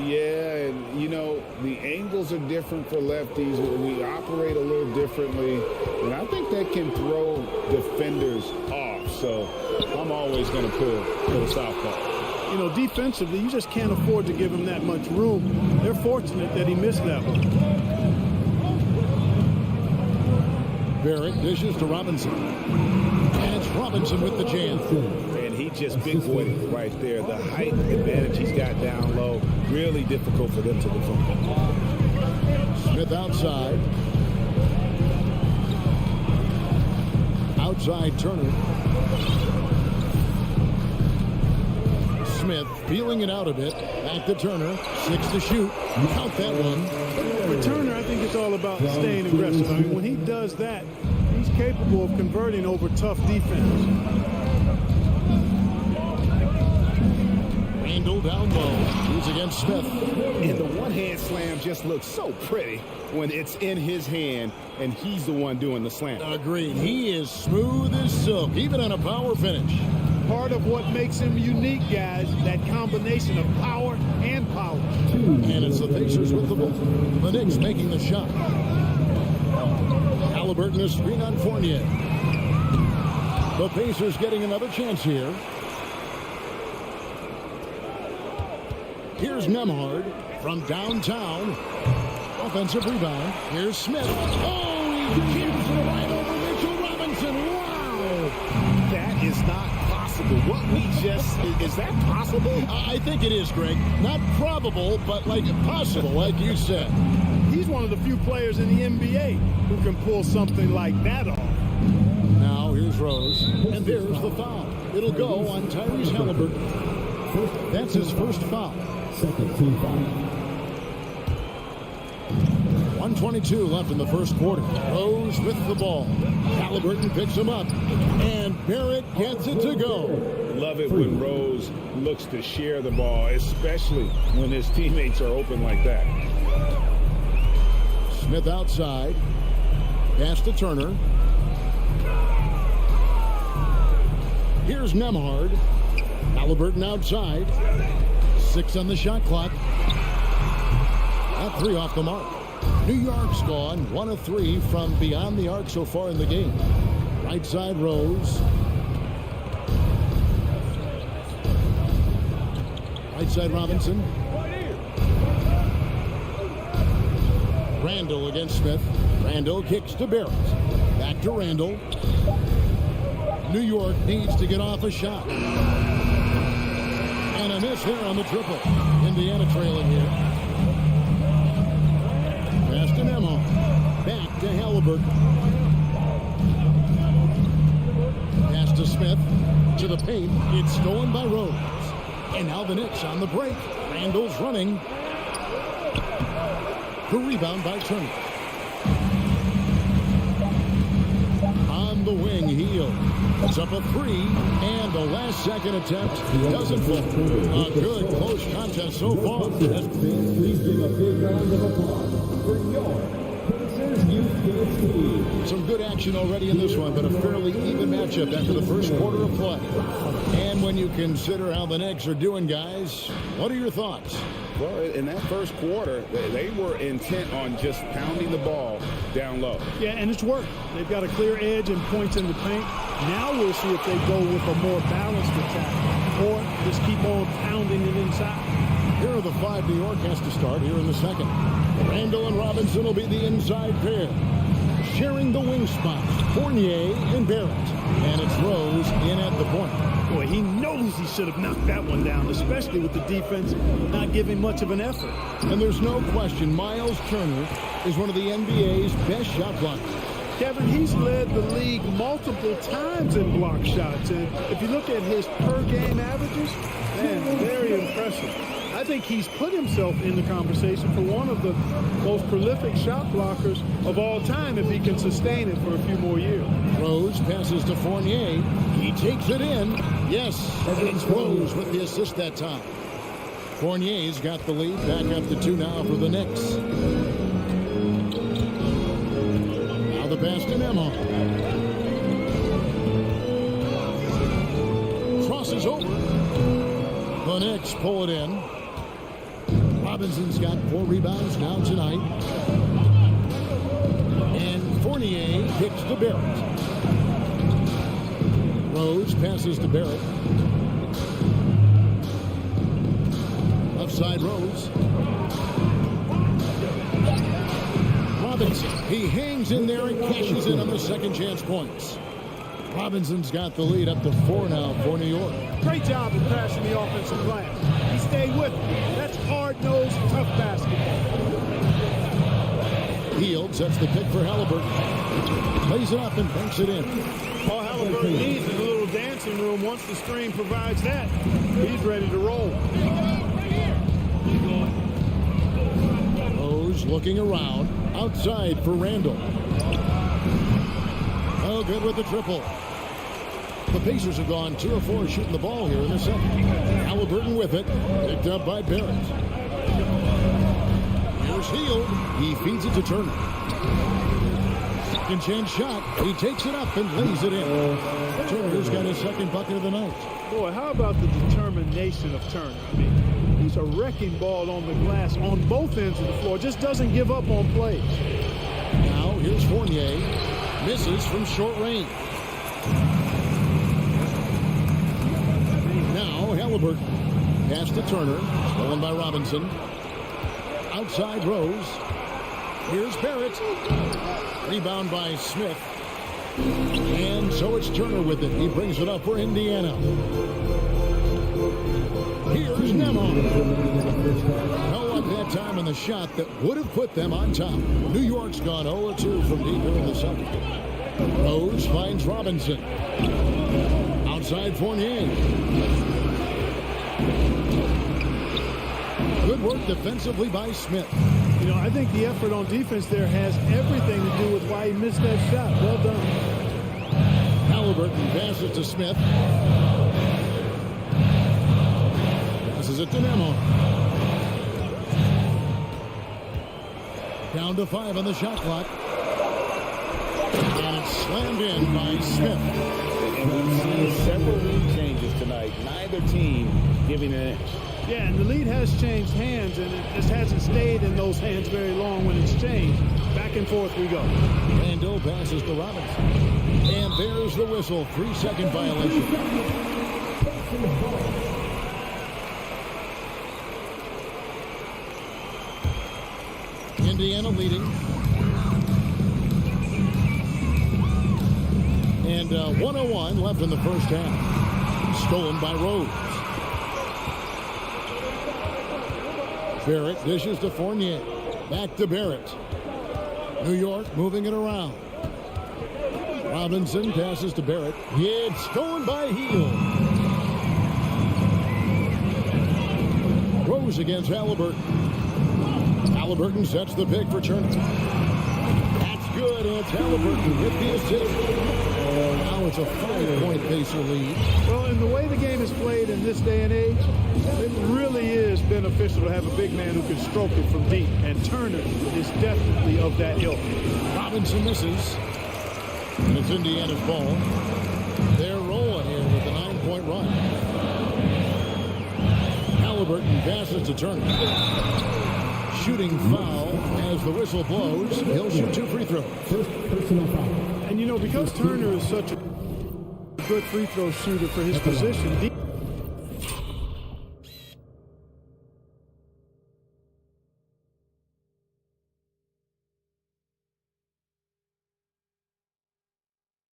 Yeah, and you know, the angles are different for lefties. We operate a little differently, and I think that can throw defenders off. So I'm always going to pull for the southpaw. You know, defensively, you just can't afford to give him that much room. They're fortunate that he missed that one. Barrett dishes to Robinson. And it's Robinson with the jam. And he just big boyed it right there. The height advantage he's got down low, really difficult for them to defend. Smith outside. Outside Turner. Smith feeling it out a bit. Back to Turner. 6 to shoot. Count that one. For Turner, I think it's all about staying aggressive. I mean, when he does that, he's capable of converting over tough defense. Randall down low. He's against Smith. And the one-hand slam just looks so pretty when it's in his hand and he's the one doing the slam. Agreed. He is smooth as silk, even on a power finish. Part of what makes him unique, guys, that combination of power and power. And it's the Pacers with the ball. The Knicks making the shot. Halliburton is screen on Fournier. The Pacers getting another chance here. Here's Nembhard from downtown. Offensive rebound. Here's Smith. Oh, he jams it right over Mitchell Robinson. Wow. That is not possible. What we just, is that possible? I think it is, Greg. Not probable, but like possible, like you said. He's one of the few players in the NBA who can pull something like that off. Now here's Rose, and there's the foul. It'll go on Tyrese Halliburton. That's his first foul. Second team foul. 1:22 left in the first quarter. Rose with the ball. Halliburton picks him up, and Barrett gets it to go. Love it when Rose looks to share the ball, especially when his teammates are open like that. Smith outside. Pass to Turner. Here's Nembhard. Halliburton outside. 6 on the shot clock. That 3 off the mark. New York's gone 1 of 3 from beyond the arc so far in the game. Right side Rose. Right side Robinson. Randall against Smith. Randall kicks to Barrett. Back to Randall. New York needs to get off a shot. And a miss here on the triple. Indiana trailing here. Pass to Nemo. Back to Halliburton. Pass to Smith. To the paint. It's stolen by Rose. And now the Knicks on the break. Randall's running. The rebound by Turner. On the wing, Heel. It's up a 3, and the last second attempt doesn't fall. A good close contest so far. Please give a big round of applause for your Pacers Youth Games team. Some good action already in this one, but a fairly even matchup after the first quarter of play. And when you consider how the Knicks are doing, guys, what are your thoughts? Well, in that first quarter, they were intent on just pounding the ball down low. Yeah, and it's worked. They've got a clear edge and points in the paint. Now we'll see if they go with a more balanced attack or just keep on pounding it inside. Here are the 5 New York has to start here in the second. Randall and Robinson will be the inside pair. Sharing the wing spots, Fournier and Barrett. And it's Rose in at the point. Boy, he knows he should have knocked that one down, especially with the defense not giving much of an effort. And there's no question Miles Turner is one of the NBA's best shot blockers. Kevin, he's led the league league multiple times in block shots. And if you look at his per-game averages, man, very impressive. I think he's put himself in the conversation for one of the most prolific shot blockers of all time if he can sustain it for a few more years. Rose passes to Fournier. He takes it in. Yes, and it's Rose with the assist that time. Fournier's got the lead. Back up to 2 now for the Knicks. Now the pass to Nemo. Crosses over. The Knicks pull it in. Robinson's got 4 rebounds now tonight. And Fournier kicks to Barrett. Rose passes to Barrett. Left side Rose. Robinson, he hangs in there and cashes in on the second chance points. Robinson's got the lead up to 4 now for New York. Great job of passing the offensive glass. He stayed with it. That's hard-nosed, tough basketball. Hield sets the pick for Halliburton. Lays it up and banks it in. All Halliburton needs is a little dancing room. Once the screen provides that, he's ready to roll. Rose looking around. Outside for Randall. Oh, good with the triple. The Pacers have gone 2 of 4 shooting the ball here in the second. Halliburton with it. Picked up by Barrett. Here's Hield. He feeds it to Turner. Second chance shot. He takes it up and lays it in. Turner's got his second bucket of the night. Boy, how about the determination of Turner? I mean, he's a wrecking ball on the glass on both ends of the floor. Just doesn't give up on plays. Now here's Fournier. Misses from short range. Now Halliburton. Pass to Turner. Stolen by Robinson. Outside Rose. Here's Barrett. Rebound by Smith. And so it's Turner with it. He brings it up for Indiana. Here's Nemo. No luck that time in the shot that would have put them on top. New York's gone 0-2 from deep in the second. Rose finds Robinson. Outside Fournier. Good work defensively by Smith. You know, I think the effort on defense there has everything to do with why he missed that shot. Well done. Halliburton passes to Smith. Passes it to Nemo. Down to 5 on the shot clock. And it's slammed in by Smith. And we've seen several lead changes tonight. Neither team giving an inch. Yeah, and the lead has changed hands, and it just hasn't stayed in those hands very long when it's changed. Back and forth we go. Randall passes to Robinson. And there's the whistle. 3-second violation. Indiana leading. And 101 left in the first half. Stolen by Rose. Barrett dishes to Fournier. Back to Barrett. New York moving it around. Robinson passes to Barrett. It's stolen by Hield. Rose against Halliburton. Halliburton sets the pick for Turner. That's good. It's Halliburton with the assist. Now it's a 5-point Pacer lead. Well, in the way the game is played in this day and age, it really is beneficial to have a big man who can stroke it from deep. And Turner is definitely of that ilk. Robinson misses. And it's Indiana's ball. They're rolling here with a 9-point run. Halliburton passes to Turner. Shooting foul as the whistle blows. He'll shoot 2 free throws. First personal foul. And, you know, because Turner is such a good free throw shooter for his position,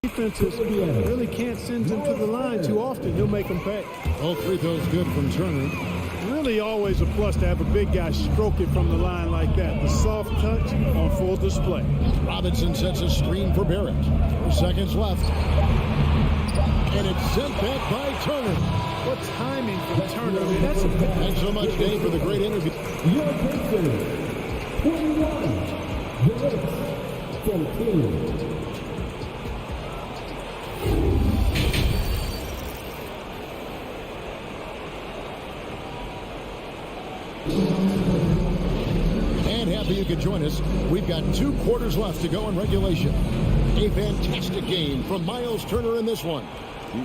defenses really can't send him to the line too often. He'll make them pay. All free throws good from Turner. Really certainly always a plus to have a big guy stroke it from the line like that. The soft touch on full display. Robinson sets a screen for Barrett. 4 seconds left. And it's sent back by Turner. What timing from Turner. I mean, that's a big... Thanks so much, Dave, for the great interview. Your Pacers, 21. The Knicks, 14. And happy you could join us. We've got 2 quarters left to go in regulation. A fantastic game from Miles Turner in this one.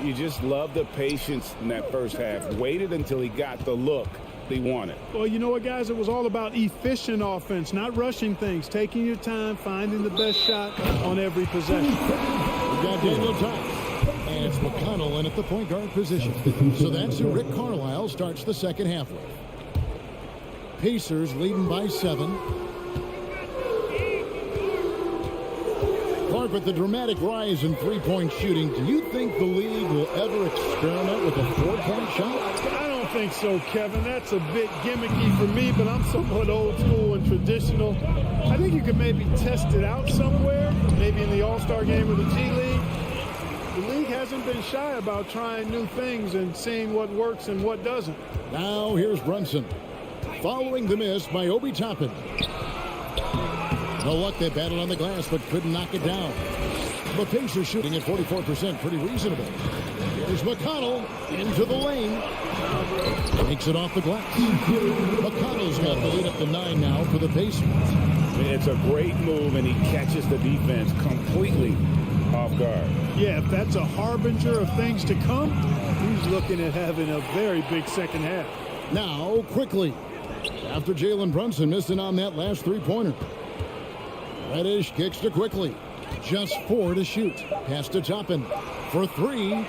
You just love the patience in that first half. Waited until he got the look he wanted. Well, you know what, guys? It was all about efficient offense, not rushing things, taking your time, finding the best shot on every possession. We've got Daniel Tice. And it's McConnell in at the point guard position. So that's who Rick Carlisle starts the second half with. Pacers leading by 7. Clark, with the dramatic rise in three-point shooting, do you think the league will ever experiment with a 4-point shot? I don't think so, Kevin. That's a bit gimmicky for me, but I'm somewhat old school and traditional. I think you could maybe test it out somewhere, maybe in the All-Star game or the G League. The league hasn't been shy about trying new things and seeing what works and what doesn't. Now here's Brunson. Following the miss by Obi Toppin. No luck, they battled on the glass but couldn't knock it down. The Pacers shooting at 44%, pretty reasonable. Here's McConnell into the lane. Takes it off the glass. McConnell's got the lead up to 9 now for the Pacers. It's a great move, and he catches the defense completely off guard. Yeah, if that's a harbinger of things to come, he's looking at having a very big second half. Now, quickly, after Jalen Brunson missing on that last three-pointer. Reddish kicks to Quickly. Just 4 to shoot. Pass to Toppin for 3.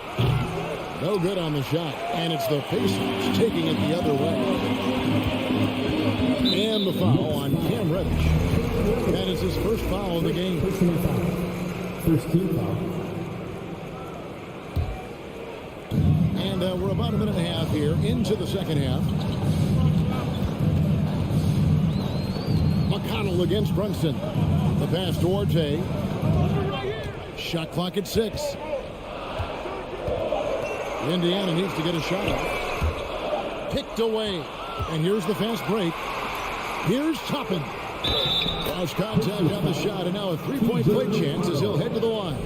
No good on the shot. And it's the Pacers taking it the other way. And the foul on Cam Reddish. That is his first foul of the game. First team foul. And we're about a minute and a half here into the second half. McConnell against Brunson. The pass to Orte. Shot clock at 6. Indiana needs to get a shot off. Picked away. And here's the fast break. Here's Toppin. Lost contact on the shot, and now a 3-point play chance as he'll head to the line.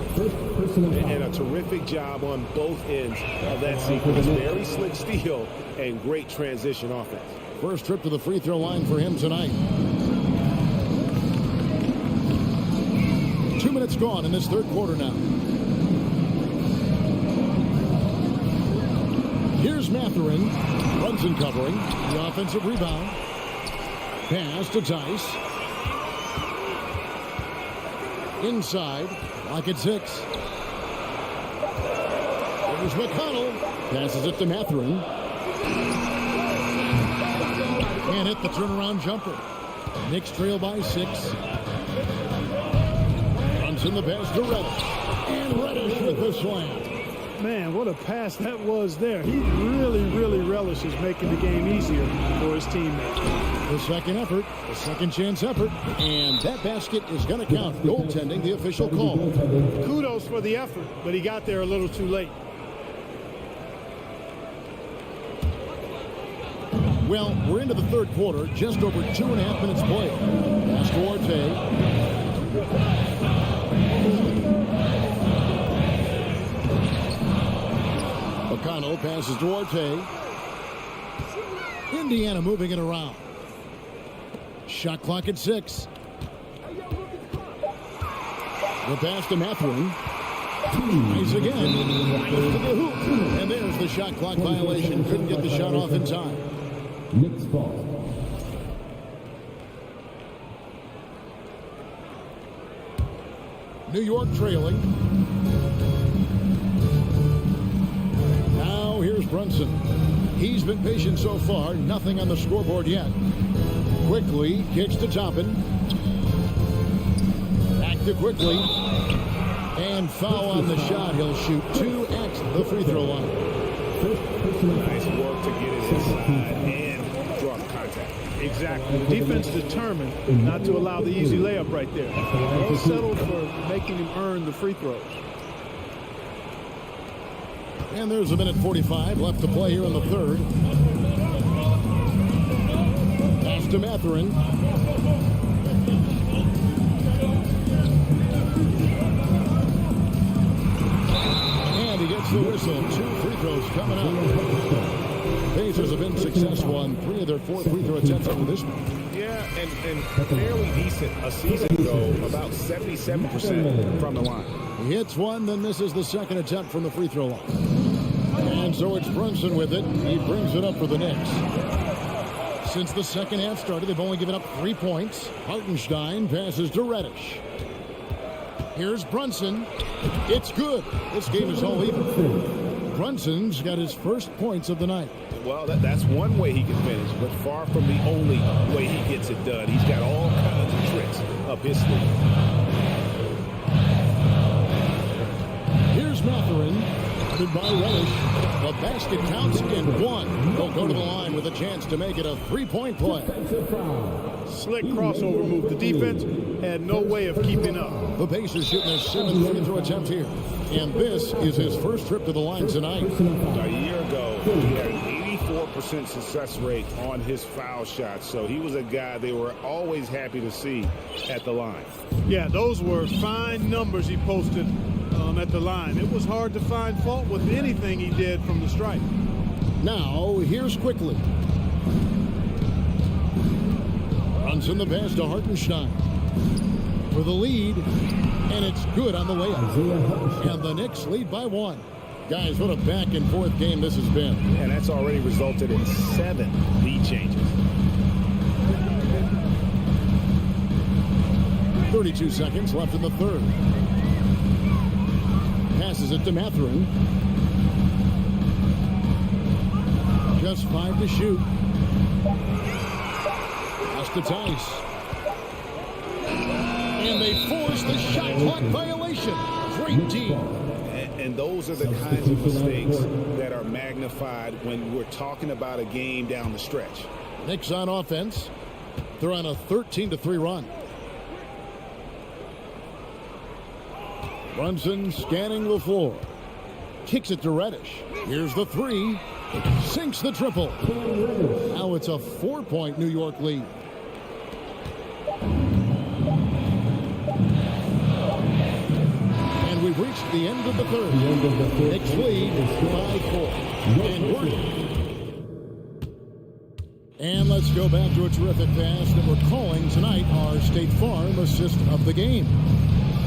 And a terrific job on both ends of that sequence. Very slick steal and great transition offense. First trip to the free throw line for him tonight. 2 minutes gone in this third quarter now. Here's Mathurin. Brunson covering. The offensive rebound. Pass to Tice. Inside. Lock at 6. There's McConnell. Passes it to Mathurin. Can't hit the turnaround jumper. Knicks trail by 6. In the pass to Reddish. And Reddish with the slam. Man, what a pass that was there. He really relishes making the game easier for his teammates. The second effort, the second chance effort. And that basket is going to count. Goaltending, the official call. Kudos for the effort, but he got there a little too late. Well, we're into the third quarter. Just over 2.5 minutes played. Pass to Orte. McConnell passes to Orte. Indiana moving it around. Shot clock at 6. The pass to Mathurin. Nice again. To the hoop. And there's the shot clock violation. Couldn't get the shot off in time. Knicks ball. New York trailing. Now here's Brunson. He's been patient so far. Nothing on the scoreboard yet. Quickly kicks to Toppin. Back to Quickly. And foul on the shot. He'll shoot 2 at the free throw line. Nice work to get it inside and draw the contact. Exactly. The defense determined not to allow the easy layup right there. They settled for making him earn the free throws. And there's a minute 45 left to play here in the third. Pass to Mathurin. And he gets the whistle. 2 free throws coming up. Pacers have been successful on 3 of their 4 free throw attempts over this one. Yeah, and fairly decent a season ago, about 77% from the line. He hits one, then misses the second attempt from the free throw line. And so it's Brunson with it. He brings it up for the Knicks. Since the second half started, they've only given up 3 points. Hartenstein passes to Reddish. Here's Brunson. It's good. This game is all even. Brunson's got his first points of the night. Well, that's one way he can finish, but far from the only way he gets it done. He's got all kinds of tricks up his sleeve. Here's Mathurin. Guarded by Reddish. The basket counts in 1. They'll go to the line with a chance to make it a 3-point play. Slick crossover move. The defense had no way of keeping up. The Pacers shooting their 7th free throw attempt here. And this is his first trip to the line tonight. A year ago, he had an 84% success rate on his foul shots. So he was a guy they were always happy to see at the line. Yeah, those were fine numbers he posted at the line. It was hard to find fault with anything he did from the stripe. Now, here's Quickly. Runs in the pass to Hartenstein for the lead, and it's good on the layup. And the Knicks lead by 1. Guys, what a back-and-forth game this has been. And that's already resulted in 7 lead changes. 32 seconds left in the third. Passes it to Mathurin. Just 5 to shoot. Pass to Tice. And they force the shot clock violation. Great team. And those are the kinds of mistakes that are magnified when we're talking about a game down the stretch. Knicks on offense. They're on a 13-3 run. Brunson scanning the floor. Kicks it to Reddish. Here's the 3. Sinks the triple. Now it's a 4-point New York lead. And we've reached the end of the third. Knicks lead by 4. And we're... And let's go back to a terrific pass that we're calling tonight our State Farm assist of the game.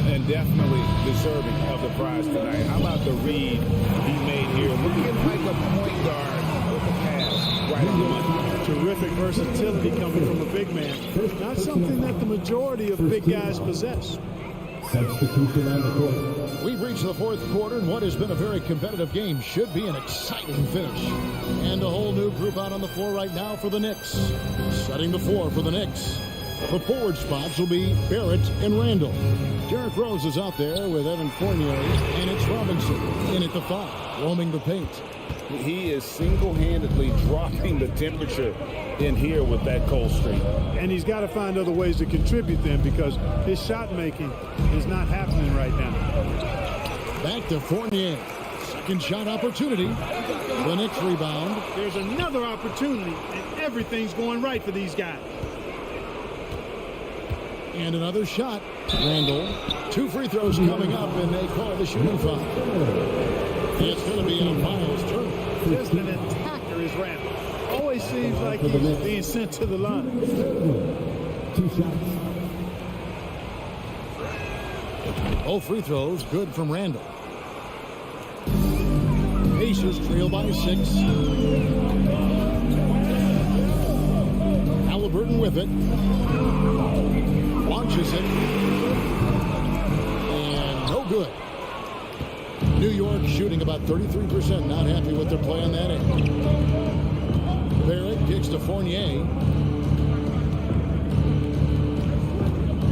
And definitely deserving of the prize tonight. How about the read he made here? Looking like a point guard with the pass right on the money. Terrific versatility coming from a big man. Not something that the majority of big guys possess. Substitution on the court. We've reached the fourth quarter, and what has been a very competitive game should be an exciting finish. And a whole new group out on the floor right now for the Knicks. Setting the floor for the Knicks. The forward spots will be Barrett and Randall. Derrick Rose is out there with Evan Fournier, and it's Robinson in at the 5, roaming the paint. He is single-handedly dropping the temperature in here with that cold streak. And he's got to find other ways to contribute then, because his shot making is not happening right now. Back to Fournier. Second shot opportunity. The Knicks rebound. There's another opportunity, and everything's going right for these guys. And another shot. Randall. 2 free throws coming up, and they call the shooting foul. It's going to be on Miles Turner. Just an attacker is Randall. Always seems like he's being sent to the line. 2 shots. All free throws good from Randall. Pacers trail by 6. Halliburton with it. Launches it. And no good. New York shooting about 33%. Not happy with their play on that end. Barrett kicks to Fournier.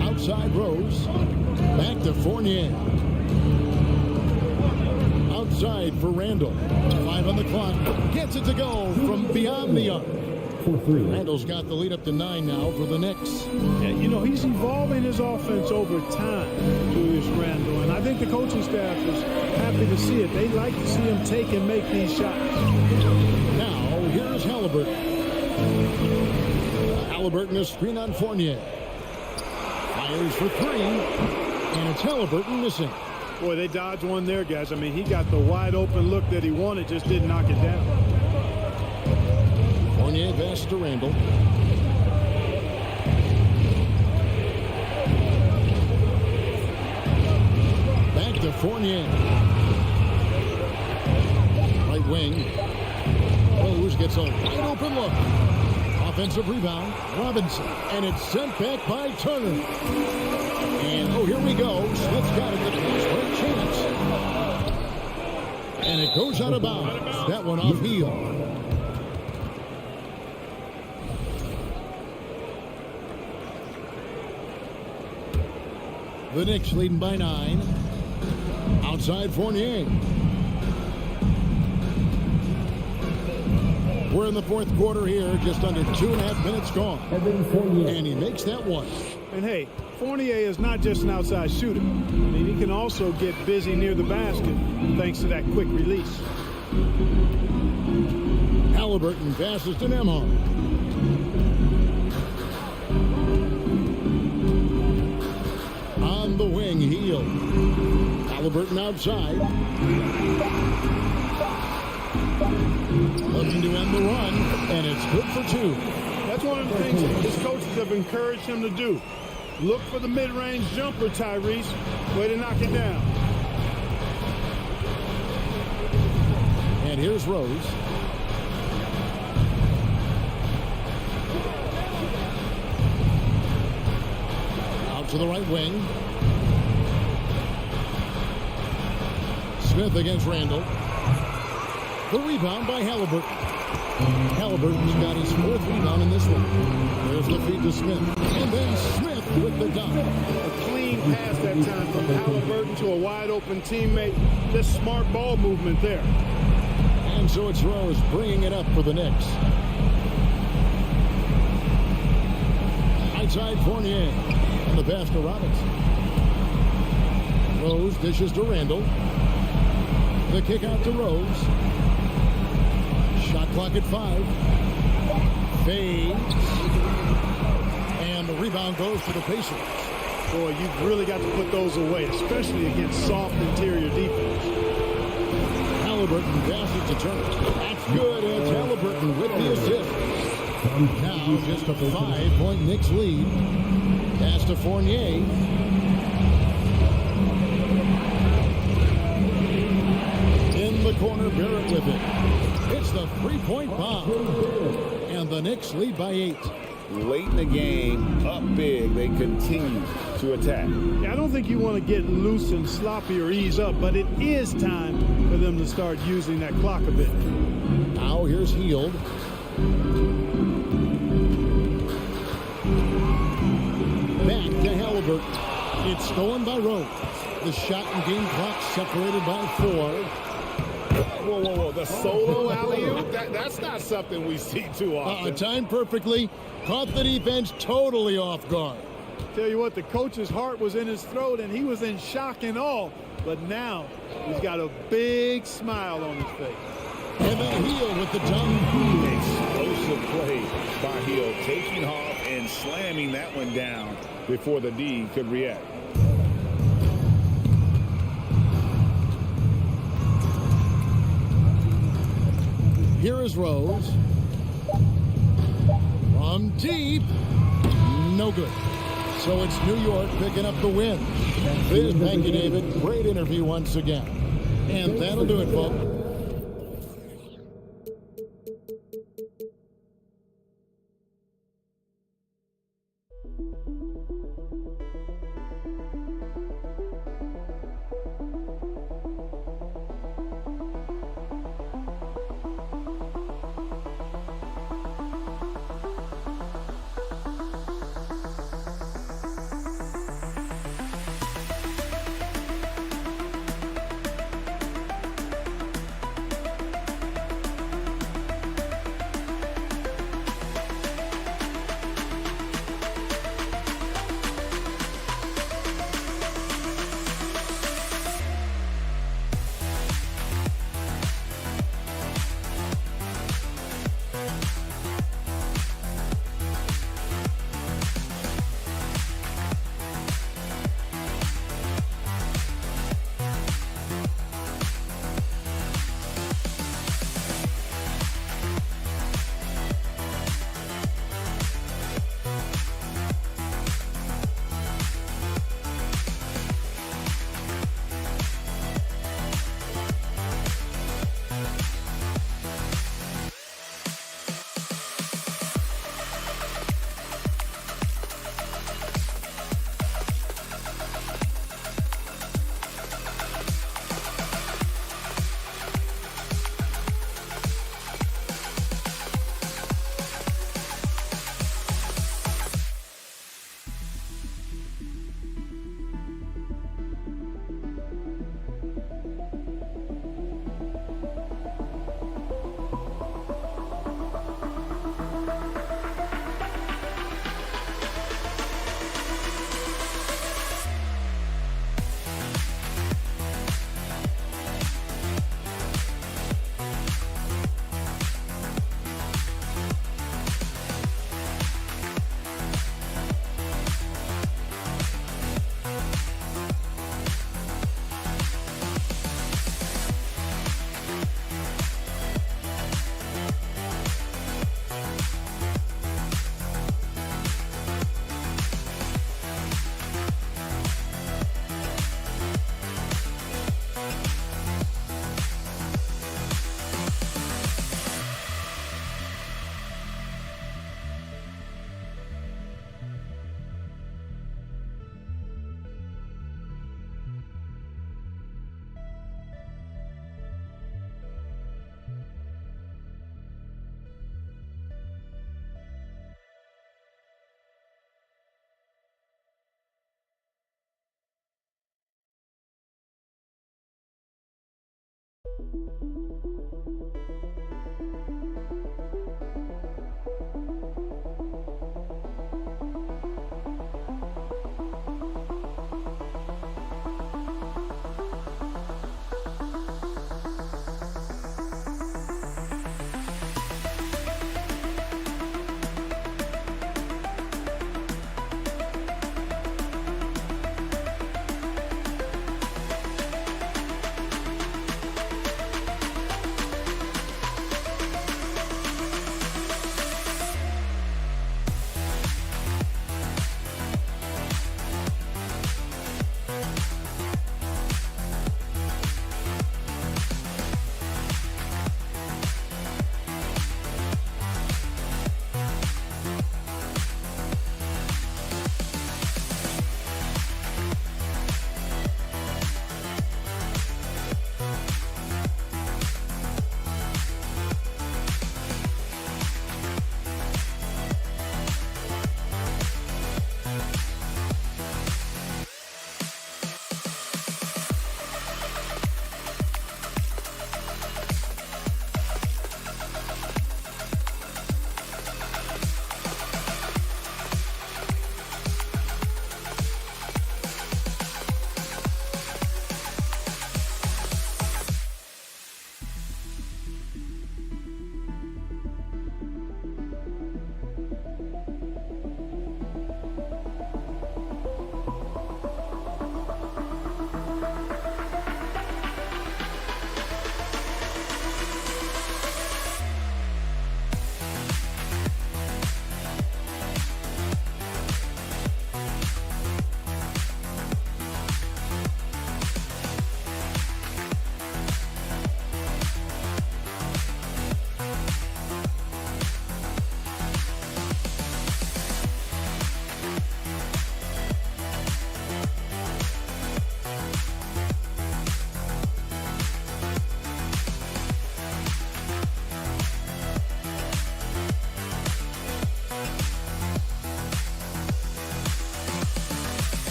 Outside Rose. Back to Fournier. Outside for Randall. 5 on the clock. Gets it to go from beyond the arc. for 3. Randall's got the lead up to 9 now for the Knicks. Yeah, you know, he's evolving his offense over time, Julius Randle, and I think the coaching staff is happy to see it. They like to see him take and make these shots. Now, here's Halliburton. Halliburton is screen on Fournier. Fires for 3, and it's Halliburton missing. Boy, they dodged one there, guys. I mean, he got the wide open look that he wanted, just didn't knock it down. Fournier pass to Randall. Back to Fournier. Right wing. Rose gets a wide open look. Offensive rebound. Robinson. And it's sent back by Turner. And, oh, here we go. Smith's got it. The great chance. And it goes out of bounds. That one off heel. The Knicks leading by 9. Outside Fournier. We're in the fourth quarter here. Just under 2.5 minutes gone. And he makes that one. And hey, Fournier is not just an outside shooter. I mean, he can also get busy near the basket thanks to that quick release. Halliburton passes to Nembhard. On the wing, Heel. Halliburton outside. Looking to end the run, and it's good for 2. That's one of the things that his coaches have encouraged him to do. Look for the mid-range jumper, Tyrese. Way to knock it down. And here's Rose. Out to the right wing. Smith against Randall. The rebound by Halliburton. Halliburton's got his 4th rebound in this one. There's the feed to Smith. And then Smith with the dunk. A clean pass that time from Halliburton to a wide-open teammate. Just smart ball movement there. And so it's Rose bringing it up for the Knicks. Outside Fournier. And the pass to Robinson. Rose dishes to Randall. The kick out to Rose. Shot clock at 5. Fades. And the rebound goes to the Pacers. Boy, you've really got to put those away, especially against soft interior defense. Halliburton passes to Turner. That's good. It's Halliburton with the assist. Now just a 5-point Knicks lead. Pass to Fournier. In the corner, Barrett with it. It's the 3-point bomb. And the Knicks lead by 8. Late in the game, up big, they continue to attack. Yeah, I don't think you want to get loose and sloppy or ease up, but it is time for them to start using that clock a bit. Now here's Hield. Back to Halliburton. It's stolen by Rose. The shot and game clock separated by 4. Whoa, whoa, whoa. The solo alley-oop? That's not something we see too often. Timed perfectly. Caught the defense totally off guard. Tell you what, the coach's heart was in his throat, and he was in shock and awe. But now he's got a big smile on his face. And then Hield with the dunk. Explosive play by Hield, taking off and slamming that one down before the D could react. Here is Rose. From deep. No good. So it's New York picking up the win. Thank you, David. Great interview once again. And that'll do it, folks.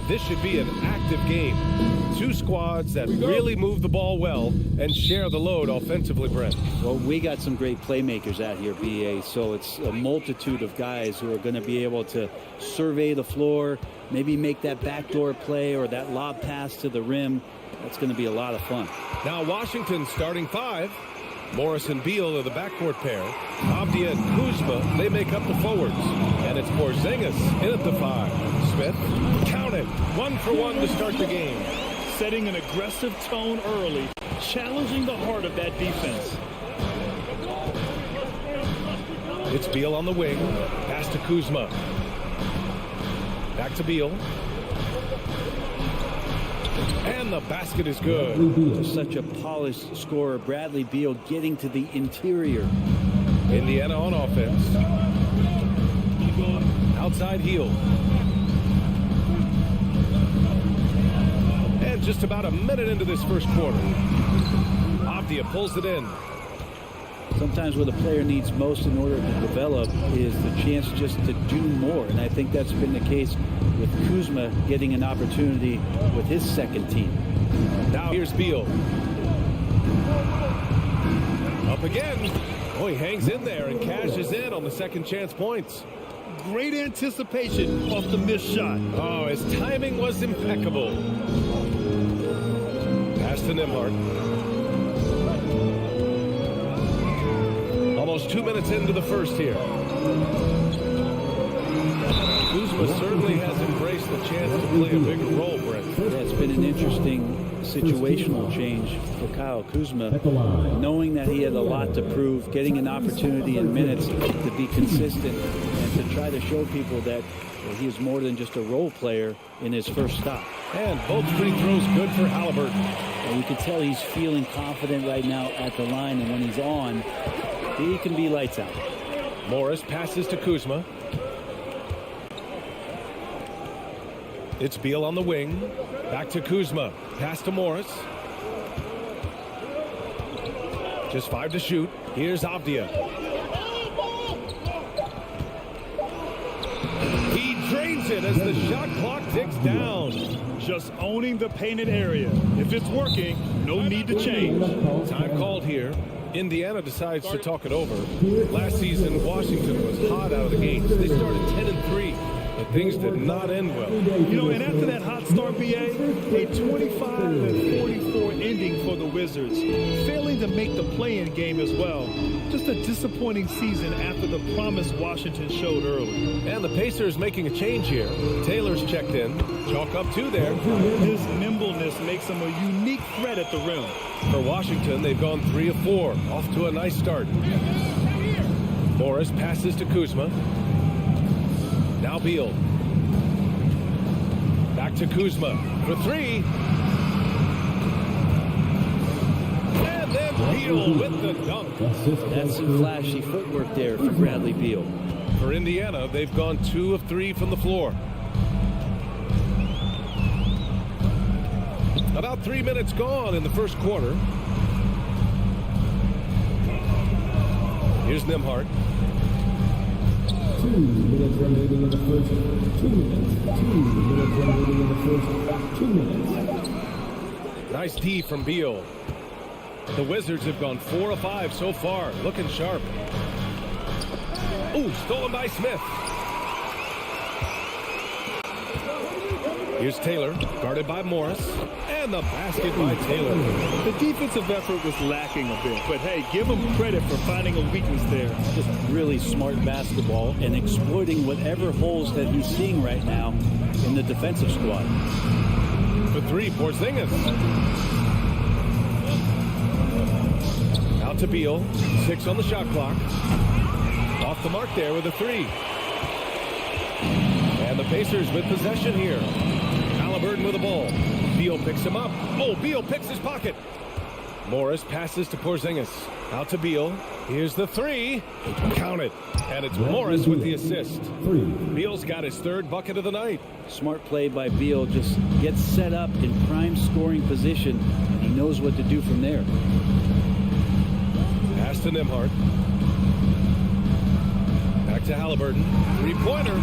This should be an active game. Two squads that really move the ball well and share the load offensively, Brent. Well, we got some great playmakers out here, BA, so it's a multitude of guys who are going to be able to survey the floor, maybe make that backdoor play or that lob pass to the rim. That's going to be a lot of fun. Now Washington starting five. Morris and Beal are the backcourt pair. Avdia and Kuzma, they make up the forwards. And it's Porzingis in at the five. Smith, count it. 1 for 1 to start the game. Setting an aggressive tone early, challenging the heart of that defense. It's Beal on the wing. Pass to Kuzma. Back to Beal. And the basket is good. Such a polished scorer. Bradley Beal getting to the interior. Indiana on offense. Outside heel. And just about a minute into this first quarter. Avdia pulls it in. Sometimes what a player needs most in order to develop is the chance just to do more. And I think that's been the case with Kuzma getting an opportunity with his second team. Now here's Beal. Up again. Oh, he hangs in there and cashes in on the second chance points. Great anticipation off the missed shot. Oh, his timing was impeccable. Pass to Nembhard. Almost 2 minutes into the first here. Kuzma certainly has embraced the chance to play a bigger role, Brent. Yeah, it's been an interesting situational change for Kyle Kuzma, knowing that he had a lot to prove, getting an opportunity in minutes to be consistent and to try to show people that he is more than just a role player in his first stop. And both free throws good for Halliburton. And you can tell he's feeling confident right now at the line, and when he's on, he can be lights out. Morris passes to Kuzma. It's Beal on the wing. Back to Kuzma. Pass to Morris. Just 5 to shoot. Here's Avdia. He drains it as the shot clock ticks down. Just owning the painted area. If it's working, no need to change. Time called here. Indiana decides to talk it over. Last season, Washington was hot out of the gates. They started 10-3, but things did not end well. You know, and after that hot start, BA, a 25-44 ending for the Wizards, failing to make the play-in game as well. Just a disappointing season after the promise Washington showed early. And the Pacers making a change here. Taylor's checked in. Chalk up 2 there. His nimbleness makes him a unique threat at the rim. For Washington, they've gone 3 of 4. Off to a nice start. Morris passes to Kuzma. Now Beal. Back to Kuzma for 3. And then Beal with the dunk. That's some flashy footwork there for Bradley Beal. For Indiana, they've gone 2 of 3 from the floor. About 3 minutes gone in the first quarter. Here's Nembhard. 2 minutes remaining in the first. 2 minutes. 2 minutes remaining in the first. 2 minutes. Nice D from Beal. The Wizards have gone 4 of 5 so far. Looking sharp. Ooh, stolen by Smith. Here's Taylor, guarded by Morris, and the basket by Taylor. The defensive effort was lacking a bit, but hey, give them credit for finding a weakness there. Just really smart basketball and exploiting whatever holes that he's seeing right now in the defensive squad. For three, Porzingis. Out to Beal, 6 on the shot clock. Off the mark there with a three. And the Pacers with possession here. Halliburton with the ball. Beal picks him up. Oh, Beal picks his pocket. Morris passes to Porzingis. Out to Beal. Here's the three. Count it. And it's Morris with the assist. Beal's got his third bucket of the night. Smart play by Beal. Just gets set up in prime scoring position. He knows what to do from there. Pass to Nembhard. Back to Halliburton. Three-pointer.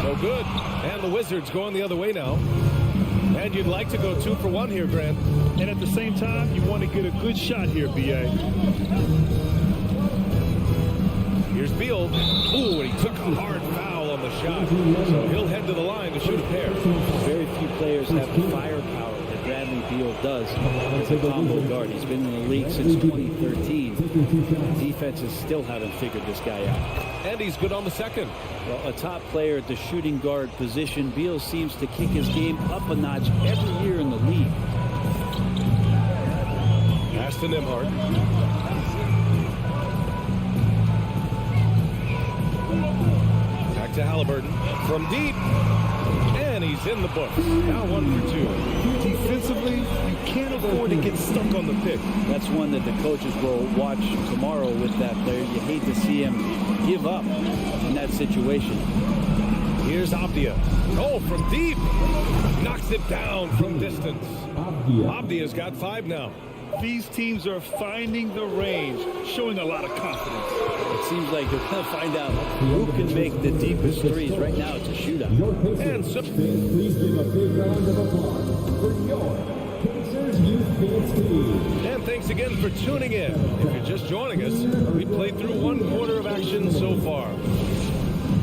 No good. And the Wizards going the other way now. And you'd like to go 2 for 1 here, Grant. And at the same time, you want to get a good shot here, B.A. Here's Beal. Ooh, and he took a hard foul on the shot. So he'll head to the line to shoot a pair. Very few players have the firepower that Bradley Beal does as a combo guard. He's been in the league since 2013. Defenses still haven't figured this guy out. And he's good on the second. Well, a top player at the shooting guard position, Beal seems to kick his game up a notch every year in the league. Pass to Nembhard. Back to Halliburton. From deep. And he's in the books. Now 1 for 2. Defensively, you can't afford to get stuck on the pick. That's one that the coaches will watch tomorrow with that player. You hate to see him give up in that situation. Here's Abdia. Oh, from deep. Knocks it down from distance. Abdia's got 5 now. These teams are finding the range, showing a lot of confidence. It seems like they're going to find out who can make the deepest threes. Right now, it's a shootout. And Please give a big round of applause for your Pacers Youth Dance Team. And thanks again for tuning in. If you're just joining us, we played through 1 quarter of action so far.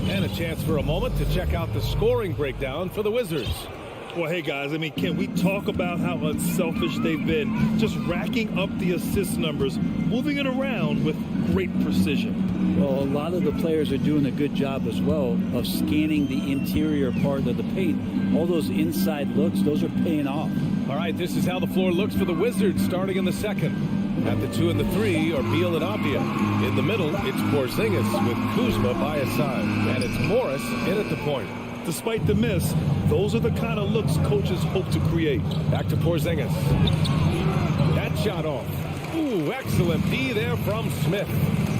And a chance for a moment to check out the scoring breakdown for the Wizards. Well, hey, guys, I mean, can we talk about how unselfish they've been? Just racking up the assist numbers, moving it around with great precision. Well, a lot of the players are doing a good job as well of scanning the interior part of the paint. All those inside looks, those are paying off. All right, this is how the floor looks for the Wizards starting in the second. At the 2 and the 3 are Beal and Abdia. In the middle, it's Porzingis with Kuzma by his side. And it's Morris in at the point. Despite the miss, those are the kind of looks coaches hope to create. Back to Porzingis. That shot off. Ooh, excellent D there from Smith.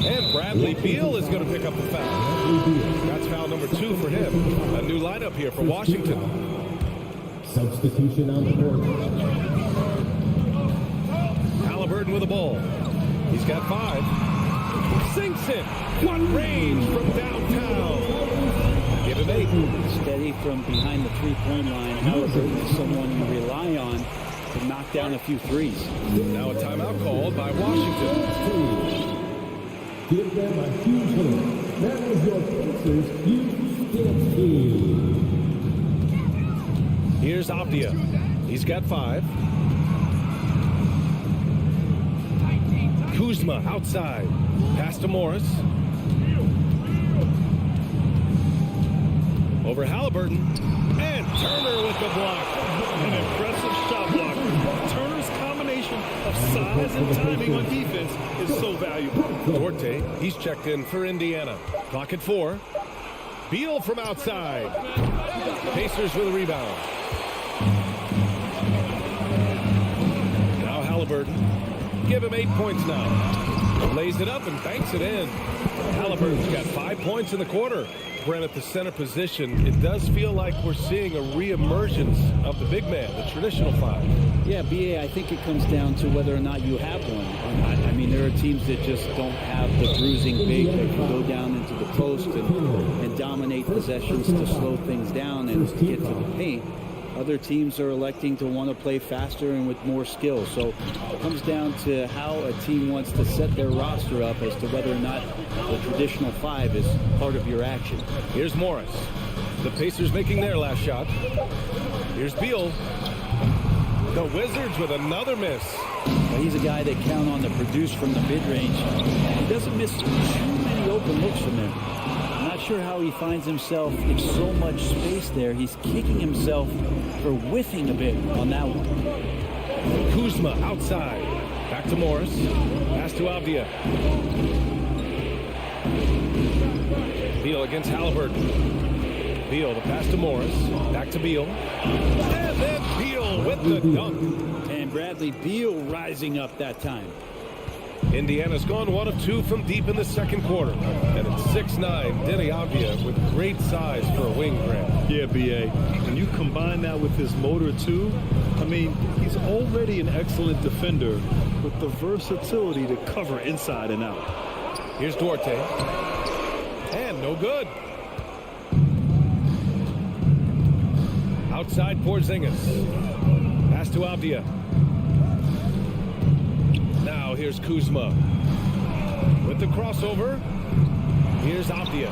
And Bradley Beal is going to pick up the foul. That's foul number 2 for him. A new lineup here for Washington. Substitution on the board. Halliburton with the ball. He's got 5. Sinks it. What range from downtown. Give him 8. Steady from behind the three-point line. Halliburton is someone you rely on to knock down a few threes. Now a timeout called by Washington. Give them a huge hand. That was your Pacers Youth Dance Team. Here's Abdia. He's got 5. Kuzma outside. Pass to Morris. Over Halliburton. And Turner with the block. An impressive shot block. Turner's combination of size and timing on defense is so valuable. Duarte, he's checked in for Indiana. Clock at 4. Beal from outside. Pacers with a rebound. Now Halliburton. Give him 8 points now. Lays it up and banks it in. Halliburton's got 5 points in the quarter. Brent at the center position, it does feel like we're seeing a re-emergence of the big man, the traditional 5. Yeah, BA, I think it comes down to whether or not you have one or not. I mean, there are teams that just don't have the bruising big that can go down into the post and dominate possessions to slow things down and get to the paint. Other teams are electing to want to play faster and with more skill. So it comes down to how a team wants to set their roster up as to whether or not the traditional 5 is part of your action. Here's Morris. The Pacers making their last shot. Here's Beal. The Wizards with another miss. Well, he's a guy they count on to produce from the mid-range. He doesn't miss too many open looks from there. I'm not sure how he finds himself in so much space there. He's kicking himself for whiffing a bit on that one. Kuzma outside. Back to Morris. Pass to Avdia. Beal against Halliburton. Beal, the pass to Morris. Back to Beal. And then Beal with the dunk. And Bradley Beal rising up that time. Indiana's gone 1 of 2 from deep in the second quarter. And it's 6'9", Denny Avdia with great size for a wing grab. Yeah, B.A. When you combine that with his motor, too, I mean, he's already an excellent defender with the versatility to cover inside and out. Here's Duarte. And no good. Outside Porzingis. Pass to Avdia. Now here's Kuzma. With the crossover. Here's Avdia.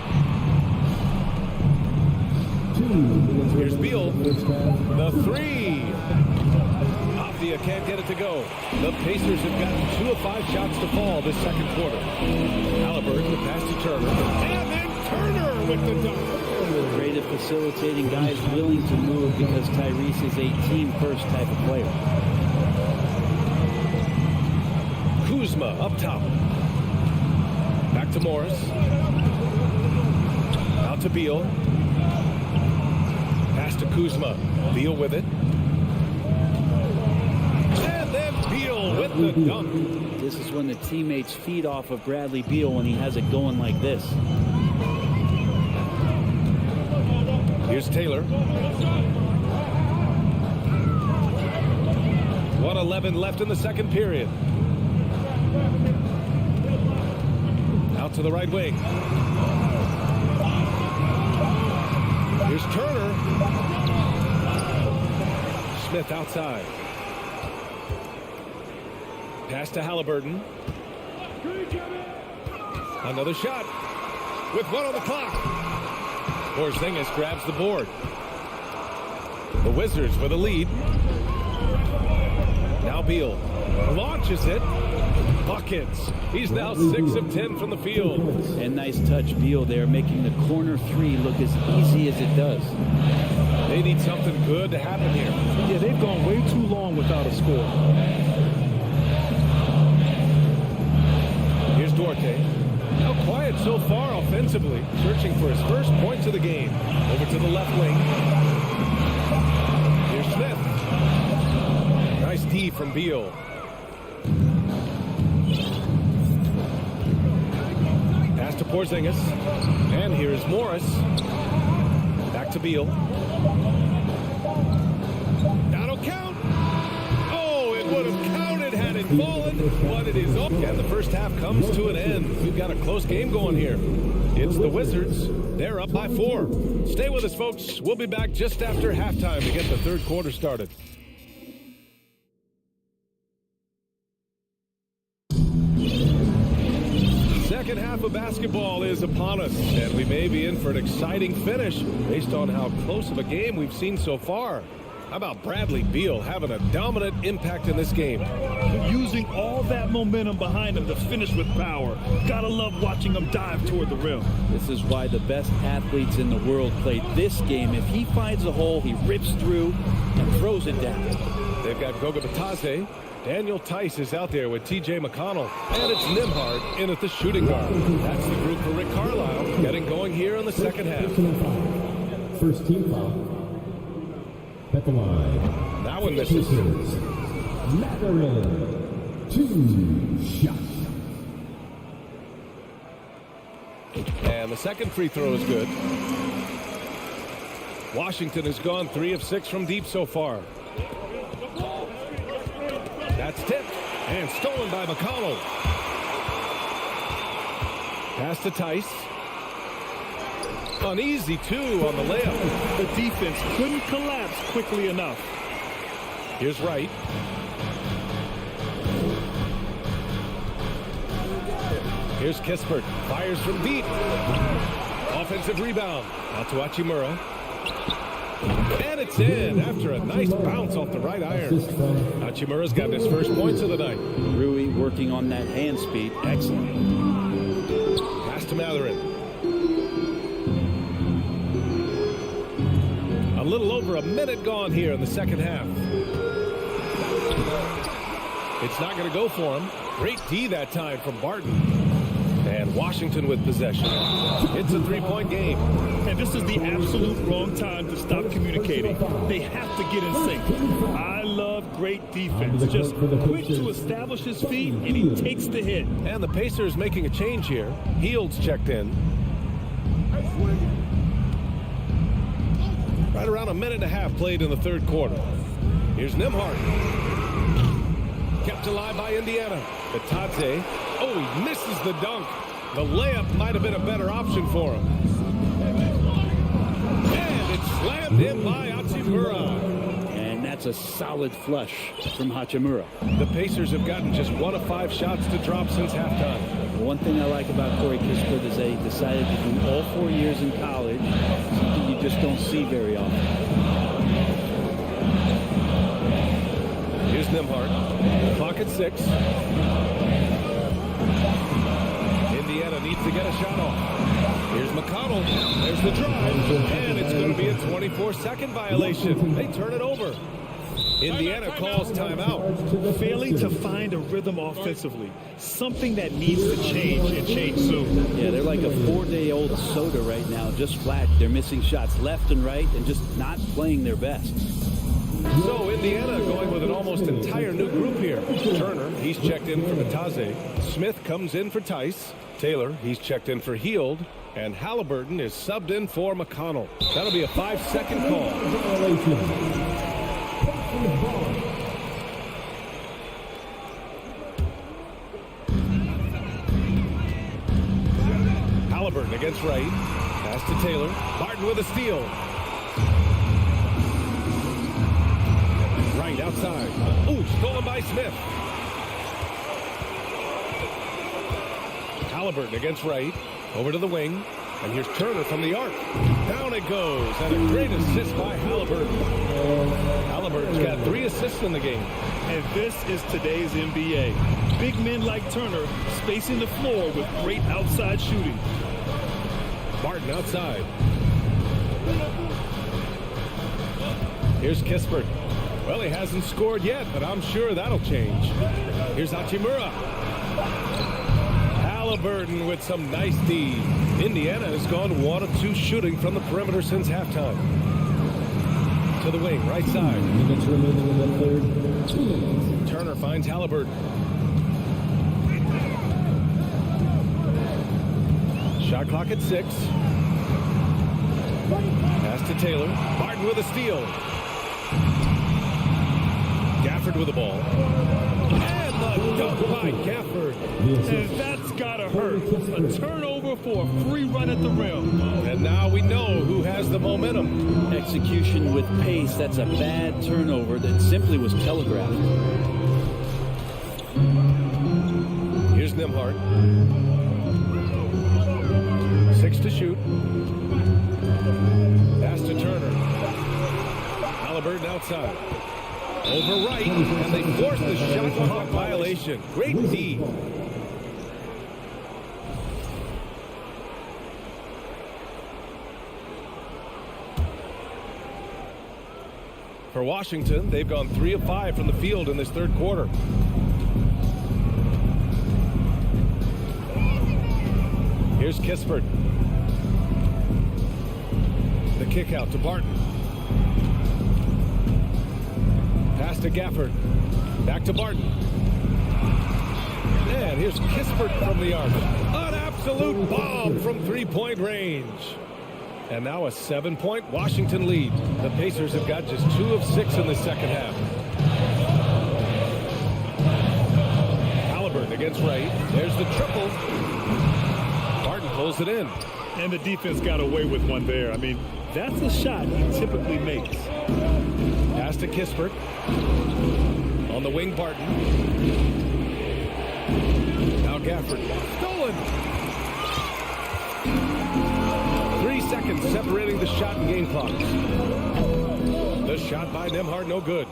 Here's Beal. The three. Avdia can't get it to go. The Pacers have gotten 2 of 5 shots to fall this second quarter. Halliburton, the pass to Turner. And then Turner with the dunk. Great at facilitating guys willing to move because Tyrese is a team-first type of player. Kuzma up top. Back to Morris. Out to Beal. Pass to Kuzma. Beal with it. And then Beal with the dunk. This is when the teammates feed off of Bradley Beal when he has it going like this. Here's Taylor. 1:11 left in the second period. Out to the right wing. Here's Turner. Smith outside. Pass to Halliburton. Another shot. With 1 on the clock. Porzingis grabs the board. The Wizards with a lead. Now Beal launches it. Buckets. He's now 6 of 10 from the field. And nice touch, Beal there, making the corner 3 look as easy as it does. They need something good to happen here. Yeah, they've gone way too long without a score. Here's Duarte. Now quiet so far offensively, searching for his first points of the game. Over to the left wing. Here's Smith. Nice D from Beal. Pass to Porzingis. And here's Morris. Back to Beal. That'll count. Oh, it would have counted had it fallen, but it is up. And the first half comes to an end. We've got a close game going here. It's the Wizards. They're up by 4. Stay with us, folks. We'll be back just after halftime to get the third quarter started. Second half of basketball is upon us, and we may be in for an exciting finish based on how close of a game we've seen so far. How about Bradley Beal having a dominant impact in this game? Using all that momentum behind him to finish with power. Gotta love watching him dive toward the rim. This is why the best athletes in the world play this game. If he finds a hole, he rips through and throws it down. They've got Goga Batadze. Daniel Tice is out there with T.J. McConnell. And it's Nembhard in at the shooting guard. That's the group for Rick Carlisle getting going here in the second half. First team foul. At the line. That one misses. Mathurin. 2 shots. And the second free throw is good. Washington has gone 3 of 6 from deep so far. That's tipped and stolen by McConnell. Pass to Tice. Uneasy, too, on the layup. The defense couldn't collapse quickly enough. Here's Wright. Here's Kispert. Fires from deep. Offensive rebound. Out to Hachimura. And it's in after a nice bounce off the right iron. Hachimura's got his first points of the night. Rui working on that hand speed. Excellent. Pass to Matherin. A little over a minute gone here in the second half. It's not going to go for him. Great D that time from Barton. And Washington with possession. It's a three-point game. And this is the absolute wrong time to stop communicating. They have to get in sync. I love great defense. Just quick to establish his feet, and he takes the hit. And the Pacers making a change here. Hield's checked in. Right around a minute and a half played in the third quarter. Here's Nembhard. Kept alive by Indiana. Batadze. Oh, he misses the dunk. The layup might have been a better option for him. And it's slammed in by Hachimura. And that's a solid flush from Hachimura. The Pacers have gotten just 1 of 5 shots to drop since halftime. One thing I like about Corey Kispert is they decided to do all 4 years in college, something you just don't see very often. Here's Nembhard. Clock at 6. Indiana needs to get a shot off. Here's McConnell. There's the drive. And it's going to be a 24-second violation. They turn it over. Indiana calls timeout. Failing to find a rhythm offensively. Something that needs to change and change soon. Yeah, they're like a 4-day-old soda right now, just flat. They're missing shots left and right and just not playing their best. So Indiana going with an almost entire new group here. Turner, he's checked in for Batadze. Smith comes in for Tice. Taylor, he's checked in for Hield. And Halliburton is subbed in for McConnell. That'll be a 5-second call. Halliburton against Wright. Pass to Taylor. Barton with a steal. Wright outside. Ooh, stolen by Smith. Halliburton against Wright. Over to the wing. And here's Turner from the arc. Down it goes. And a great assist by Halliburton. Halliburton's got 3 assists in the game. And this is today's NBA. Big men like Turner spacing the floor with great outside shooting. Barton outside. Here's Kispert. Well, he hasn't scored yet, but I'm sure that'll change. Here's Hachimura. Halliburton with some nice D. Indiana has gone 1 of 2 shooting from the perimeter since halftime. To the wing, right side. Turner finds Halliburton. Shot clock at 6. Pass to Taylor. Barton with a steal. Gafford with the ball. And the dunk by Gafford. And that's gotta hurt. A turnover for a free run at the rim. And now we know who has the momentum. Execution with pace. That's a bad turnover that simply was telegraphed. Here's Nembhard. 6 to shoot. Pass to Turner. Halliburton outside. Over right, and they force the shot clock violation. Great D. For Washington, they've gone 3 of 5 from the field in this third quarter. Here's Kispert. The kick out to Barton. Pass to Gafford. Back to Barton. And here's Kispert from the arc. An absolute bomb from 3-point range. And now a 7-point Washington lead. The Pacers have got just 2 of 6 in the second half. Halliburton against Wright. There's the triple. Barton pulls it in. And the defense got away with one there. I mean, that's a shot he typically makes. Pass to Kispert. On the wing, Barton. Now Gafford. Stolen. 3 seconds separating the shot and game clocks. The shot by Nembhard, no good.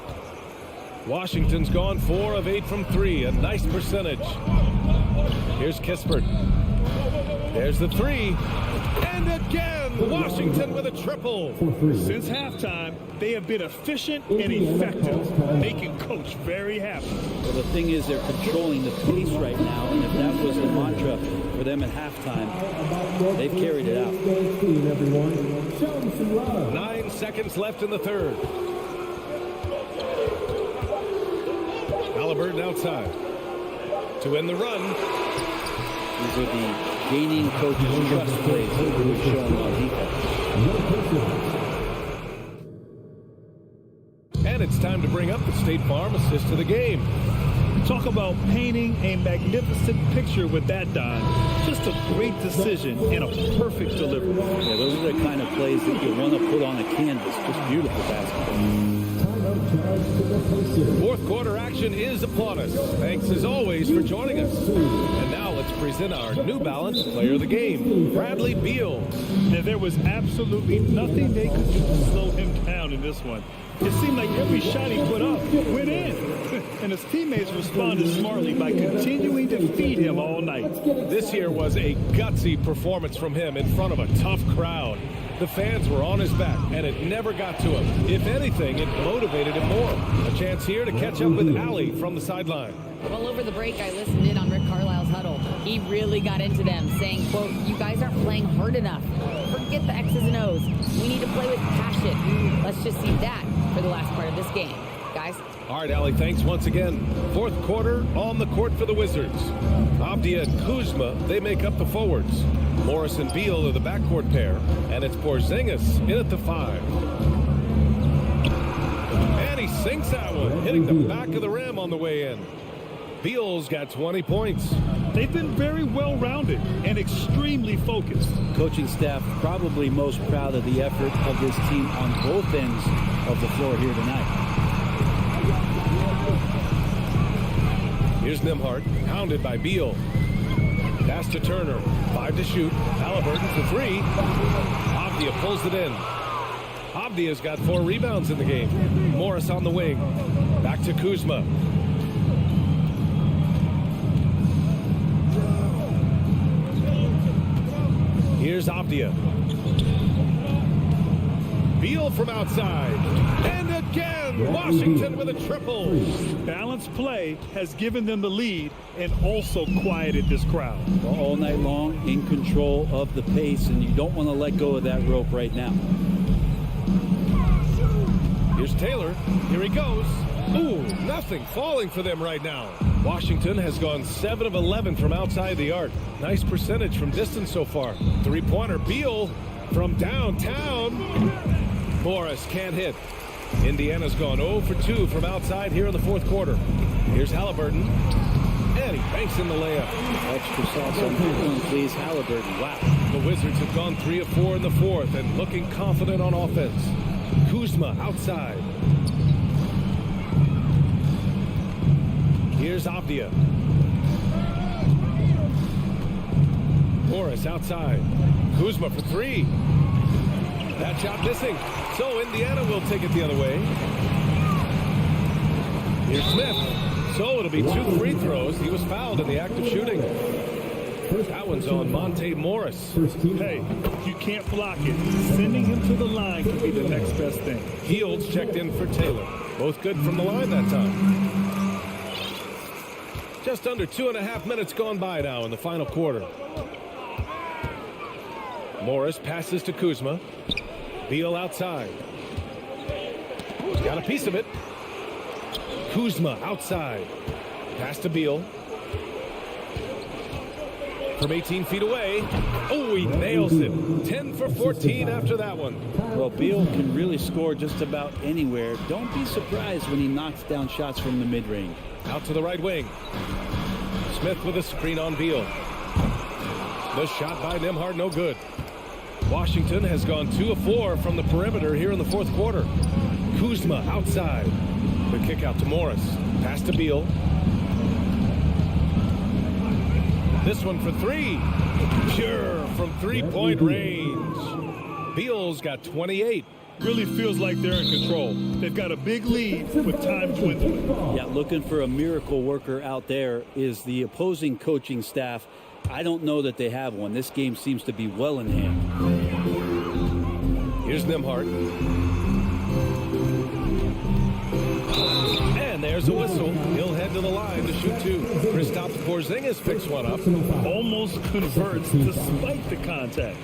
Washington's gone 4 of 8 from 3, a nice percentage. Here's Kispert. There's the 3. And again, Washington with a triple. Since halftime, they have been efficient and effective, making Coach very happy. Well, the thing is, they're controlling the pace right now, and if that was the mantra for them at halftime, they've carried it out. 9 seconds left in the third. Halliburton outside to end the run. These are the gaining coach's trust plays that we've shown on defense. And it's time to bring up the State Farm assist to the game. Talk about painting a magnificent picture with that dive. Just a great decision and a perfect delivery. Yeah, those are the kind of plays that you want to put on a canvas. Just beautiful basketball. Fourth quarter action is upon us. Thanks as always for joining us. And now let's present our New Balance Player of the Game, Bradley Beal. And there was absolutely nothing they could do to slow him down in this one. It seemed like every shot he put up went in. And his teammates responded smartly by continuing to feed him all night. This here was a gutsy performance from him in front of a tough crowd. The fans were on his back, and it never got to him. If anything, it motivated him more. A chance here to catch up with Allie from the sideline. Well, over the break, I listened in on Rick Carlisle's huddle. He really got into them, saying, quote, "You guys aren't playing hard enough. Forget the X's and O's. We need to play with passion." Let's just see that for the last part of this game, guys. All right, Allie, thanks once again. Fourth quarter on the court for the Wizards. Avdia and Kuzma, they make up the forwards. Morris and Beal are the backcourt pair, and it's Porzingis in at the 5. And he sinks that one, hitting the back of the rim on the way in. Beal's got 20 points. They've been very well-rounded and extremely focused. Coaching staff probably most proud of the effort of this team on both ends of the floor here tonight. Here's Nembhard, pounded by Beal. Pass to Turner, 5 to shoot. Halliburton for 3. Avdia pulls it in. Avdia's got 4 rebounds in the game. Morris on the wing. Back to Kuzma. Here's Avdia. Beal from outside. And again, Washington with a triple. Balanced play has given them the lead and also quieted this crowd. All night long, in control of the pace, and you don't want to let go of that rope right now. Here's Taylor. Here he goes. Ooh, nothing falling for them right now. Washington has gone 7 of 11 from outside the arc. Nice percentage from distance so far. Three-pointer, Beal from downtown. Morris can't hit. Indiana's gone 0 for 2 from outside here in the fourth quarter. Here's Halliburton. And he banks in the layup. Extra sauce on that one, please. Halliburton. Wow. The Wizards have gone 3 of 4 in the fourth and looking confident on offense. Kuzma outside. Here's Avdia. Morris outside. Kuzma for 3. That shot missing. So Indiana will take it the other way. Here's Smith. So it'll be 2 free throws. He was fouled in the act of shooting. That one's on Monte Morris. Hey, you can't block it. Sending him to the line could be the next best thing. Fields checked in for Taylor. Both good from the line that time. Just under 2.5 minutes gone by now in the final quarter. Morris passes to Kuzma. Beal outside. He's got a piece of it. Kuzma outside. Pass to Beal. From 18 feet away. Oh, he nails it. 10 for 14 after that one. Well, Beal can really score just about anywhere. Don't be surprised when he knocks down shots from the mid-range. Out to the right wing. Smith with a screen on Beal. The shot by Nembhard, no good. Washington has gone 2 of 4 from the perimeter here in the fourth quarter. Kuzma outside. The kick out to Morris. Pass to Beal. This one for 3. Pure from 3-point range. Beal's got 28. Really feels like they're in control. They've got a big lead with time dwindling. Yeah, looking for a miracle worker out there is the opposing coaching staff. I don't know that they have one. This game seems to be well in hand. Here's Nembhard. And there's a whistle. He'll head to the line to shoot two. Kristaps Porzingis picks one up. Almost converts despite the contact.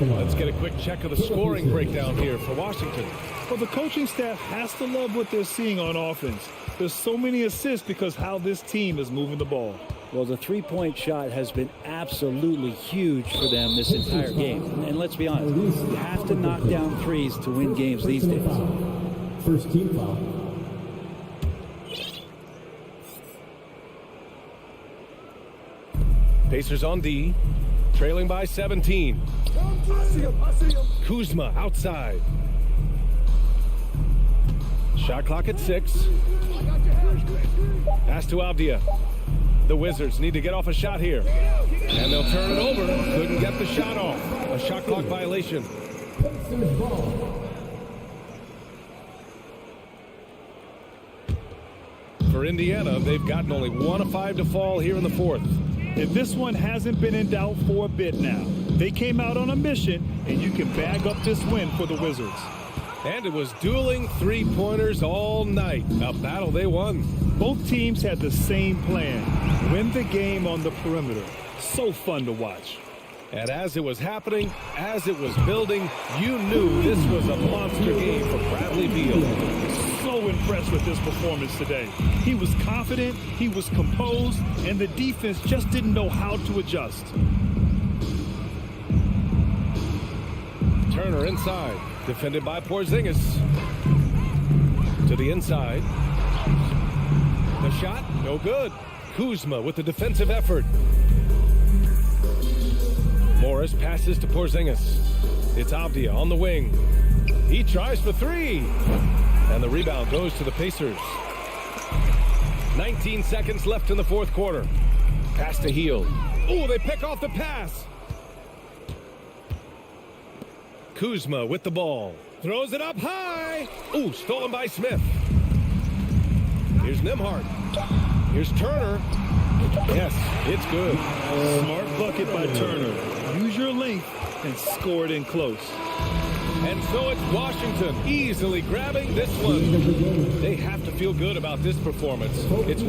Let's get a quick check of the scoring breakdown here for Washington. Well, the coaching staff has to love what they're seeing on offense. There's so many assists because how this team is moving the ball. Well, the three-point shot has been absolutely huge for them this entire game. And let's be honest, you have to knock down threes to win games these days. First team foul. Pacers on D, trailing by 17. Kuzma outside. Shot clock at 6. Pass to Avdia. The Wizards need to get off a shot here. And they'll turn it over. Couldn't get the shot off. A shot clock violation. For Indiana, they've gotten only 1 of 5 to fall here in the fourth. And this one hasn't been in doubt for a bit now. They came out on a mission, and you can bag up this win for the Wizards. And it was dueling three-pointers all night. A battle they won. Both teams had the same plan. Win the game on the perimeter. So fun to watch. And as it was happening, as it was building, you knew this was a monster game for Bradley Beal. So impressed with his performance today. He was confident, he was composed, and the defense just didn't know how to adjust. Turner inside, defended by Porzingis. To the inside. The shot, no good. Kuzma with the defensive effort. Morris passes to Porzingis. It's Avdia on the wing. He tries for 3. And the rebound goes to the Pacers. 19 seconds left in the fourth quarter. Pass to Hield. Oh, they pick off the pass. Kuzma with the ball. Throws it up high. Ooh, stolen by Smith. Here's Nembhard. Here's Turner. Yes, it's good. Smart bucket by Turner. Use your length and score it in close. And so it's Washington easily grabbing this one. They have to feel good about this performance. It's